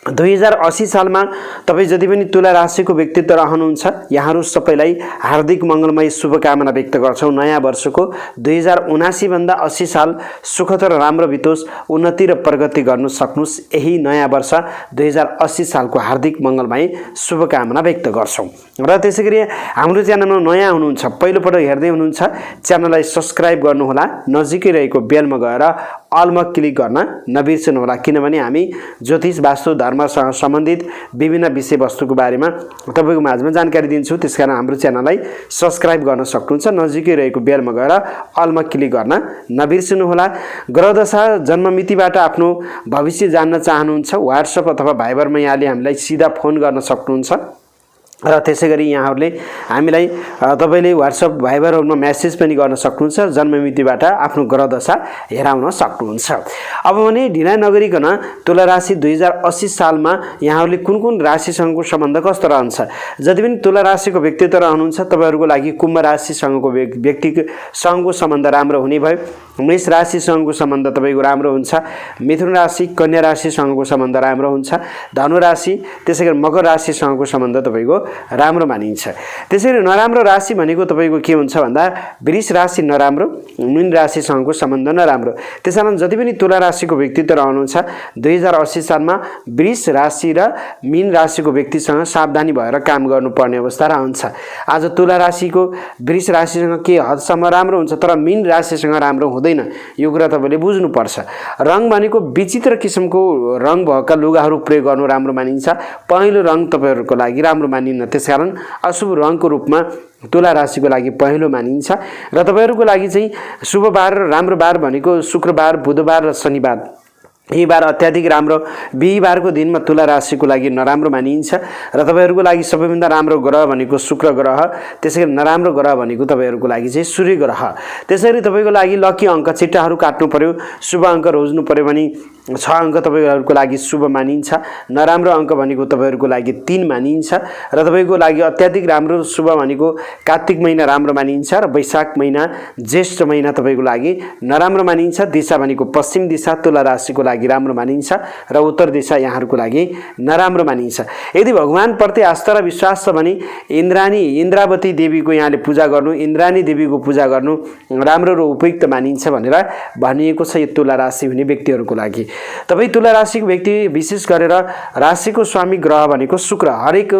2080 सालमा तपाई जति पनि तुला राशिको व्यक्तित्व रहनुहुन्छ यहाँहरू सबैलाई हार्दिक मङ्गलमय शुभकामना व्यक्त गर्छौं। नयाँ वर्षको 2079 भन्दा 80 साल सुखद र राम्रो बितोस्, उन्नति र प्रगति गर्न सक्नुस्, यही नयाँ वर्ष 2080 सालको हार्दिक मङ्गलमय शुभकामना व्यक्त गर्छौं। र त्यसैगरी हाम्रो च्यानलमा नयाँ हुनुहुन्छ, पहिलो पटक हेर्दै हुनुहुन्छ, च्यानललाई सब्स्क्राइब गर्नुहोला, नजिकै रहेको बेलमा गएर अलमा क्लिक गर्न नबिर्सनुहोला, किनभने हामी ज्योतिष वास्तु धर्मसँग सम्बन्धित विभिन्न विषयवस्तुको बारेमा तपाईको माझमा जानकारी दिन्छौं। त्यसकारण हाम्रो च्यानललाई सब्स्क्राइब गर्न सक्नुहुन्छ, नजिकै रहेको बेलमा गएर अलमा क्लिक गर्न नबिर्सनुहोला। ग्रहदशा जन्ममितिबाट आफ्नो भविष्य जान्न चाहनुहुन्छ व्हाट्सएप अथवा भाइबरमा यहाँले हामीलाई सिधा फोन गर्न सक्नुहुन्छ र त्यसैगरी यहाँहरूले हामीलाई तपाईले व्हाट्सएप भाइबरहरुमा मेसेज पनि गर्न सक्नुहुन्छ, जन्ममितिबाट आफ्नो ग्रहदशा हेराउन सक्नुहुन्छ। अब भने ढिला नगरिकन तुला राशि 2080 सालमा यहाँहरूले कुन कुन राशिसँगको सम्बन्ध कस्तो रहन्छ। जति पनि तुला राशिको व्यक्तित्व रहनुहुन्छ तपाईहरुको लागि कुम्भ राशिसँगको व्यक्तिसँगको सम्बन्ध राम्रो हुने भयो, मेष राशिसँगको सम्बन्ध तपाईको राम्रो हुन्छ, मिथुन राशि कन्या राशिसँगको सम्बन्ध राम्रो हुन्छ, धनु राशि त्यसैगरी मकर राशिसँगको सम्बन्ध तपाईको राम्रो मानिन्छ। त्यसैगरी नराम्रो राशि भनेको तपाईको के हुन्छ भन्दा वृष राशि नराम्रो, मीन राशिसँगको सम्बन्ध नराम्रो। त्यसैले जति पनि तुला राशिको व्यक्तित्व रहनुहुन्छ 2080 सालमा वृष राशि र मीन राशिको व्यक्तिसँग सावधानी भएर काम गर्नुपर्ने अवस्था रहन्छ। आज तुला राशिको वृष राशिसँग के हदसम्म राम्रो हुन्छ तर मीन राशिसँग राम्रो हुँदैन, यो कुरा तपाईले बुझ्नुपर्छ। रङ भनेको विचित्र किसिमको रङ भएका लुगाहरू प्रयोग गर्नु राम्रो मानिन्छ, पहेँलो रङ तपाईहरुको लागि राम्रो मानिन्छ। त्यसकारण अशुभ रङको रूपमा तुला राशिको लागि पहेँलो मानिन्छ र तपाईहरुको लागि चाहिँ शुभ बार र राम्रो बार भनेको शुक्रबार, बुधबार र शनिबार बिहीबार अत्याधिक राम्रो। बिहीबारको दिनमा तुला राशिको लागि नराम्रो मानिन्छ र तपाईँहरूको लागि सबैभन्दा राम्रो ग्रह भनेको शुक्र ग्रह, त्यसैगरी नराम्रो ग्रह भनेको तपाईँहरूको लागि चाहिँ सूर्य ग्रह। त्यसैगरी तपाईँको लागि लकी अङ्क चिट्टाहरू काट्नु पर्यो, शुभ अङ्क रोज्नु पर्यो भने 6 अङ्क तपाईँहरूको लागि शुभ मानिन्छ। नराम्रो अङ्क भनेको तपाईँहरूको लागि 3 मानिन्छ र तपाईँको लागि अत्याधिक राम्रो शुभ भनेको कार्तिक महिना राम्रो मानिन्छ र वैशाख महिना ज्येष्ठ महिना तपाईँको लागि नराम्रो मानिन्छ। दिशा भनेको पश्चिम दिशा तुला राशिको लागि राम्रो मानिन्छ र उत्तर दिशा यहाँहरूको लागि नराम्रो मानिन्छ। यदि भगवानप्रति आस्था र विश्वास छ भने इन्द्रावती देवीको यहाँले पूजा गर्नु, इन्द्राणी देवीको पूजा गर्नु राम्रो र उपयुक्त मानिन्छ भनेर भनिएको छ यो तुला राशि हुने व्यक्तिहरूको लागि। तपाईँ तुला राशिको व्यक्ति विशेष गरेर राशिको स्वामी ग्रह भनेको शुक्र, हरेक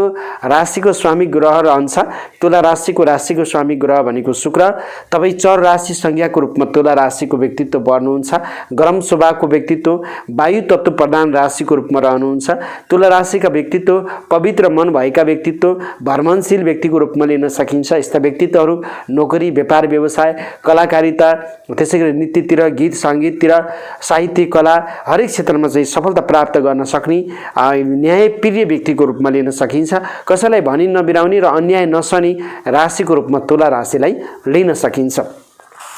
राशिको स्वामी ग्रह रहन्छ। तुला राशिको स्वामी ग्रह भनेको शुक्र। तपाईँ चर राशि संज्ञाको रूपमा तुला राशिको व्यक्तित्व बन्नुहुन्छ। गरम स्वभावको व्यक्तित्व, वायु तत्व प्रधान राशिको रूपमा रहनुहुन्छ। तुला राशिका व्यक्तित्व पवित्र मन भएका व्यक्तित्व, भ्रमणशील व्यक्तिको रूपमा लिन सकिन्छ। यस्ता व्यक्तित्वहरू नोकरी, व्यापार, व्यवसाय, कलाकारिता, त्यसैगरी नृत्यतिर, गीत सङ्गीततिर, साहित्य, कला हरेक क्षेत्रमा चाहिँ सफलता प्राप्त गर्न सक्ने न्यायप्रिय व्यक्तिको रूपमा लिन सकिन्छ। कसैलाई भनी नबिराउने र अन्याय नसहने राशिको रूपमा तुला राशिलाई लिन सकिन्छ।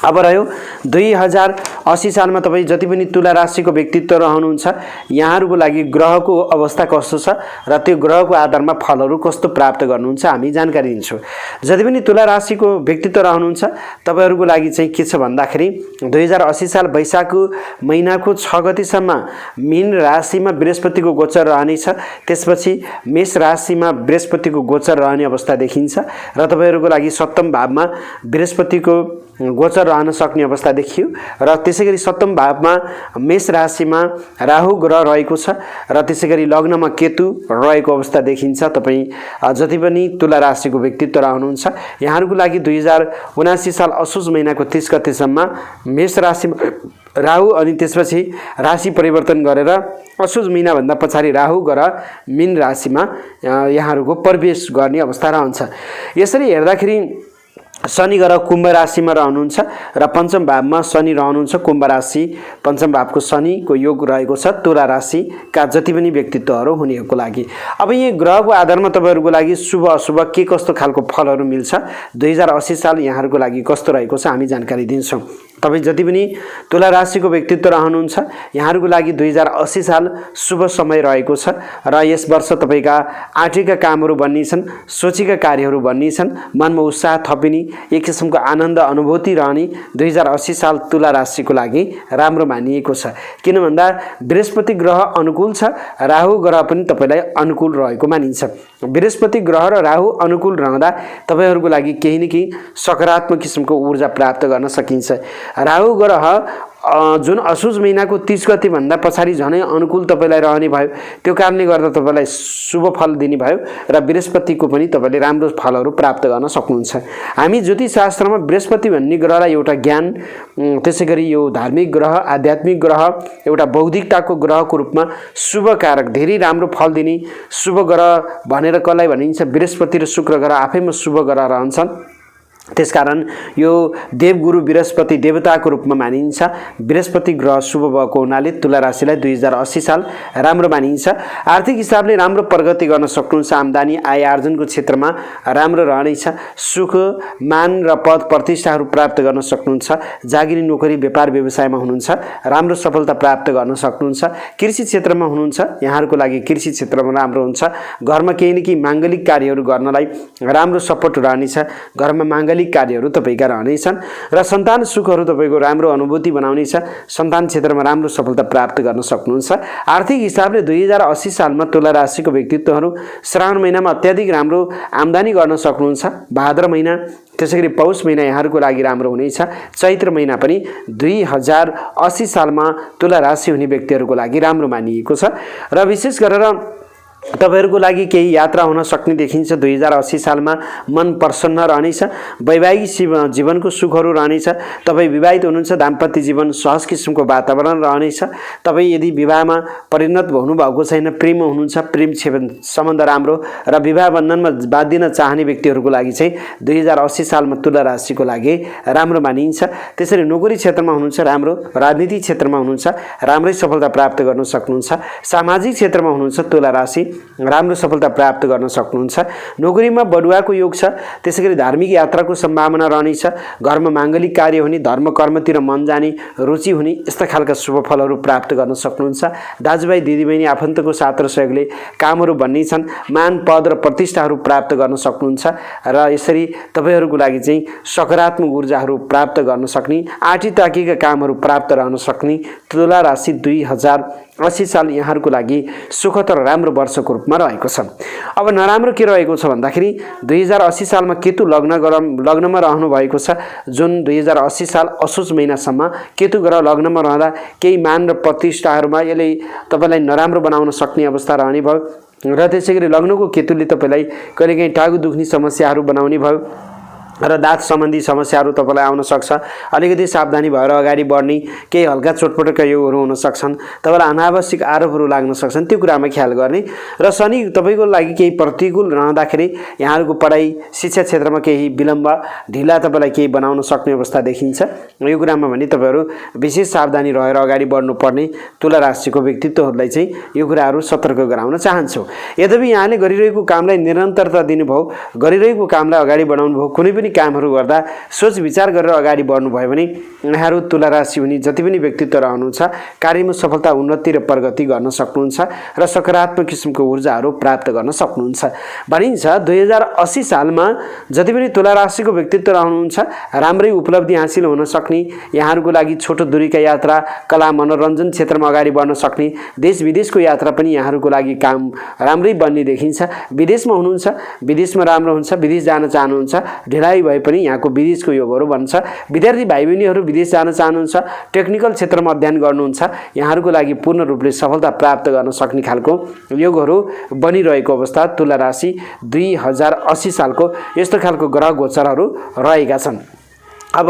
अब रह्यो 2080 सालमा तपाईँ जति पनि तुला राशिको व्यक्तित्व रहनुहुन्छ यहाँहरूको लागि ग्रहको अवस्था कस्तो छ र त्यो ग्रहको आधारमा फलहरू कस्तो प्राप्त गर्नुहुन्छ हामी जानकारी दिन्छौँ। जति पनि तुला राशिको व्यक्तित्व रहनुहुन्छ तपाईँहरूको लागि चाहिँ के छ भन्दाखेरि 2080 साल वैशाख महिनाको 6 गतिसम्म मीन राशिमा बृहस्पतिको गोचर रहनेछ। त्यसपछि मेष राशिमा बृहस्पतिको गोचर रहने अवस्था देखिन्छ र तपाईँहरूको लागि सप्तम भावमा बृहस्पतिको गोचर रहन सक्ने अवस्था देखियो र त्यसैगरी सप्तम भावमा मेष राशिमा राहु ग्रह रहेको छ र त्यसैगरी लग्नमा केतु रहेको अवस्था देखिन्छ। तपाईँ जति पनि तुला राशिको व्यक्तित्व रहनुहुन्छ यहाँहरूको लागि 2079 साल असोज महिनाको 30 गतेसम्म मेष राशिमा राहु अनि त्यसपछि राशि परिवर्तन गरेर असोज महिनाभन्दा पछाडि राहु ग्रह मीन राशिमा यहाँहरूको प्रवेश गर्ने अवस्था रहन्छ। यसरी हेर्दाखेरि शनि ग्रह कुम्भ राशिमा रहनुहुन्छ र पञ्चम भावमा शनि रहनुहुन्छ। कुम्भ राशि पञ्चम भावको शनिको योग रहेको छ तुला राशिका जति पनि व्यक्तित्वहरू हुनेहरूको लागि। अब यही ग्रहको आधारमा तपाईँहरूको लागि शुभ अशुभ के कस्तो खालको फलहरू मिल्छ 2080 साल यहाँहरूको लागि कस्तो रहेको छ हामी जानकारी दिन्छौँ। तपाईँ जति पनि तुला राशिको व्यक्तित्व रहनुहुन्छ यहाँहरूको लागि 2080 साल शुभ समय रहेको छ र यस वर्ष तपाईँका आँटेका कामहरू बन्नेछन्, सोचेका कार्यहरू बन्नेछन्, मनमा उत्साह थपिने एक किसिमको आनन्द अनुभूति रहने 2080 साल तुला राशिको लागि राम्रो मानिएको छ। किन भन्दा बृहस्पति ग्रह अनुकूल छ, राहु ग्रह पनि तपाईँलाई अनुकूल रहेको मानिन्छ। बृहस्पति ग्रह र राहु अनुकूल रहँदा तपाईँहरूको लागि केही न केही सकारात्मक किसिमको ऊर्जा प्राप्त गर्न सकिन्छ। राहु ग्रह जुन असोज महिनाको 30 गते भन्दा पछाडि झनै अनुकूल तपाईँलाई रहने भयो, त्यो कारणले गर्दा तपाईँलाई शुभ फल दिने भयो र बृहस्पतिको पनि तपाईँले राम्रो फलहरू प्राप्त गर्न सक्नुहुन्छ। हामी ज्योतिष शास्त्रमा बृहस्पति भन्ने ग्रहलाई एउटा ज्ञान, त्यसैगरी यो धार्मिक ग्रह, आध्यात्मिक ग्रह, एउटा बौद्धिकताको ग्रहको रूपमा शुभ कारक, धेरै राम्रो फल दिने शुभ ग्रह भनेर कसलाई भनिन्छ बृहस्पति र शुक्र ग्रह आफैमा शुभ ग्रह रहन्छन्। त्यसकारण यो देवगुरु बृहस्पति देवताको रूपमा मानिन्छ। बृहस्पति ग्रह शुभ भएको हुनाले तुला राशिलाई 2080 साल राम्रो मानिन्छ। आर्थिक हिसाबले राम्रो प्रगति गर्न सक्नुहुन्छ। आम्दानी आय आर्जनको क्षेत्रमा राम्रो रहनेछ। सुख मान र पद प्रतिष्ठाहरू प्राप्त गर्न सक्नुहुन्छ। जागिरी नोकरी व्यापार व्यवसायमा हुनुहुन्छ राम्रो सफलता प्राप्त गर्न सक्नुहुन्छ। कृषि क्षेत्रमा हुनुहुन्छ यहाँहरूको लागि कृषि क्षेत्रमा राम्रो हुन्छ। घरमा केही न केही माङ्गलिक कार्यहरू गर्नलाई राम्रो सपोर्ट रहनेछ। घरमा माङ्गलिक कार्यहरू तपाईँका रहनेछन् र सन्तान सुखहरू तपाईँको राम्रो अनुभूति बनाउनेछ। सन्तान क्षेत्रमा राम्रो सफलता प्राप्त गर्न सक्नुहुन्छ। आर्थिक हिसाबले 2080 सालमा तुला राशिको व्यक्तित्वहरू श्रावण महिनामा अत्याधिक राम्रो आम्दानी गर्न सक्नुहुन्छ। भाद्र महिना त्यसैगरी पौष महिना यहाँहरूको लागि राम्रो हुनेछ। चैत्र महिना पनि 2080 सालमा तुला राशि हुने व्यक्तिहरूको लागि राम्रो मानिएको छ र विशेष गरेर तपाईहरुको लागि केही यात्रा हुन सक्ने देखिन्छ। 2080 सालमा मन प्रसन्न रहनेछ। वैवाहिक जीवनको सुखहरू रहनेछ। तपाई विवाहित हुनुहुन्छ, दाम्पत्य जीवन सहज किसिमको वातावरण रहनेछ। तपाई यदि विवाहमा परिणत हुनुभएको छैन, प्रेममा हुनुहुन्छ, प्रेम सम्बन्ध राम्रो र विवाह बन्धनमा बाँधिन चाहने व्यक्तिहरूको लागि चाहिँ 2080 सालमा तुला राशिको लागि राम्रो मानिन्छ। त्यसरी नोकरी क्षेत्रमा हुनुहुन्छ राम्रो, राजनीतिक क्षेत्रमा हुनुहुन्छ राम्रै सफलता प्राप्त गर्न सक्नुहुन्छ। सामाजिक क्षेत्रमा हुनुहुन्छ तुला राशि राम्रो सफलता प्राप्त गर्न सक्नुहुन्छ। नोकरीमा बढुवाको योग छ। त्यसैगरी धार्मिक यात्राको सम्भावना रहनेछ। घरमा माङ्गलिक कार्य हुने, धर्म कर्मतिर मन जाने, रुचि हुने यस्ता खालका शुभ फलहरू प्राप्त गर्न सक्नुहुन्छ। दाजुभाइ दिदीबहिनी आफन्तको साथ र सहयोगले कामहरू बन्ने छन्। मान पद र प्रतिष्ठाहरू प्राप्त गर्न सक्नुहुन्छ र यसरी तपाईहरुको लागि चाहिँ सकारात्मक ऊर्जाहरू प्राप्त गर्न सक्ने, आँटी ताकेका कामहरू प्राप्त रहन सक्ने तुला राशि 2080 साल यहाँहरूको लागि सुखद र राम्रो वर्षको रूपमा रहेको छ। अब नराम्रो के रहेको छ भन्दाखेरि 2080 सालमा केतु लग्नमा रहनु भएको छ। जुन 2080 साल असोज महिनासम्म केतु ग्रह लग्नमा रहँदा केही मान र प्रतिष्ठाहरूमा यसले तपाईलाई नराम्रो बनाउन सक्ने अवस्था रहने भयो र त्यसैगरी लग्नको केतुले तपाईलाई कहिलेकाहीँ टाउको दुख्ने समस्याहरू बनाउने भयो र दाँत सम्बन्धी समस्याहरू तपाईलाई आउन सक्छ। अलिकति सावधानी भएर अगाडि बढ्ने, केही हल्का चोटपटकका योगहरू हुन सक्छन्। तपाईलाई अनावश्यक आरोपहरू लाग्न सक्छन्, त्यो कुरामा ख्याल गर्ने। र शनि तपाईको लागि केही प्रतिकूल रहँदाखेरि यहाँहरूको पढाइ शिक्षा क्षेत्रमा केही विलम्ब ढिला तपाईलाई केही बनाउन सक्ने अवस्था देखिन्छ। यो कुरामा भने तपाईहरु विशेष सावधानी रहेर अगाडि बढ्नुपर्ने तुला राशिको व्यक्तित्वहरूलाई चाहिँ यो कुराहरू सतर्क गराउन चाहन्छु। यद्यपि यहाँले गरिरहेको कामलाई निरन्तरता दिनुभयो, गरिरहेको कामलाई अगाडि बढाउनु भयो, कुनै पनि कामहरू गर्दा सोच विचार गरेर अगाडि बढ्नुभयो भने यहाँहरू तुला राशि हुने जति पनि व्यक्तित्व रहनुहुन्छ कार्यमा सफलता, उन्नति र प्रगति गर्न सक्नुहुन्छ र सकारात्मक किसिमको ऊर्जाहरू प्राप्त गर्न सक्नुहुन्छ। भनिन्छ 2080 सालमा जति पनि तुला राशिको व्यक्तित्व रहनुहुन्छ राम्रै उपलब्धि हासिल हुन सक्ने, यहाँहरूको लागि छोटो दूरीका यात्रा, कला मनोरञ्जन क्षेत्रमा अगाडि बढ्न सक्ने, देश विदेशको यात्रा पनि यहाँहरूको लागि काम राम्रै बन्ने देखिन्छ। विदेशमा हुनुहुन्छ, विदेशमा राम्रो हुन्छ, विदेश जान चाहनुहुन्छ, ढिलाइ भए पनि यहाँको विदेशको योगहरू बन्छ। विद्यार्थी भाइ बहिनीहरू विदेश जान चाहनुहुन्छ, टेक्निकल क्षेत्रमा अध्ययन गर्नुहुन्छ, यहाँहरूको लागि पूर्ण रूपले सफलता प्राप्त गर्न सक्ने खालको योगहरू बनिरहेको अवस्था तुला राशि 2080 सालको यस्तो खालको ग्रह गोचरहरू रहेका छन्। अब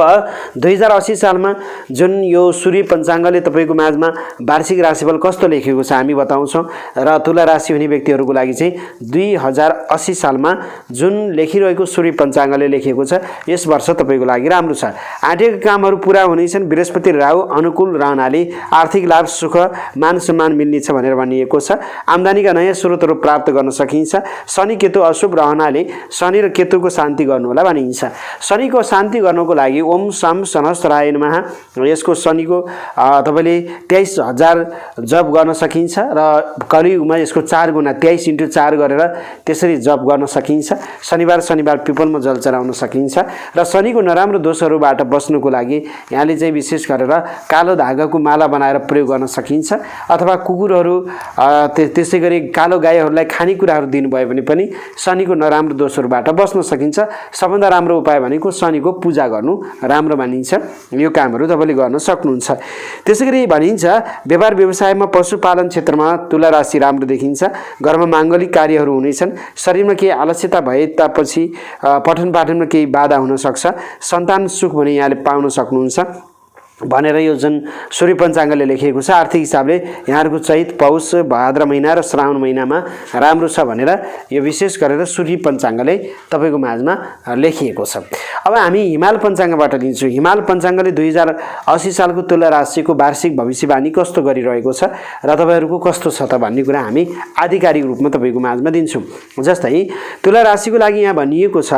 2080 सालमा जुन यो सूर्य पञ्चाङ्गले तपाईको माझमा वार्षिक राशिफल कस्तो लेखेको छ हामी बताउँछौं र तुला राशि हुने व्यक्तिहरूको लागि चाहिँ 2080 सालमा जुन लेखिरहेको सूर्य पञ्चाङ्गले लेखेको छ यस वर्ष तपाईको लागि राम्रो छ। आँटेका कामहरू पूरा हुनेछन्। बृहस्पति राहु अनुकूल रहनाले आर्थिक लाभ, सुख, मान सम्मान मिल्नेछ भनेर भनिएको छ। आम्दानीका नयाँ स्रोतहरू प्राप्त गर्न सकिन्छ। शनि केतु अशुभ रहनाले शनि र केतुको शान्ति गर्नुहोला भनिन्छ। शनिको शान्ति गर्नको लागि ओम शम सहस्राय नमः यसको शनिको तपाईले 23000 जप गर्न सकिन्छ र कलियुगमा यसको 4 गुणा 23 × 4 गरेर त्यसरी जप गर्न सकिन्छ। शनिबार पिपलमा जल चढाउन सकिन्छ र शनिको नराम्रो दोषहरूबाट बच्नको लागि यहाँले चाहिँ विशेष गरेर कालो धागाको माला बनाएर प्रयोग गर्न सकिन्छ अथवा कुकुरहरू त्यसैगरी कालो गाईहरूलाई खानेकुराहरू दिनुभयो भने पनि शनिको नराम्रो दोषहरूबाट बच्न सकिन्छ। सबभन्दा राम्रो उपाय भनेको शनिको पूजा गर्नु राम्रो मानिन्छ। यो कामहरू तपाईले गर्न सक्नुहुन्छ। त्यसैगरी भनिन्छ व्यापार व्यवसायमा, पशुपालन क्षेत्रमा तुला राशि राम्रो देखिन्छ। घरमा माङ्गलिक कार्यहरू हुनेछन्। शरीरमा केही आलस्यता भए तापछि पठन पाठनमा केही बाधा हुन सक्छ। सन्तान सुख भने यहाँले पाउन सक्नुहुन्छ भनेर यो जुन सूर्य पञ्चाङ्गले लेखेको छ। आर्थिक हिसाबले यहाँहरूको चैत, पौष, भाद्र महिना र श्रावण महिनामा राम्रो छ भनेर यो विशेष गरेर सूर्य पञ्चाङ्गले तपाईको माझमा लेखिएको छ। अब हामी हिमाल पञ्चाङ्गबाट लिन्छौँ। हिमाल पञ्चाङ्गले 2080 सालको तुला राशिको वार्षिक भविष्यवाणी कस्तो गरिरहेको छ र तपाईहरूको कस्तो छ त भन्ने कुरा हामी आधिकारिक रूपमा तपाईको माझमा दिन्छौँ। जस्तै तुला राशिको लागि यहाँ भनिएको छ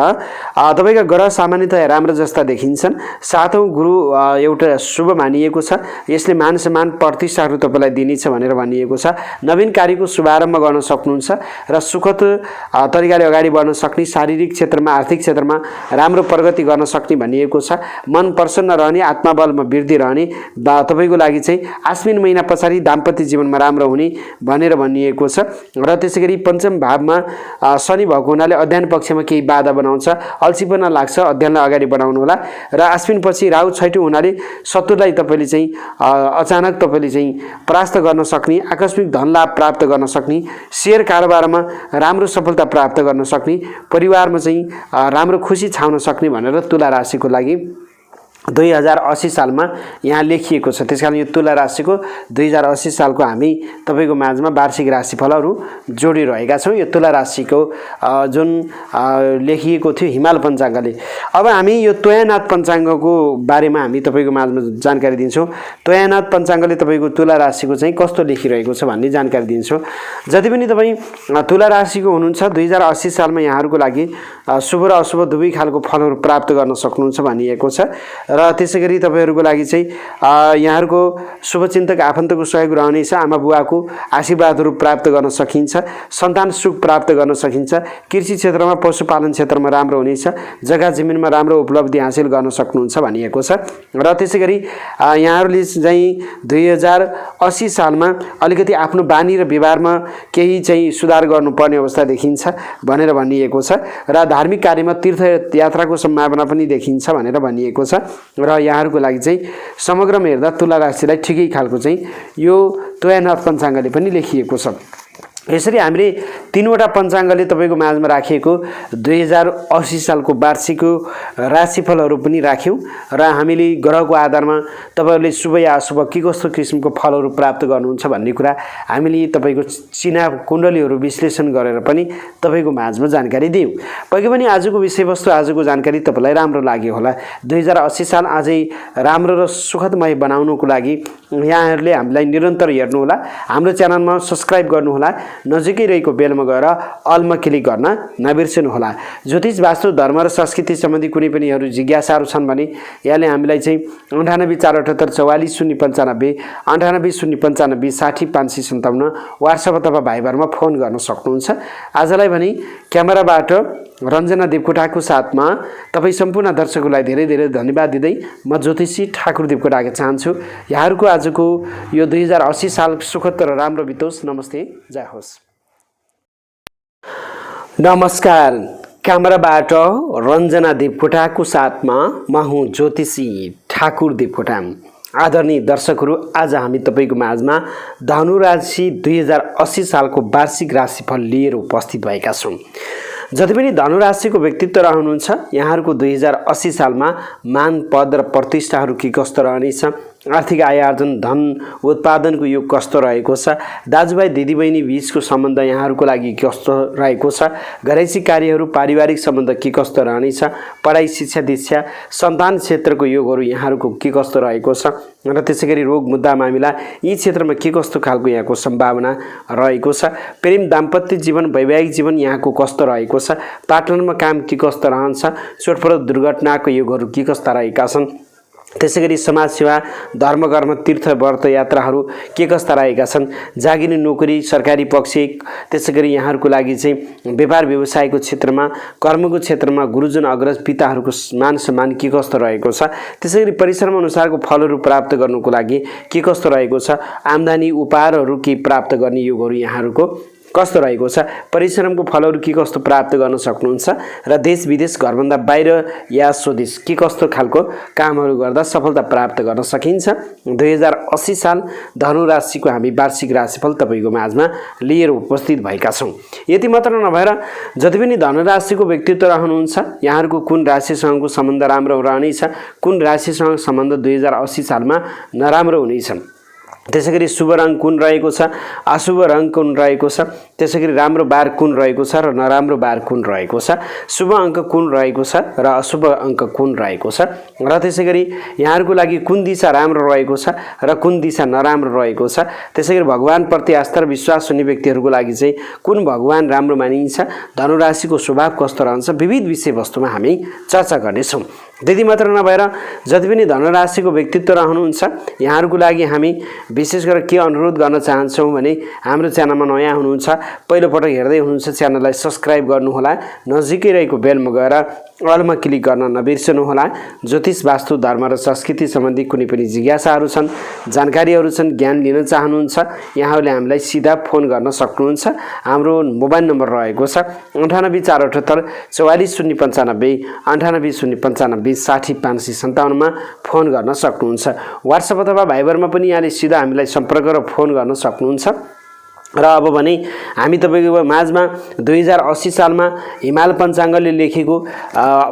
तपाईका ग्रह सामान्यतया राम्रो जस्ता देखिन्छन्। सातौं गुरु एउटा शुभ मानिएको छ। यसले मान सम्मान प्रतिष्ठाहरू तपाईलाई दिनेछ भनेर भनिएको छ। नवीन कार्यको शुभारम्भ गर्न सक्नुहुन्छ र सुखद तरिकाले अगाडि बढ्न सक्ने, शारीरिक क्षेत्रमा, आर्थिक क्षेत्रमा राम्रो प्रगति गर्न सक्ने भनिएको छ। मन प्रसन्न रहने, आत्मबलमा वृद्धि रहने, तपाईको लागि चाहिँ आश्विन महिना पछाडि दाम्पत्य जीवनमा राम्रो हुने भनेर भनिएको छ। र त्यसैगरी पञ्चम भावमा शनि भएको हुनाले अध्ययन पक्षमा केही बाधा बनाउँछ, अल्छीपना लाग्छ, अध्ययनलाई अगाडि बढाउनु होला। र आश्विन पछि राहु छैठौं हुनाले शत्रुलाई तपाईँले चाहिँ अचानक तपाईँले चाहिँ परास्त गर्न सक्ने, आकस्मिक धन लाभ प्राप्त गर्न सक्ने, शेयर कारोबारमा राम्रो सफलता प्राप्त गर्न सक्ने, परिवारमा चाहिँ राम्रो खुसी छाउन सक्ने भनेर तुला राशिको लागि 2080 सालमा यहाँ लेखिएको छ। त्यसकारण यो तुला राशिको 2080 सालको हामी तपाईँको माझमा वार्षिक राशिफलहरू जोडिरहेका छौँ। यो तुला राशिको जुन लेखिएको थियो हिमाल पञ्चाङ्गले। अब हामी यो तोयानाथ पञ्चाङ्गको बारेमा हामी तपाईँको माझमा जानकारी दिन्छौँ। तोयानाथ पञ्चाङ्गले तपाईँको तुला राशिको चाहिँ कस्तो लेखिरहेको छ भन्ने जानकारी दिन्छौँ। जति पनि तपाईँ तुला राशिको हुनुहुन्छ 2080 सालमा यहाँहरूको लागि शुभ र अशुभ दुवै खालको फलहरू प्राप्त गर्न सक्नुहुन्छ भनिएको छ। र त्यसै गरी तपाईँहरूको लागि चाहिँ यहाँहरूको शुभचिन्तक आफन्तको सहयोग रहनेछ, आमा बुवाको आशीर्वादहरू प्राप्त गर्न सकिन्छ, सन्तान सुख प्राप्त गर्न सकिन्छ, कृषि क्षेत्रमा पशुपालन क्षेत्रमा राम्रो हुनेछ, जग्गा जमिनमा राम्रो उपलब्धि हासिल गर्न सक्नुहुन्छ भनिएको छ। र त्यसै गरी यहाँहरूले चाहिँ 2080 सालमा अलिकति आफ्नो बानी र व्यवहारमा केही चाहिँ सुधार गर्नुपर्ने अवस्था देखिन्छ भनेर भनिएको छ। र धार्मिक कार्यमा तीर्थयात्राको सम्भावना पनि देखिन्छ भनेर भनिएको छ। र यहाँहरूको लागि चाहिँ समग्रमा हेर्दा तुला राशिलाई ठिकै खालको चाहिँ यो तोयानाथ पञ्चाङ्गले पनि लेखिएको छ। यसरी हामीले तीनवटा पञ्चाङ्गले तपाईँको माझमा राखिएको 2080 सालको वार्षिक राशिफलहरू पनि राख्यौँ र हामीले ग्रहको आधारमा तपाईँहरूले शुभ या अशुभ के कस्तो किसिमको फलहरू प्राप्त गर्नुहुन्छ भन्ने कुरा हामीले तपाईँको चिना कुण्डलीहरू विश्लेषण गरेर पनि तपाईँको माझमा जानकारी दियौँ। पक्कै पनि आजको विषयवस्तु, आजको जानकारी तपाईँलाई राम्रो लाग्यो होला। 2080 साल अझै राम्रो र सुखदमय बनाउनुको लागि यहाँहरूले हामीलाई निरन्तर हेर्नुहोला, हाम्रो च्यानलमा सब्सक्राइब गर्नुहोला, नजिकै रहेको बेलमा गएर अलमा क्लिक गर्न नबिर्सनुहोला। ज्योतिष, वास्तु, धर्म र संस्कृति सम्बन्धी कुनै पनि जिज्ञासाहरू छन् भने यहाँले हामीलाई चाहिँ 98 478 44 095 98 095 60 557 वाट्सएप अथवा भाइबरमा फोन गर्न सक्नुहुन्छ। आजलाई भने क्यामेराबाट रञ्जना देवकोटाको साथमा तपाईँ सम्पूर्ण दर्शकहरूलाई धेरै धेरै धन्यवाद दिँदै म ज्योतिषी ठाकुर देवकोटाका चाहन्छु यहाँहरूको आजको यो 2080 साल सुखद र राम्रो बितोस्। नमस्ते, जय होस्। नमस्कार, क्यामेराबाट रञ्जना देवकोटाको साथमा म हुँ ज्योतिषी ठाकुर देवकोटा। आदरणीय दर्शकहरू, आज हामी तपाईँको माझमा धनु राशि 2080 सालको वार्षिक राशिफल लिएर उपस्थित भएका छौँ। जति पनि धनु राशिको व्यक्तित्व रहनुहुन्छ यहाँहरूको 2080 सालमा मान, पद र प्रतिष्ठाहरू के कस्तो रहनेछ, आर्थिक आय आर्जन, धन उत्पादनको योग कस्तो रहेको छ, दाजुभाइ दिदीबहिनी बीचको सम्बन्ध यहाँहरूको लागि कस्तो रहेको छ, घरैसी कार्यहरू, पारिवारिक सम्बन्ध के कस्तो रहनेछ, पढाइ, शिक्षा, दीक्षा, सन्तान क्षेत्रको योगहरू यहाँहरूको के कस्तो रहेको छ, र त्यसै गरी रोग, मुद्दा, मामिला यी क्षेत्रमा के कस्तो खालको यहाँको सम्भावना रहेको छ, प्रेम, दाम्पत्य जीवन, वैवाहिक जीवन यहाँको कस्तो रहेको छ, पार्टनरमा काम के कस्तो रहन्छ, चोटपटक दुर्घटनाको योगहरू के कस्ता रहेका छन्, त्यसै गरी समाजसेवा, धर्मकर्म, तीर्थ व्रत यात्राहरू के कस्ता रहेका छन्, जागिने नोकरी, सरकारी पक्ष, त्यसै गरी यहाँहरूको लागि चाहिँ व्यापार व्यवसायको क्षेत्रमा, कर्मको क्षेत्रमा गुरुजन अग्रज पिताहरूको मान सम्मान के कस्तो रहेको छ, त्यसै गरी परिश्रम अनुसारको फलहरू प्राप्त गर्नुको लागि के कस्तो रहेको छ, आम्दानी उपहारहरू के प्राप्त गर्ने योगहरू यहाँहरूको कस्तो रहेको छ, परिश्रमको फलहरू के कस्तो प्राप्त गर्न सक्नुहुन्छ, र देश विदेश, घरभन्दा बाहिर या स्वदेश के कस्तो खालको कामहरू गर्दा सफलता प्राप्त गर्न सकिन्छ। 2080 साल धनु राशिको हामी वार्षिक राशिफल तपाईँको माझमा लिएर उपस्थित भएका छौँ। यति मात्र नभएर जति पनि धनु राशिको व्यक्तित्व रहनुहुन्छ यहाँहरूको कुन राशिसँगको सम्बन्ध राम्रो रहनेछ, कुन राशिसँग सम्बन्ध 2080 सालमा नराम्रो हुनेछ, त्यसै गरी शुभ रङ कुन रहेको छ, अशुभ रङ कुन रहेको छ, त्यसै गरी राम्रो बार कुन रहेको छ र नराम्रो बार कुन रहेको छ, शुभ अङ्क कुन रहेको छ र अशुभ अङ्क कुन रहेको छ, र त्यसै गरी यहाँहरूको लागि कुन दिशा राम्रो रहेको छ र कुन दिशा नराम्रो रहेको छ, त्यसै गरी भगवानप्रति आस्था र विश्वास हुने व्यक्तिहरूको लागि चाहिँ कुन भगवान राम्रो मानिन्छ, धनुराशिको स्वभाव कस्तो रहन्छ, विविध विषयवस्तुमा हामी चर्चा गर्नेछौँ। त्यति मात्र नभएर जति पनि धनुराशिको व्यक्तित्व रहनुहुन्छ यहाँहरूको लागि हामी विशेष गरेर के अनुरोध गर्न चाहन्छौँ भने हाम्रो च्यानलमा नयाँ हुनुहुन्छ, पहिलोपटक हेर्दै हुनुहुन्छ, च्यानललाई सब्सक्राइब गर्नुहोला, नजिकै रहेको बेलमा गएर अलमा क्लिक गर्न नबिर्सनुहोला। ज्योतिष, वास्तु, धर्म र संस्कृति सम्बन्धी कुनै पनि जिज्ञासाहरू छन्, जानकारीहरू छन्, ज्ञान लिन चाहनुहुन्छ यहाँहरूले हामीलाई सिधा फोन गर्न सक्नुहुन्छ। हाम्रो मोबाइल नम्बर रहेको छ 98 478 44 095 98 095 9860 मा फोन गर्न सक्नुहुन्छ। WhatsApp अथवा भाइबरमा पनि यहाँले सिधा हामीलाई सम्पर्क र फोन गर्न सक्नुहुन्छ। र अब भने हामी तपाईको माझमा 2080 सालमा हिमाल पञ्चाङ्गले लेखेको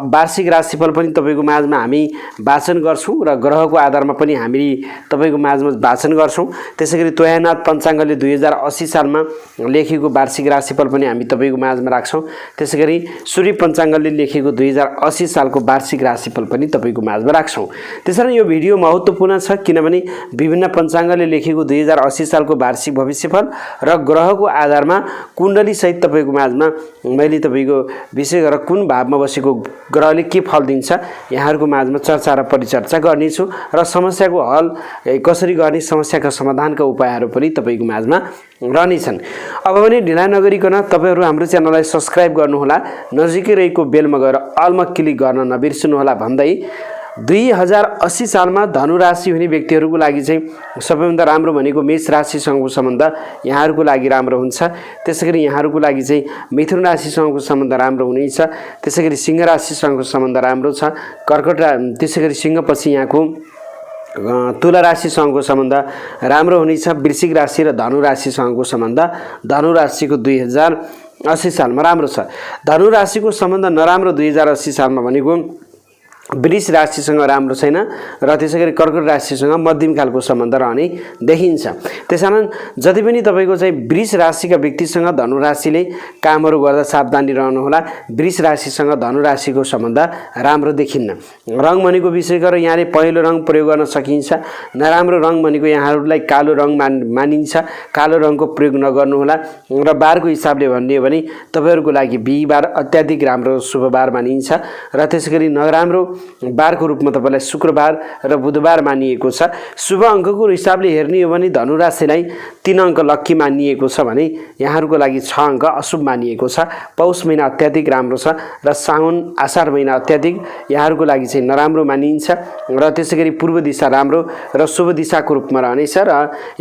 वार्षिक राशिफल पनि तपाईको माझमा हामी वाचन गर्छौं र ग्रहको आधारमा पनि हामी तपाईको माझमा वाचन गर्छौं। त्यसैगरी तोयानाथ पञ्चाङ्गले 2080 सालमा लेखेको वार्षिक राशिफल पनि हामी तपाईको माझमा राख्छौं। त्यसैगरी सूर्य पञ्चाङ्गले लेखेको 2080 सालको वार्षिक राशिफल पनि तपाईको माझमा राख्छौं। त्यसैले यो भिडियो महत्त्वपूर्ण छ किनभने विभिन्न पञ्चाङ्गले लेखेको 2080 सालको वार्षिक भविष्यफल र ग्रहको आधारमा कुण्डली सहित तपाईको माझमा मैले तपाईको विशेष गरेर कुन भावमा बसेको ग्रहले के फल दिन्छ यहाँहरुको माझमा चर्चा र परिचर्चा गर्नेछु र समस्याको हल कसरी गर्ने समस्याका समाधानका उपायहरु पनि तपाईको माझमा रहनेछन्। अब भने ढिला नगरिकन तपाईहरु हाम्रो च्यानललाई सब्स्क्राइब गर्नुहोला, नजिकै रहेको बेलमा गएर अलमा क्लिक गर्न नबिर्सनु होला भन्दै 2080 सालमा धनु राशि हुने व्यक्तिहरुको लागि चाहिँ सबैभन्दा राम्रो भनेको मेष राशिसँगको सम्बन्ध यहाँहरुको लागि राम्रो हुन्छ। त्यसैगरी यहाँहरुको लागि चाहिँ मिथुन राशिसँगको सम्बन्ध राम्रो हुनेछ। त्यसैगरी सिंह राशिसँगको सम्बन्ध राम्रो छ। कर्कट त्यसैगरी सिंहपछि यहाँको तुला राशिसँगको सम्बन्ध राम्रो हुनेछ। वृश्चिक राशि र धनु राशिसँगको सम्बन्ध धनु राशिको 2080 सालमा राम्रो छ। धनु राशिको सम्बन्ध नराम्रो 2080 सालमा भनेको वृष राशिसँग राम्रो छैन र त्यसैगरी कर्कट राशिसँग मध्यम खालको सम्बन्ध रहने देखिन्छ। त्यसैले जति पनि तपाईको चाहिँ वृष राशिका व्यक्तिसँग धनु राशिले कामहरु गर्दा सावधानी रहनु होला। वृष राशिसँग धनु राशिको सम्बन्ध राम्रो देखिन्न। रङ भनेको विशेष गरेर यहाँले पहेँलो रङ प्रयोग गर्न सकिन्छ। नराम्रो रङ भनेको यहाँहरुलाई कालो रङ मानिन्छ। कालो रङको प्रयोग नगर्नु होला। र बारको हिसाबले भन्ने हो भने तपाईहरुको लागि बिहीबार अत्याधिक राम्रो शुभ बार मानिन्छ र त्यसैगरी नराम्रो बारको रूपमा तपाईलाई शुक्रबार र बुधबार मानिएको छ। शुभ अंकको हिसाबले हेर्ने हो भने धनु राशिलाई 3 अंक लक्की मानिएको छ भने यहाँहरुको लागि 6 अंक अशुभ मानिएको छ। पौष महिना अत्याधिक राम्रो छ र साउन आषाढ महिना अत्याधिक यहाँहरुको लागि चाहिँ नराम्रो मानिन्छ र त्यसैगरी पूर्व दिशा राम्रो र शुभ दिशाको रूपमा रहनेछ र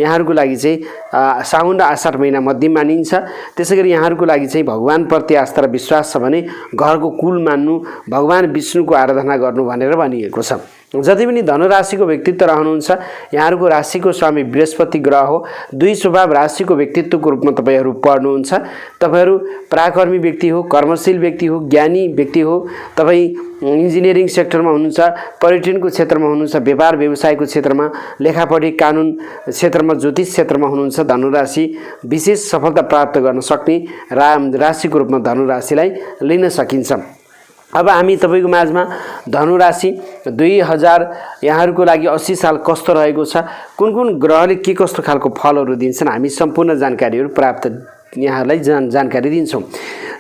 यहाँहरुको लागि चाहिँ साउन र आषाढ महिना मध्यम मानिन्छ। त्यसैगरी यहाँहरुको लागि चाहिँ भगवान प्रति आस्था र विश्वास छ भने घरको कुल मान्नु, भगवान विष्णुको आराधना गर्नु भनेर भनिएको छ। जति पनि धनु राशिको व्यक्तित्व रहनुहुन्छ यहाँहरुको राशिको स्वामी बृहस्पति ग्रह हो। दुई स्वभाव राशिको व्यक्तित्वको रूपमा तपाईहरु पढ्नुहुन्छ। तपाईहरु पराक्रमी व्यक्ति हो, कर्मशील व्यक्ति हो, ज्ञानी व्यक्ति हो। तपाई इन्जिनियरिङ सेक्टरमा हुनुहुन्छ, पर्यटनको क्षेत्रमा हुनुहुन्छ, व्यापार व्यवसायको क्षेत्रमा, लेखापढी कानुन क्षेत्रमा, ज्योतिष क्षेत्रमा हुनुहुन्छ। धनु राशि विशेष सफलता प्राप्त गर्न सक्ने राशिको रूपमा धनु राशिलाई लिन सकिन्छ। अब हामी तपाईको माझमा धनु राशि 2000 यहाँहरुको लागि 80 साल कस्तो रहेको छ, कुन ग्रहले के कस्तो खालको फलहरु दिन्छन् हामी सम्पूर्ण जानकारीहरु प्राप्त यहाँहरुलाई जानकारी दिन्छौं।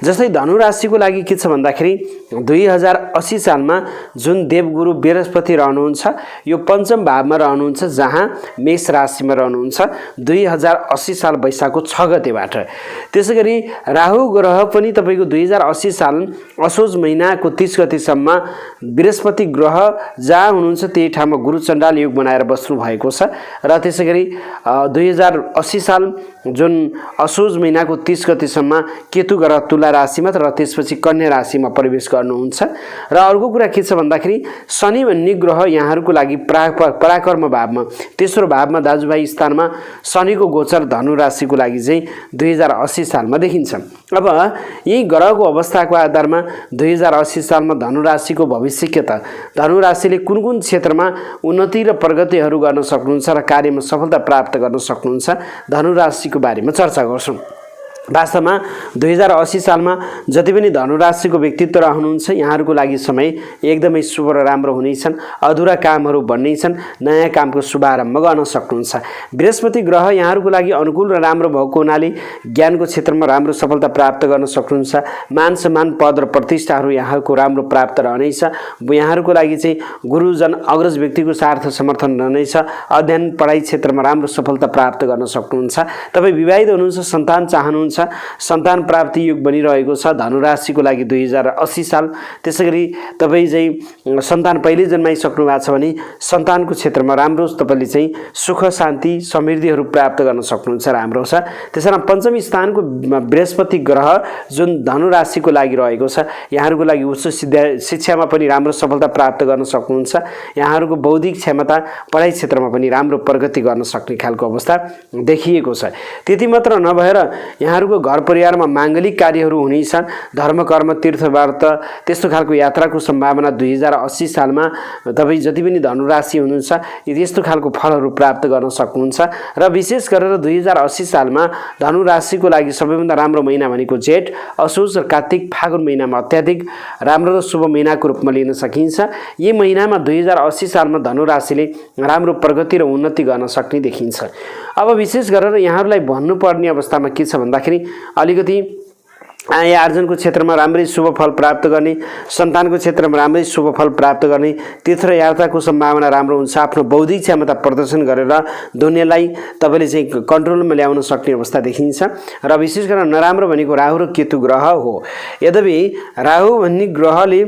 जस्तै धनु राशिको लागि के छ भन्दाखेरि 2080 सालमा जुन देवगुरु बृहस्पति रहनुहुन्छ यो पंचम भावमा रहनुहुन्छ जहाँ मेष राशिमा रहनुहुन्छ 2080 साल वैशाखको 6 गतेबाट। त्यसैगरी राहु ग्रह पनि तपाईको 2080 साल असोज महिनाको 30 गतेसम्म बृहस्पति ग्रह जहाँ हुनुहुन्छ त्यही ठाउँमा गुरु चण्डाल योग बनाएर बस्नु भएको छ र त्यसैगरी 2080 साल जुन असोज महिनाको 30 गतेसम्म केतु ग्रह तुला राशिमा र त्यसपछि कन्या राशिमा प्रवेश गर्नुहुन्छ। र अर्को कुरा के छ भन्दाखेरि शनि भन्ने ग्रह यहाँहरुको लागि पराक्रम भावमा तेस्रो भावमा दाजुभाइ स्थानमा शनिको गोचर धनु राशिको लागि चाहिँ 2080 सालमा देखिन्छ। अब यही ग्रहको अवस्थाको आधारमा 2080 सालमा धनु राशिको भविष्य के त धनु राशिले कुन क्षेत्रमा उन्नति र प्रगतिहरु गर्न सक्नुहुन्छ र कार्यमा सफलता प्राप्त गर्न सक्नुहुन्छ धनु राशिको बारेमा चर्चा गर्छौं। वास्तवमा 2080 सालमा जति पनि धनु राशिको व्यक्तित्व रहनुहुन्छ यहाँहरुको लागि समय एकदमै शुभ र राम्रो हुनेछन्। अधुरा कामहरु बन्नेछन्, नयाँ कामको शुभारम्भ गर्न सक्नुहुन्छ। बृहस्पति ग्रह यहाँहरुको लागि अनुकूल र राम्रो भएको हुनाले ज्ञानको क्षेत्रमा राम्रो सफलता प्राप्त गर्न सक्नुहुन्छ। मान सम्मान पद र प्रतिष्ठाहरु यहाँहरुको राम्रो प्राप्त रहनेछ। यहाँहरुको लागि चाहिँ गुरुजन अग्रज व्यक्तिको सार्थ समर्थन रहनेछ। अध्ययन पढाइ क्षेत्रमा राम्रो सफलता प्राप्त गर्न सक्नुहुन्छ। तपाई विवाहित हुनुहुन्छ, सन्तान चाहनुहुन्छ सक्नुहुन्छ। सन्तान प्राप्ति योग बनिरहेको छ धनु राशिको लागि 2080 साल। त्यसैगरी तपाईँ चाहिँ सन्तान पहिले जन्माइसक्नु भएको छ भने सन्तानको क्षेत्रमा राम्रो तपाईँले चाहिँ सुख शान्ति समृद्धिहरू प्राप्त गर्न सक्नुहुन्छ, राम्रो छ। त्यसैले पञ्चमी स्थानको बृहस्पति ग्रह जुन धनु राशिको लागि रहेको छ, यहाँहरूको लागि उच्च शिक्षामा पनि राम्रो सफलता प्राप्त गर्न सक्नुहुन्छ। यहाँहरूको बौद्धिक क्षमता पढाइ क्षेत्रमा पनि राम्रो प्रगति गर्न सक्ने खालको अवस्था देखिएको छ। त्यति मात्र नभएर यहाँहरूको घर परिवारमा माङ्गलिक कार्यहरू हुनेछ। धर्म कर्म तीर्थव्रत त्यस्तो खालको यात्राको सम्भावना 2080 सालमा तपाईँ जति पनि धनुराशि हुनुहुन्छ यस्तो खालको फलहरू प्राप्त गर्न सक्नुहुन्छ। र विशेष गरेर 2080 सालमा धनुराशिको लागि सबैभन्दा राम्रो महिना भनेको जेठ, असोज र कार्तिक फागुन महिनामा अत्याधिक राम्रो र शुभ महिनाको रूपमा लिन सकिन्छ। यी महिनामा 2080 सालमा धनुराशिले राम्रो प्रगति र उन्नति गर्न सक्ने देखिन्छ। अब विशेष गरेर यहाँहरूलाई भन्नुपर्ने अवस्थामा के छ भन्दाखेरि अलिकति आय आर्जनको क्षेत्रमा राम्रै शुभ फल प्राप्त गर्ने, सन्तानको क्षेत्रमा राम्रै शुभ फल प्राप्त गर्ने, तीर्थ यात्राको सम्भावना राम्रो हुन्छ। आफ्नो बौद्धिक क्षमता प्रदर्शन गरेर दुनियाँलाई तपाईँले चाहिँ कन्ट्रोलमा ल्याउन सक्ने अवस्था देखिन्छ। र विशेष गरेर नराम्रो भनेको राहु र केतु ग्रह हो। यद्यपि राहु भन्ने ग्रहले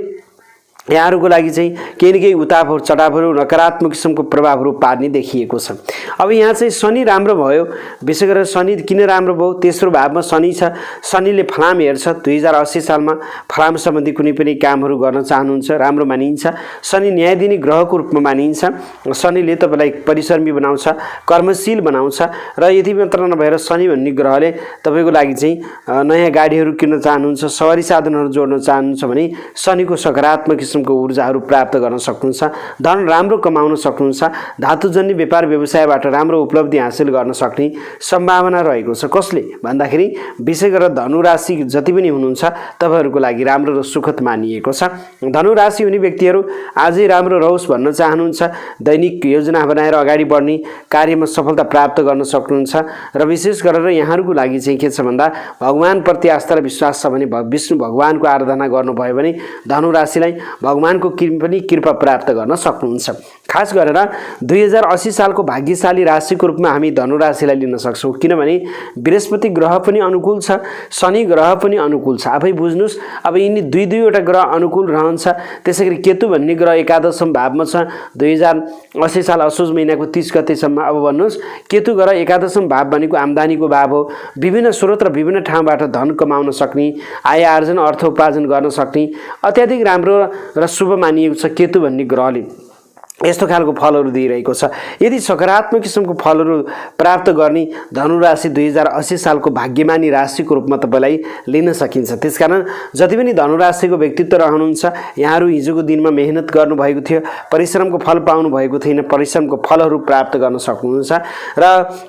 यहाँहरूको लागि चाहिँ केही न केही उतापहरू चढावहरू नकारात्मक किसिमको प्रभावहरू पार्ने देखिएको छ। अब यहाँ चाहिँ शनि राम्रो भयो। विशेष गरेर शनि किन राम्रो भयो? तेस्रो भावमा शनि छ। शनिले फलाम हेर्छ। 2080 सालमा फलाम सम्बन्धी कुनै पनि कामहरू गर्न चाहनुहुन्छ राम्रो मानिन्छ। शनि न्याय दिने ग्रहको रूपमा मानिन्छ। शनिले तपाईँलाई परिश्रमी बनाउँछ, कर्मशील बनाउँछ। र यति मात्र नभएर शनि भन्ने ग्रहले तपाईँको लागि चाहिँ नयाँ गाडीहरू किन्न चाहनुहुन्छ, सवारी साधनहरू जोड्न चाहनुहुन्छ भने शनिको सकारात्मक किसिमको ऊर्जाहरू प्राप्त गर्न सक्नुहुन्छ। धन राम्रो कमाउन सक्नुहुन्छ। धातुजन्य व्यापार व्यवसायबाट राम्रो उपलब्धि हासिल गर्न सक्ने सम्भावना रहेको छ। कसले भन्दाखेरि विशेष गरेर धनुराशि जति पनि हुनुहुन्छ तपाईँहरूको लागि राम्रो र सुखद मानिएको छ। धनुराशि हुने व्यक्तिहरू आजै राम्रो रहोस् भन्न चाहनुहुन्छ। दैनिक योजना बनाएर अगाडि बढ्ने, कार्यमा सफलता प्राप्त गर्न सक्नुहुन्छ। र विशेष गरेर यहाँहरूको लागि चाहिँ के छ भन्दा भगवानप्रति आस्था र विश्वास छ भने विष्णु भगवानको आराधना गर्नुभयो भने धनुराशिलाई भगवानको पनि कृपा प्राप्त गर्न सक्नुहुन्छ। खास गरेर 2080 सालको भाग्यशाली राशिको रूपमा हामी धनुराशिलाई लिन सक्छौँ। किनभने बृहस्पति ग्रह पनि अनुकूल छ, शनि ग्रह पनि अनुकूल छ। आफै बुझ्नुहोस्, अब यिनी दुईवटा ग्रह अनुकूल रहन्छ। त्यसैगरी केतु भन्ने ग्रह एकादशम भावमा छ 2080 साल असोज महिनाको 30 गतेसम्म। अब भन्नुहोस्, केतु ग्रह एकादशम भाव भनेको आम्दानीको भाव हो। विभिन्न स्रोत र विभिन्न ठाउँबाट धन कमाउन सक्ने, आय आर्जन अर्थ उपार्जन गर्न सक्ने अत्याधिक राम्रो र शुभ मानिएको छ केतु भन्ने ग्रहले। यस्तो खालको फलहरू दिइरहेको छ। यदि सकारात्मक किसिमको फलहरू प्राप्त गर्ने धनुराशि 2080 सालको भाग्यमानी राशिको रूपमा तपाईँलाई लिन सकिन्छ। त्यसकारण जति पनि धनुराशिको व्यक्तित्व रहनुहुन्छ, यहाँहरू हिजोको दिनमा मेहनत गर्नुभएको थियो, परिश्रमको फल पाउनु भएको थिएन, परिश्रमको फलहरू प्राप्त गर्न सक्नुहुन्छ। र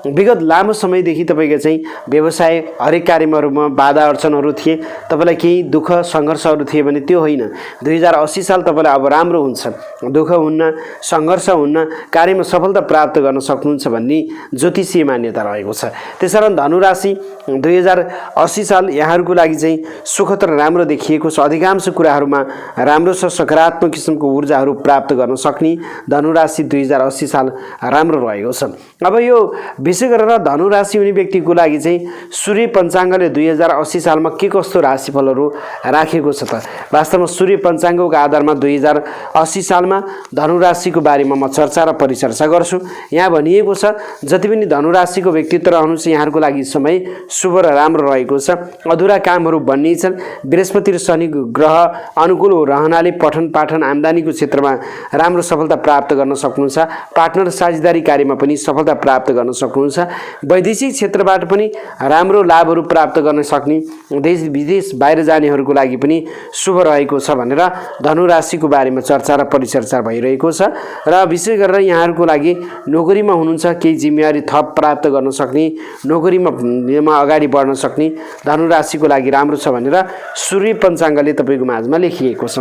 विगत लामो समयदेखि तपाईँको चाहिँ व्यवसाय हरेक कार्यहरूमा बाधा अडचनहरू थिए, तपाईँलाई केही दुःख सङ्घर्षहरू थिए भने त्यो होइन। 2080 साल तपाईँलाई अब राम्रो हुन्छ। दुःख हुन्न, सङ्घर्ष हुन्न, कार्यमा सफलता प्राप्त गर्न सक्नुहुन्छ भन्ने ज्योतिषीय मान्यता रहेको छ। त्यसकारण धनुराशि 2080 साल यहाँहरूको लागि चाहिँ सुखद र राम्रो देखिएको छ। अधिकांश कुराहरूमा राम्रो छ, सकारात्मक किसिमको ऊर्जाहरू प्राप्त गर्न सक्ने धनुराशि 2080 साल राम्रो रहेको छ। अब यो विशेष गरेर धनुराशि हुने व्यक्तिको लागि चाहिँ सूर्य पञ्चाङ्गले 2080 सालमा के कस्तो राशिफलहरू राखेको छ त? वास्तवमा सूर्य पञ्चाङ्गको आधारमा 2080 सालमा धनुराशिको बारेमा म चर्चा र परिचर्चा गर्छु। यहाँ भनिएको छ जति पनि धनुराशिको व्यक्तित्व रहनुहुन्छ यहाँहरूको लागि समय शुभ र राम्रो रहेको छ। अधुरा कामहरू बन्नेछन्। बृहस्पति र शनि ग्रह अनुकूल रहनाले पठन पाठन आम्दानीको क्षेत्रमा राम्रो सफलता प्राप्त गर्न सक्नुहुन्छ। पार्टनर साझेदारी कार्यमा पनि सफलता प्राप्त गर्न सक्नुहुन्छ। वैदेशिक क्षेत्रबाट पनि राम्रो लाभहरू प्राप्त गर्न सक्ने, देश विदेश बाहिर जानेहरूको लागि पनि शुभ रहेको छ भनेर धनुराशिको बारेमा चर्चा र परिचर्चा भइरहेको छ। र विशेष गरेर यहाँहरूको लागि नोकरीमा हुनुहुन्छ, केही जिम्मेवारी थप प्राप्त गर्न सक्ने, नोकरीमा अगाडि बढ्न सक्ने धनुराशिको लागि राम्रो छ भनेर सूर्य पञ्चाङ्गले तपाईँको माझमा लेखिएको छ।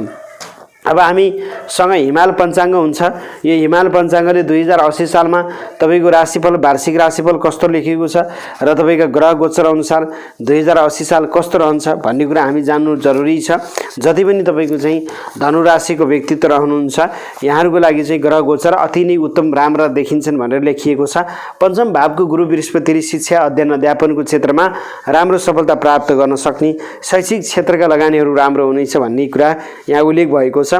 अब हामीसँग हिमाल पञ्चाङ्ग हुन्छ। यो हिमाल पञ्चाङ्गले 2080 सालमा तपाईको राशिफल वार्षिक राशिफल कस्तो लेखिएको छ र तपाईका ग्रह गोचर अनुसार 2080 साल कस्तो रहन्छ भन्ने कुरा हामी जान्नु जरुरी छ। जति पनि तपाईको चाहिँ धनु राशिको व्यक्तित्व रहनुहुन्छ यहाँहरुको लागि चाहिँ ग्रह गोचर अति नै उत्तम राम्रा देखिन्छन् भनेर लेखिएको छ। पञ्चम भावको गुरु बृहस्पतिले शिक्षा अध्ययन अध्यापनको क्षेत्रमा राम्रो सफलता प्राप्त गर्न सक्ने, शैक्षिक क्षेत्रका लगानीहरू राम्रो हुनेछ भन्ने कुरा यहाँ उल्लेख भएको छ।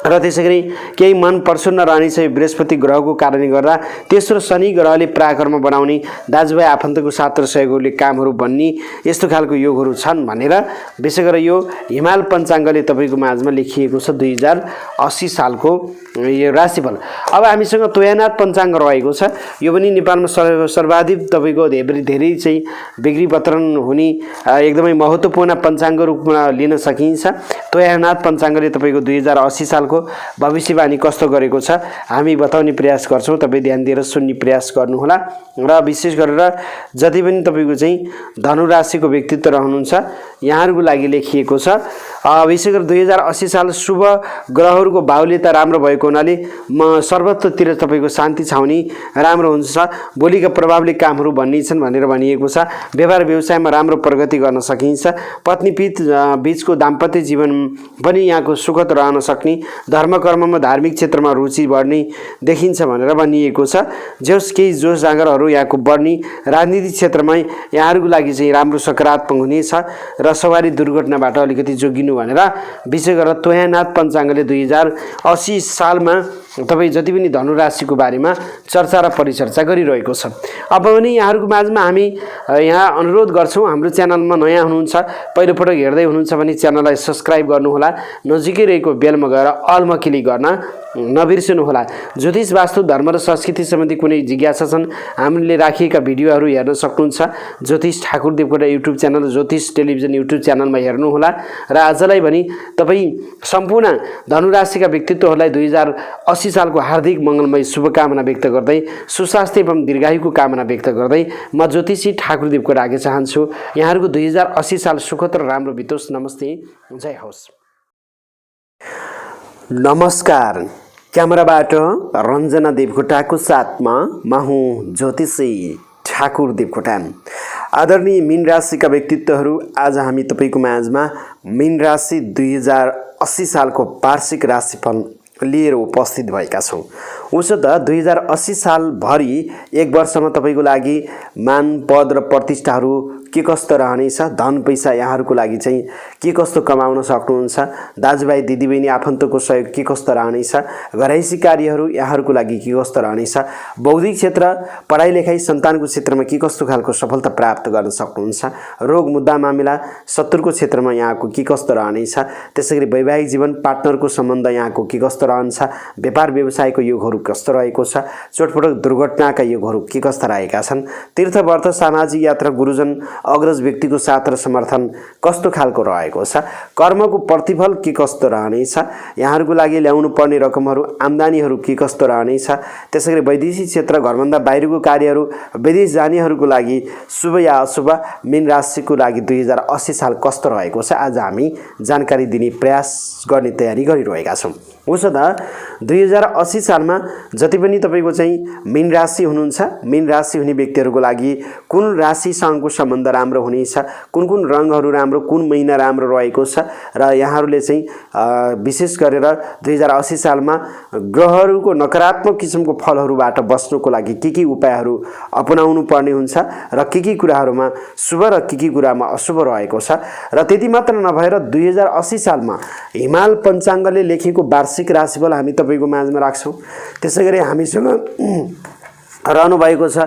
र त्यसैगरी केही मन प्रसन्न रहने छ बृहस्पति ग्रहको कारणले गर्दा। तेस्रो शनि ग्रहले पराक्रम बनाउने, दाजुभाइ आफन्तको साथ र सहयोगले कामहरू बन्ने यस्तो खालको योगहरू छन् भनेर विशेष गरेर यो हिमाल पञ्चाङ्गले तपाईको माझमा लेखिएको छ 2080 सालको यो राशिफल। अब हामीसँग तोयानाथ पञ्चाङ्ग रहेको छ। यो पनि नेपालमा सर्वाधिक तपाईको धेरै चाहिँ बिक्री पत्रण हुने एकदमै महत्त्वपूर्ण पञ्चाङ्ग रूपमा लिन सकिन्छ। तोयानाथ पञ्चाङ्गले तपाईको 2080 सालको भविष्यवाणी कस्तो गरेको छ हामी बताउने प्रयास गर्छौं। तपाई ध्यान दिएर सुन्ने प्रयास गर्नुहोला र विशेष गरेर जति पनि तपाईको चाहिँ धनु राशिको व्यक्तित्व रहनुहुन्छ यहाँहरुको लागि लेखिएको छ। विशेष गरी 2080 साल शुभ ग्रहहरूको बाहुल्यता राम्रो भएको हुनाले सर्वत्रतिर तपाईको शान्ति छाउने राम्रो हुन्छ। बोलीका प्रभावले कामहरू बन्नेछन् भनेर भनिएको छ। व्यापार व्यवसायमा राम्रो प्रगति गर्न सकिन्छ। पत्नी बीचको दाम्पत्य जीवन पनि यहाँको सुखद रहन सक्ने, धर्म कर्ममा धार्मिक क्षेत्रमा रुचि बढ्ने देखिन्छ भनेर भनिएको छ। केही जोश जाँगरहरू यहाँको बढ्ने, राजनीतिक क्षेत्रमा यहाँहरुको लागि चाहिँ राम्रो सकारात्मक हुनेछ र सवारी दुर्घटनाबाट अलिकति जोगिनु भनेर विशेष गरेर तोयानाथ पञ्चाङ्गले 2080 सालमा तपाई जति पनि धनु राशिको बारेमा चर्चा र परिचर्चा गरिरहेको छ। अब पनि यहाँहरुको माझमा हामी यहाँ अनुरोध गर्छौं, हाम्रो च्यानलमा नयाँ हुनुहुन्छ, पहिलो पटक हेर्दै हुनुहुन्छ भने च्यानललाई सब्स्क्राइब गर्नुहोला, नजिकै रहेको बेलमा गएर अलमा क्लिक गर्न नबिर्सनुहोला। ज्योतिष वास्तु धर्म र संस्कृति सम्बन्धी कुनै जिज्ञासा छन् हामीले राखिएका भिडियोहरू हेर्न सक्नुहुन्छ। ज्योतिष ठाकुर देवकोटा युट्युब च्यानल, ज्योतिष टेलिभिजन युट्युब च्यानलमा हेर्नुहोला। र आजलाई पनि तपाई सम्पूर्ण धनु राशिका व्यक्तित्वहरूलाई 2080 सालको हार्दिक मंगलमय शुभकामना व्यक्त गर्दै सुस्वास्थ्य एवं दीर्घायुको कामना व्यक्त गर्दै म ज्योतिषी ठाकुर देवकोटा आगे चाहन्छु यहाँहरुको 2080 साल सुखद र राम्रो बितोस्। नमस्ते, जय होस्। नमस्कार। क्यामेराबाट रञ्जना देवकोटाको साथमा म हुँ ज्योतिषी ठाकुर देवकोटा। आदरणीय मीन राशिका व्यक्तित्वहरू, आज हामी तपाईको माझमा मीन राशि 2080 सालको वार्षिक राशिफल लिएर उपस्थित भएका छौं। उसो त 2080 साल भरि एक वर्षमा तपाईको लागि मान पद र प्रतिष्ठाहरू के कस्तो रहनेछ, धन पैसा यहाँहरुको लागि चाहिँ के कस्तो कमाउन सक्नुहुन्छ, दाजुभाइ दिदीबहिनी आफन्तको सहयोग के कस्तो रहनेछ, घरैसी कार्यहरू यहाँहरुको लागि के कस्तो रहनेछ, बौद्धिक क्षेत्र पढाइ लेखाइ सन्तानको क्षेत्रमा के कस्तो खालको सफलता प्राप्त गर्न सक्नुहुन्छ, रोग मुद्दा मामिला शत्रुको क्षेत्रमा यहाँको के कस्तो रहनेछ, त्यसैगरी वैवाहिक जीवन पार्टनरको सम्बन्ध यहाँको के कस्तो रहन्छ, व्यापार व्यवसायको योगहरू कस्तो रहेको छ, चोटपटक दुर्घटनाका योगहरू के कस्ता रहेका छन्, तीर्थ व्रत सामाजिक यात्रा गुरुजन अग्रज व्यक्तिको साथ र समर्थन कस्तो खालको रहेको छ, कर्मको प्रतिफल के कस्तो रहनेछ, यहाँहरुको लागि ल्याउनु पर्ने रकमहरू आम्दानीहरू के कस्तो रहनेछ, त्यसैगरी वैदेशिक क्षेत्र घरभन्दा बाहिरको कार्यहरू विदेश जानेहरूको लागि शुभ या अशुभ मीन राशिको लागि 2080 साल कस्तो रहेको छ आज हामी जानकारी दिने प्रयास गर्ने तयारी गरिरहेका छौं। उसो त 2080 सालमा जति पनि तपाईको चाहिँ मीन राशि हुनुहुन्छ, मीन राशि हुने व्यक्तिहरूको लागि कुन राशिसँगको सम्बन्ध राम्रो हुनेछ, कुन कुन रंगहरू राम्रो, कुन महिना राम्रो रहेको छ र यहाँहरूले चाहिँ विशेष गरेर 2080 सालमा ग्रहहरूको नकारात्मक किसिमको फलहरूबाट बच्नको लागि के उपायहरू अपनाउनु पर्ने हुन्छ र के कुराहरूमा शुभ र के कुरामा अशुभ रहेको छ। र त्यति मात्र नभएर 2080 सालमा हिमाल पञ्चाङ्गले लेखेको वार्षिक राशिफल हामी तपाईको माझमा राख्छौं। त्यसैगरी हामीसँग रहनु भएको छ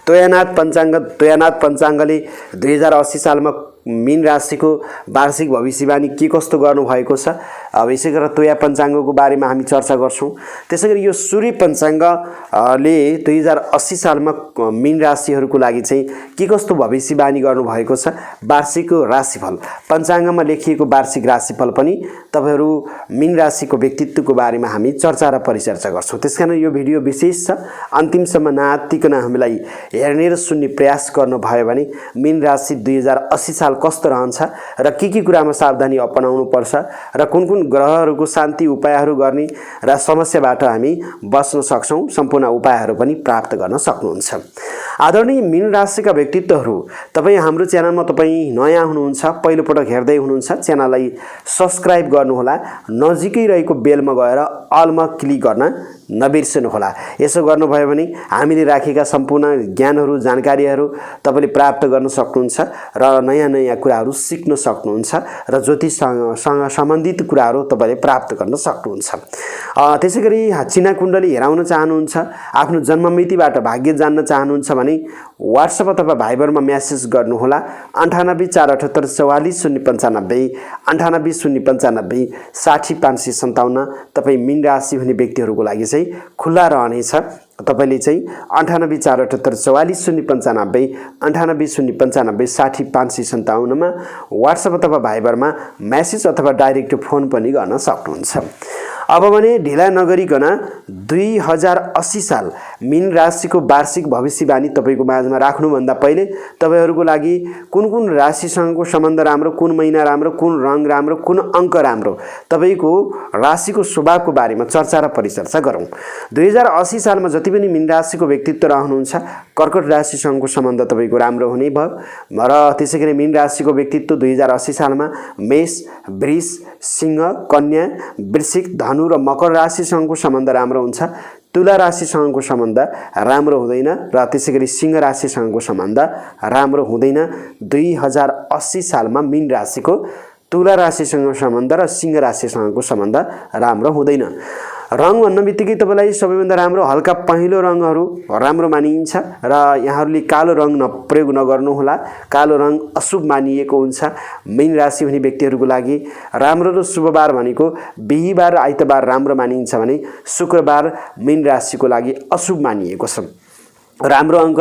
तोयानाथ पञ्चाङ्ग। तोयानाथ पञ्चाङ्गले 2080 सालमा मीन राशिको वार्षिक भविष्यवाणी के कस्तो गर्नु भएको छ, विशेष गरेर तोया पञ्चाङ्गको बारेमा हामी चर्चा गर्छौं। त्यसैगरी यो सूर्य पञ्चाङ्गले 2080 सालमा मीन राशिहरूको लागि चाहिँ के कस्तो भविष्यवाणी गर्नु भएको छ, वार्षिक राशिफल पञ्चाङ्गमा लेखिएको वार्षिक राशिफल पनि तपाईहरु मीन राशिको व्यक्तित्वको बारेमा हामी चर्चा र परिचर्चा गर्छौं। त्यसकारण यो भिडियो विशेष छ, अन्तिमसम्म नआत्तिकन हामीलाई हेर्ने र सुन्ने प्रयास गर्नु भयो भने मीन राशि 2080 साल कस्तो रहन्छ र के कुरामा सावधानी अपनाउनु पर्छ र कुन ग्रहहरूको शान्ति उपायहरू गर्ने र समस्याबाट हामी बच्न सक्छौं सम्पूर्ण उपायहरू पनि प्राप्त गर्न सक्नुहुन्छ। आदरणीय मीन राशिका व्यक्तित्वहरू, तपाईँ हाम्रो च्यानलमा तपाईँ नयाँ हुनुहुन्छ, पहिलो पटक हेर्दै हुनुहुन्छ, च्यानललाई सब्स्क्राइब गर्नुहोला, नजिकै रहेको बेलमा गएर अलमा क्लिक गर्न नबिर्सनुहोला। यसो गर्नुभयो भने हामीले राखेका सम्पूर्ण ज्ञानहरू जानकारीहरू तपाईले प्राप्त गर्न सक्नुहुन्छ र नयाँ कुराहरू सिक्न सक्नुहुन्छ र ज्योतिषसँग सम्बन्धित कुराहरू तपाईले प्राप्त गर्न सक्नुहुन्छ। त्यसैगरी चिना कुण्डली हेराउन चाहनुहुन्छ, आफ्नो जन्ममितिबाट भाग्य जान्न चाहनुहुन्छ भने व्हाट्सएप अथवा भाइबरमा मेसेज गर्नुहोला 9848844095 980895 60557। तपाईँ मीन राशि हुने व्यक्तिहरूको लागि चाहिँ खुला रहनेछ। तपाईले चाहिँ 9848844095 980895 60557 मा व्हाट्सएप अथवा भाइबरमा मेसेज अथवा डाइरेक्ट फोन पनि गर्न सक्नुहुन्छ। अब भने ढिला नगरिकन 2080 साल मीन राशिको वार्षिक भविष्यवाणी तपाईको माझमा राख्नुभन्दा पहिले तपाईहरुको लागि कुन राशिसँगको सम्बन्ध राम्रो, कुन महिना राम्रो, कुन रंग राम्रो, कुन अंक राम्रो, तपाईको राशिको स्वभावको बारेमा चर्चा र परिचर्चा गरौं। 2080 सालमा जति पनि मीन राशिको व्यक्तित्व रहनुहुन्छ, कर्कट राशिसँगको सम्बन्ध तपाईको राम्रो हुने भयो र त्यसैगरी मीन राशिको व्यक्तित्व 2080 सालमा मेष, वृष, सिंह, कन्या, वृश्चिक, धनु र मकर राशिसँगको सम्बन्ध राम्रो हुन्छ। तुला राशिसँगको सम्बन्ध राम्रो हुँदैन र त्यसैगरी सिंह राशिसँगको सम्बन्ध राम्रो हुँदैन। 2080 सालमा मीन राशिको तुला राशिसँग सम्बन्ध र सिंह राशिसँगको सम्बन्ध राम्रो हुँदैन। रंग भन्न बित्तिकै तपाईलाई सबैभन्दा राम्रो हल्का पहेँलो रंगहरू राम्रो मानिन्छ र यहाँहरूले कालो रंग प्रयोग नगर्नुहोला। कालो रंग अशुभ मानिएको हुन्छ। मीन राशि हुने व्यक्तिहरूको लागि राम्रो र शुभ बार भनेको बिहीबार र आइतबार राम्रो मानिन्छ भने शुक्रबार मीन राशिको लागि अशुभ मानिएको छ। राम्रो अंक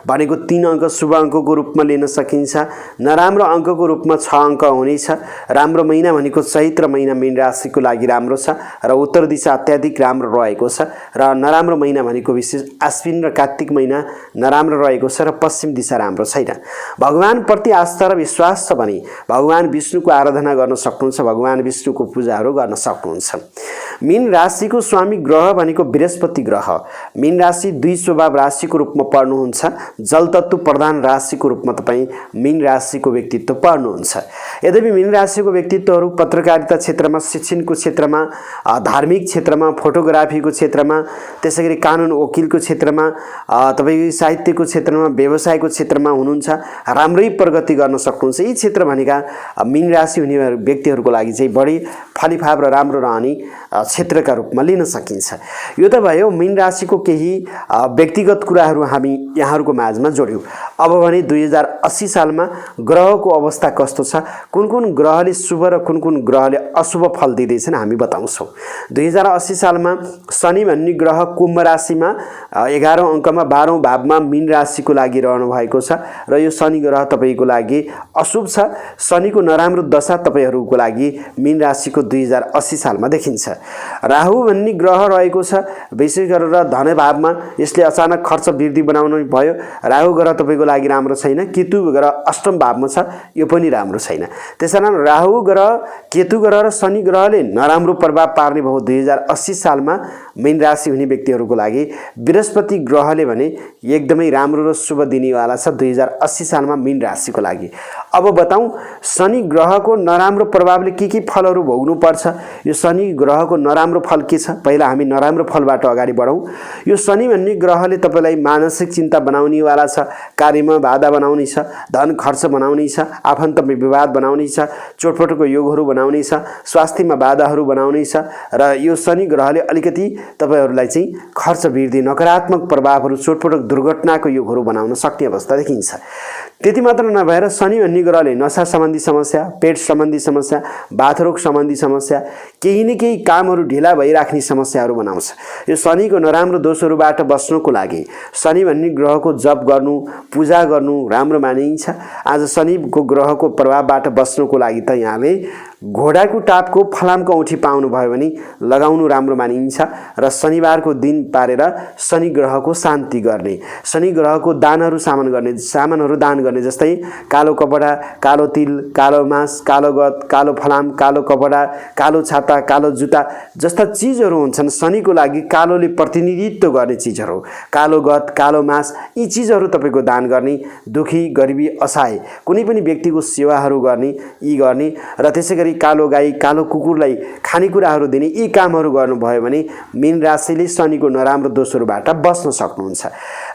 भनेको 3 अंक शुभ अंकको रूपमा लिन सकिन्छ। नराम्रो अंकको रूपमा 6 अंक हुनेछ। राम्रो महिना भनेको चैत्र महिना मीन राशिको लागि राम्रो छ र उत्तर दिशा अत्याधिक राम्रो रहेको छ र नराम्रो महिना भनेको विशेष आश्विन र कार्तिक महिना नराम्रो रहेको छ र पश्चिम दिशा राम्रो छैन। भगवान प्रति आस्था र विश्वास छ भने भगवान विष्णुको आराधना गर्न सक्नुहुन्छ, भगवान विष्णुको पूजाहरू गर्न सक्नुहुन्छ। मीन राशिको स्वामी ग्रह भनेको बृहस्पति ग्रह। मीन राशि 2 स्वभाव राशिको रूपमा पर्नुहुन्छ। जल तत्व प्रधान राशिको रूपमा तपाईं मीन राशिको व्यक्तित्व पर्नुहुन्छ। यद्यपि मीन राशिको व्यक्तित्वहरू पत्रकारिता क्षेत्रमा, शिक्षणको क्षेत्रमा, धार्मिक क्षेत्रमा, फोटोग्राफीको क्षेत्रमा, त्यसैगरी कानुन वकिलको क्षेत्रमा, तपाईँ साहित्यको क्षेत्रमा, व्यवसायको क्षेत्रमा हुनुहुन्छ, राम्रै प्रगति गर्न सक्नुहुन्छ। यी क्षेत्र भनेका मीन राशि हुने व्यक्तिहरूको लागि चाहिँ बढी फलिफाप र राम्रो रहने क्षेत्रका रूपमा लिन सकिन्छ। यो त भयो मीन राशिको केही व्यक्तिगत कुराहरू हामी यहाँहरूको माझमा जोड्यौं। अब भने 2080 सालमा ग्रहको अवस्था कस्तो छ, कुन ग्रहले शुभ र कुन ग्रहले अशुभ फल दिँदैछन् हामी बताउँछौं। 2080 सालमा शनि भन्ने ग्रह कुम्भ राशिमा 11औं अंकमा 12औं भावमा मीन राशिको लागि रहनु भएको छ र यो शनि ग्रह तपाईको लागि अशुभ छ। शनिको नराम्रो दशा तपाईहरूको लागि मीन राशिको 2080 सालमा देखिन्छ। राहु भन्ने ग्रह रहेको छ विशेष गरेर धन भावमा, यसले अचानक खर्च वृद्धि बनाउनु भयो। राहु ग्रह तपाईको लागि राम्रो छैन। केतु ग्रह अष्टम भावमा छ, यो पनि राम्रो छैन। त्यसैले राहु ग्रह, केतु ग्रह र शनि ग्रहले नराम्रो प्रभाव पार्ने भयो 2080 सालमा मीन राशि हुने व्यक्तिहरूको लागि। बृहस्पति ग्रहले भने एकदमै राम्रो र शुभ दिनेवाला छ 2080 सालमा मीन राशिको लागि। अब बताऊं शनि ग्रहको नराम्रो प्रभावले के फलहरू भोग्नु पर्छ। यो शनि ग्रहको नराम्रो फल के छ, पहिला हामी नराम्रो फलबाट अगाडि बढौं। यो शनि भन्ने ग्रहले तपाईलाई मानसिक चिन्ता बनाउने वाला छ, कार्यमा बाधा बनाउने छ, धन खर्च बनाउने छ, आफन्तमा विवाद बनाउने छ, चोटपटकको योगहरू बनाउने छ, स्वास्थ्यमा बाधाहरू बनाउने छ र यो शनि ग्रहले अलिकति तपाईहरुलाई चाहिँ खर्च वृद्धि, नकारात्मक प्रभावहरू, चोटपटक दुर्घटनाको योगहरू बनाउन सक्ने अवस्था देखिन्छ। त्यति मात्र नभएर शनि भन्ने ग्रहले नशा सम्बन्धी समस्या, पेट सम्बन्धी समस्या, बाथरोग सम्बन्धी समस्या, केही न केही कामहरू ढिला भइराख्ने समस्याहरू बनाउँछ। यो शनिको नराम्रो दोषहरूबाट बच्नको लागि शनि भन्ने ग्रहको जप गर्नु, पूजा गर्नु राम्रो मानिन्छ। आज शनिको ग्रहको प्रभावबाट बच्नको लागि त यहाँले घोडाको टापको फलामको औँठी पाउनुभयो भने लगाउनु राम्रो मानिन्छ र शनिबारको दिन पारेर शनि ग्रहको शान्ति गर्ने, शनि ग्रहको सामानहरू दान गर्ने, जस्तै कालो कपडा, कालो तिल, कालो मास, कालो गत, कालो फलाम, कालो कपडा, कालो छाता, कालो जुत्ता जस्ता चिजहरू हुन्छन् शनिको लागि कालोले प्रतिनिधित्व गर्ने चिजहरू। कालो गत, कालो मास यी चिजहरू तपाईँको दान गर्ने, दुखी, गरिबी, असहाय कुनै पनि व्यक्तिको सेवाहरू गर्ने र त्यसै गरी कालो गाई, कालो कुकुरलाई खानेकुराहरू दिने यी कामहरू गर्नुभयो भने मीन राशिले शनिको नराम्रो दोषहरूबाट बस्न सक्नुहुन्छ।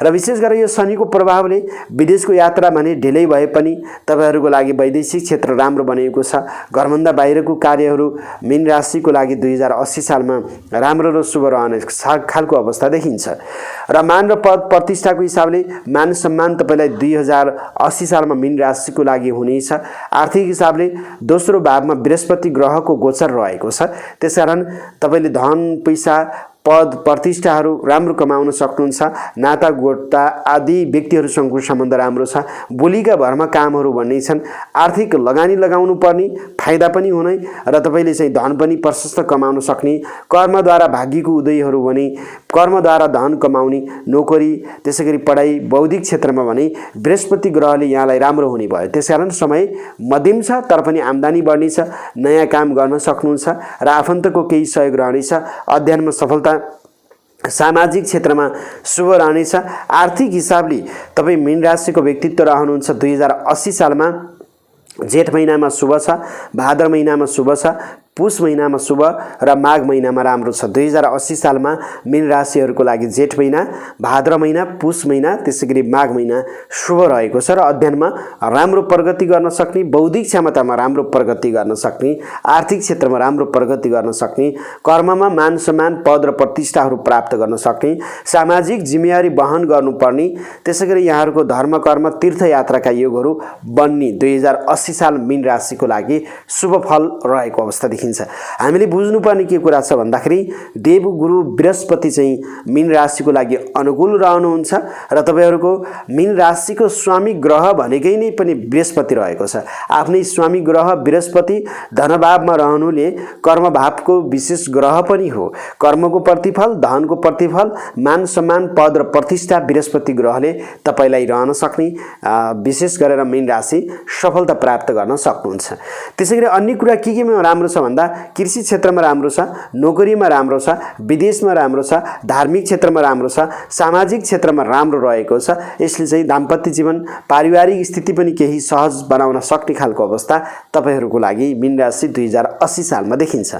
र विशेष गरेर यो शनिको प्रभावले विदेशको यात्रा भने ढिलै भए पनि तपाईँहरूको लागि वैदेशिक क्षेत्र राम्रो बनेको छ। घरभन्दा बाहिरको कार्यहरू मीन राशिको लागि 2080 सालमा राम्रो र शुभ रहने खालको अवस्था देखिन्छ। र मान र पद प्रतिष्ठाको हिसाबले मान सम्मान तपाईँलाई 2080 सालमा मीन राशिको लागि हुनेछ। आर्थिक हिसाबले दोस्रो भावमा बृहस्पति ग्रहको गोचर रहेको छ, त्यसकारण तपाईँले धन, पैसा, पद, प्रतिष्ठाहरू राम्रो कमाउन सक्नुहुन्छ। नाता गोता आदि व्यक्तिहरूसँगको सम्बन्ध राम्रो छ। बोलीका भरमा कामहरू भन्ने छन्। आर्थिक लगानी लगाउनु पर्ने, फाइदा पनि हुने र तपाईँले चाहिँ धन पनि प्रशस्त कमाउन सक्ने। कर्मद्वारा भाग्यको उदयहरू भने कर्मद्वारा धन कमाउने, नोकरी, त्यसै गरी पढाइ, बौद्धिक क्षेत्रमा भने बृहस्पति ग्रहले यहाँलाई राम्रो हुने भयो। त्यसकारण समय मध्यम छ तर पनि आम्दानी बढ्नेछ। नयाँ काम गर्न सक्नुहुन्छ र आफन्तको केही सहयोग रहनेछ। अध्ययनमा सफलता, सामाजिक क्षेत्रमा शुभ रहनेछ। आर्थिक हिसाबले तपाईँ मीन राशिको व्यक्तित्व रहनुहुन्छ। 2080 सालमा जेठ महिनामा शुभ छ, भाद्र महिनामा शुभ छ, पुष महिनामा शुभ र माघ महिनामा राम्रो छ। 2080 सालमा मीन राशिहरूको लागि जेठ महिना, भाद्र महिना, पुष महिना, त्यसै गरी माघ महिना शुभ रहेको छ र अध्ययनमा राम्रो प्रगति गर्न सक्ने, बौद्धिक क्षमतामा राम्रो प्रगति गर्न सक्ने, आर्थिक क्षेत्रमा राम्रो प्रगति गर्न सक्ने, कर्ममा मान सम्मान, पद र प्रतिष्ठाहरू प्राप्त गर्न सक्ने, सामाजिक जिम्मेवारी वहन गर्नुपर्ने, त्यसै गरी यहाँहरूको धर्म, कर्म, तीर्थयात्राका योगहरू बन्ने 2080 साल मीन राशिको लागि शुभ फल रहेको अवस्था देखिन्छ। हामीले बुझ्नुपर्ने के कुरा छ भन्दाखेरि देवगुरु बृहस्पति चाहिँ मीन राशिको लागि अनुकूल रहनुहुन्छ र तपाईहरूको मीन राशिको स्वामी ग्रह भनेकै नै पनि बृहस्पति रहेको छ। आफ्नै स्वामी ग्रह बृहस्पति धनभावमा रहनुले कर्मभावको विशेष ग्रह पनि हो। कर्मको प्रतिफल, धनको प्रतिफल, मान सम्मान, पद र प्रतिष्ठा बृहस्पति ग्रहले तपाईलाई रहन सक्ने, विशेष गरेर मीन राशि सफलता प्राप्त गर्न सक्नुहुन्छ। त्यसैगरी अन्य कुरा केमा राम्रो छ भन्दा कृषि क्षेत्रमा राम्रो छ, नोकरीमा राम्रो छ, विदेशमा राम्रो छ, धार्मिक क्षेत्रमा राम्रो छ, सामाजिक क्षेत्रमा राम्रो रहेको छ। यसले चाहिँ दाम्पत्य जीवन, पारिवारिक स्थिति पनि केही सहज बनाउन सक्ने खालको अवस्था तपाईहरूको लागि मीन राशि 2080 सालमा देखिन्छ।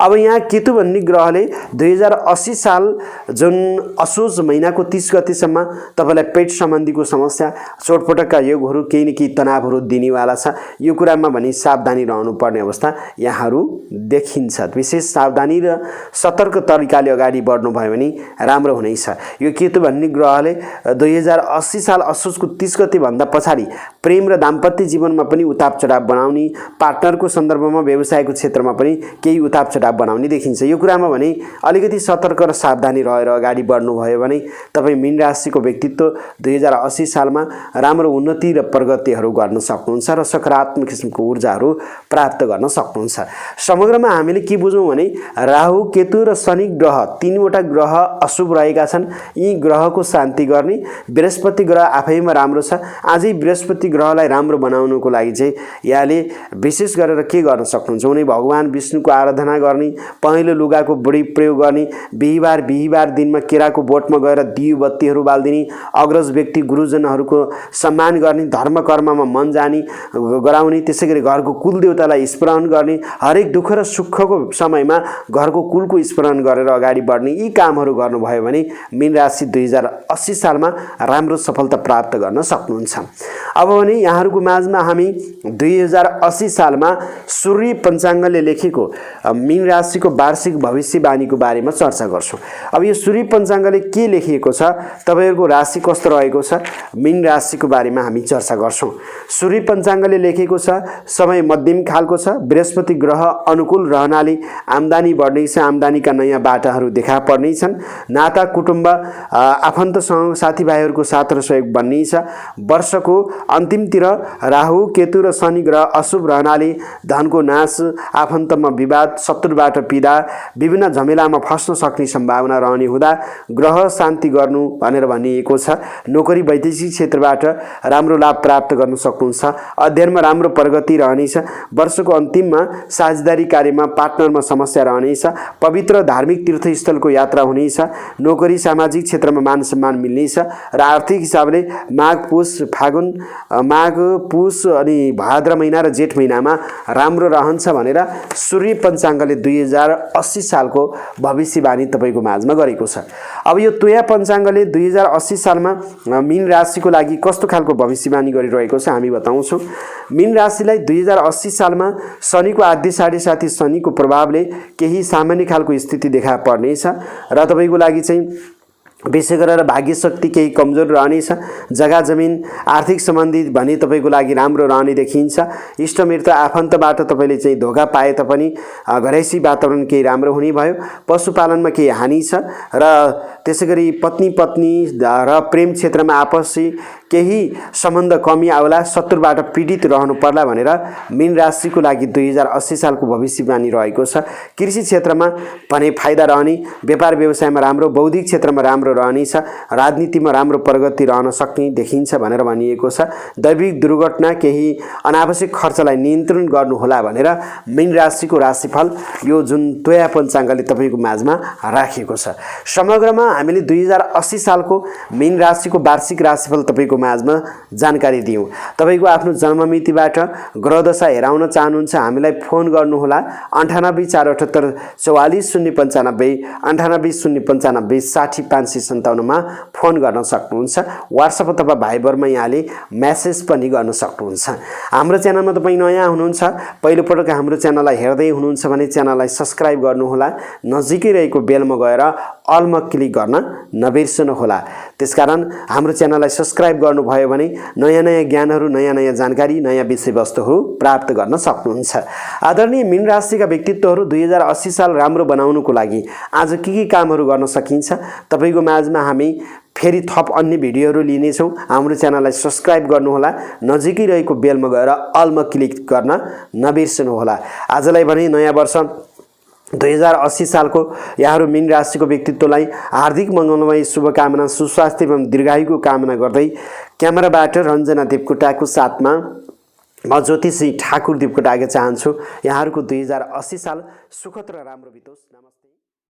अब यहाँ केतु भन्ने ग्रहले 2080 साल जुन असोज महिनाको 30 गतेसम्म तपाईलाई पेट सम्बन्धीको समस्या, चोटपटकका योगहरू, केही न केही तनावहरू दिनेवाला छ। यो कुरामा भने सावधानी रहनुपर्ने अवस्था यहाँहरू देखिन्छ। विशेष सावधानी र सतर्क तरिकाले अगाडि बढ्नुभयो भने राम्रो हुनेछ। यो केतु भन्ने ग्रहले 2080 साल असोजको 30 गते भन्दा पछाडि प्रेम र दाम्पत्य जीवनमा पनि उताप चढाव बनाउने, पार्टनरको सन्दर्भमा व्यवसायको क्षेत्रमा पनि केही उताप चढाव बनाउने देखिन्छ। यो कुरामा भने अलिकति सतर्क र सावधानी रहेर अगाडि बढ्नुभयो भने तपाईँ मीन राशिको व्यक्तित्व 2080 सालमा राम्रो उन्नति र प्रगतिहरू गर्न सक्नुहुन्छ र सकारात्मक किसिमको ऊर्जाहरू प्राप्त गर्न सक्नुहुन्छ। समग्रमा हामीले के बुझौँ भने राहु, केतु र शनि ग्रह तीनवटा ग्रह अशुभ रहेका छन्। यी ग्रहको शान्ति गर्ने, बृहस्पति ग्रह आफैमा राम्रो छ। आजै बृहस्पति ग्रहलाई राम्रो बनाउनको लागि चाहिँ यहाँले विशेष गरेर के गर्न सक्नुहुन्छ भने भगवान विष्णुको आराधना गर्ने, पहेँलो लुगाको बढी प्रयोग गर्ने, बिहिबार दिनमा केराको बोटमा गएर दियो बत्तीहरू बाल्दिने, अग्रज व्यक्ति गुरुजनहरूको सम्मान गर्ने, धर्म कर्ममा मन जाने गराउने, त्यसै गरी घरको कुलदेवतालाई स्मरण गर्ने, हरेक दुःख र सुखको समयमा घरको कुलको स्मरण गरेर अगाडि बढ्ने, यी कामहरू गर्नुभयो भने मीन राशि 2080 सालमा राम्रो सफलता प्राप्त गर्न सक्नुहुन्छ। अब भने यहाँहरूको माझमा हामी 2080 सालमा सूर्य पञ्चाङ्गले लेखेको मीन राशिको वार्षिक भविष्यवाणीको बारेमा चर्चा गर्छौँ। अब यो सूर्य पञ्चाङ्गले के लेखिएको छ, तपाईहरूको राशि कस्तो रहेको छ, मीन राशिको बारेमा हामी चर्चा गर्छौँ। सूर्य पञ्चाङ्गले लेखेको छ समय मध्यम खालको छ, बृहस्पति ग्रह अनुकूल रहनाले आम्दानी बढ्नेछ, आम्दानीका नयाँ बाटाहरू देखा पर्नेछन्। नाता कुटुम्ब आफन्तसँग साथीभाइहरूको साथ र सहयोग बन्नेछ। वर्षको अन्तिमतिर राहु केतु र शनि ग्रह अशुभ रहनाले धनको नाश, आफन्तमा विवाद, शत्रुबाट पीडा, विभिन्न झमेलामा फस्न सक्ने सम्भावना रहने हुँदा ग्रह शान्ति गर्नु भनेर भनिएको छ। नोकरी वैदेशिक क्षेत्रबाट राम्रो लाभ प्राप्त गर्न सक्नुहुन्छ। अध्ययनमा राम्रो प्रगति रहनेछ। वर्षको अन्तिममा साझेदारी कार्यमा पार्टनरमा समस्या रहनेछ। पवित्र धार्मिक तीर्थस्थलको यात्रा हुनेछ। नोकरी सामाजिक क्षेत्रमा मान सम्मान मिल्नेछ र आर्थिक हिसाबले माघ पुष अनि भाद्र महिना र जेठ महिनामा राम्रो रहन्छ भनेर सूर्य पञ्चाङ्गले 2080 सालको भविष्यवाणी तपाईँको माझमा गरेको छ। अब यो तोया पञ्चाङ्गले 2080 सालमा मीन राशिको लागि कस्तो खालको भविष्यवाणी गरिरहेको छ हामी बताउँछौँ। मीन राशिलाई 2080 सालमा शनिको आद्य साढे साथी शनिको प्रभावले केही सामान्य खालको स्थिति देखा पर्नेछ र तपाईँको लागि चाहिँ विशेष गरेर भाग्य शक्ति केही कमजोर रहनेछ। जग्गा जमिन आर्थिक सम्बन्धित भने तपाईँको लागि राम्रो रहने देखिन्छ। इष्टमित्र आफन्तबाट तपाईँले चाहिँ धोका पाए तापनि घरैसी वातावरण केही राम्रो हुने भयो। पशुपालनमा केही हानि छ र त्यसैगरी पत्नी र प्रेम क्षेत्रमा आपसी केही सम्बन्ध कमी आउला, शत्रुबाट पीडित रहनु पर्ला भनेर मीन राशिको लागि 2080 सालको भविष्यवाणी रहेको छ। कृषि क्षेत्रमा भने फाइदा रहने, व्यापार व्यवसायमा राम्रो, बौद्धिक क्षेत्रमा राम्रो रहनेछ, राजनीतिमा राम्रो प्रगति रहन सक्ने देखिन्छ भनेर भनिएको छ। दैविक दुर्घटना, केही अनावश्यक खर्चलाई नियन्त्रण गर्नुहोला भनेर मीन राशिको राशिफल यो जुन तोया पञ्चाङ्गले तपाईँको माझमा राखिएको छ। समग्रमा हामीले 2080 सालको मीन राशिको वार्षिक राशिफल तपाईँको माझमा जानकारी दियौँ। तपाईँको आफ्नो जन्ममितिबाट ग्रहदशा हेराउन चाहनुहुन्छ हामीलाई फोन गर्नुहोला 98 478 44 095 98 095 60 557 मा फोन गर्न सक्नुहुन्छ। व्हाट्सएप अथवा भाइबरमा यहाँले मेसेज पनि गर्न सक्नुहुन्छ। हाम्रो च्यानलमा तपाईँ नयाँ हुनुहुन्छ, पहिलोपटक हाम्रो च्यानललाई हेर्दै हुनुहुन्छ भने च्यानललाई सब्स्क्राइब गर्नुहोला। नजिकै रहेको बेलमा गएर अलमा क्लिक गर्न नबिर्सनुहोला। त्यसकारण हाम्रो च्यानललाई सब्स्क्राइब गर्नुभयो भने नयाँ ज्ञानहरू, नयाँ जानकारी, नयाँ विषयवस्तुहरू प्राप्त गर्न सक्नुहुन्छ। आदरणीय मीन राशिका व्यक्तित्वहरू 2080 साल राम्रो बनाउनुको लागि आज के कामहरू गर्न सकिन्छ तपाईँको माझमा हामी फेरि थप अन्य भिडियोहरू लिनेछौँ। हाम्रो च्यानललाई सब्स्क्राइब गर्नुहोला, नजिकै रहेको बेलमा गएर अलमा क्लिक गर्न नबिर्सनुहोला। आजलाई भने नयाँ वर्ष 2080 सालको यहाँहरू मीन राशिको व्यक्तित्वलाई हार्दिक मङ्गलमय शुभकामना, सुस्वास्थ्य एवं दीर्घायुको कामना गर्दै क्यामेराबाट रञ्जना देवकोटाको साथमा म ज्योतिषी ठाकुर देवकोटा आगे चाहन्छु। यहाँहरूको 2080 साल सुखद र राम्रो बितोस्। नमस्ते।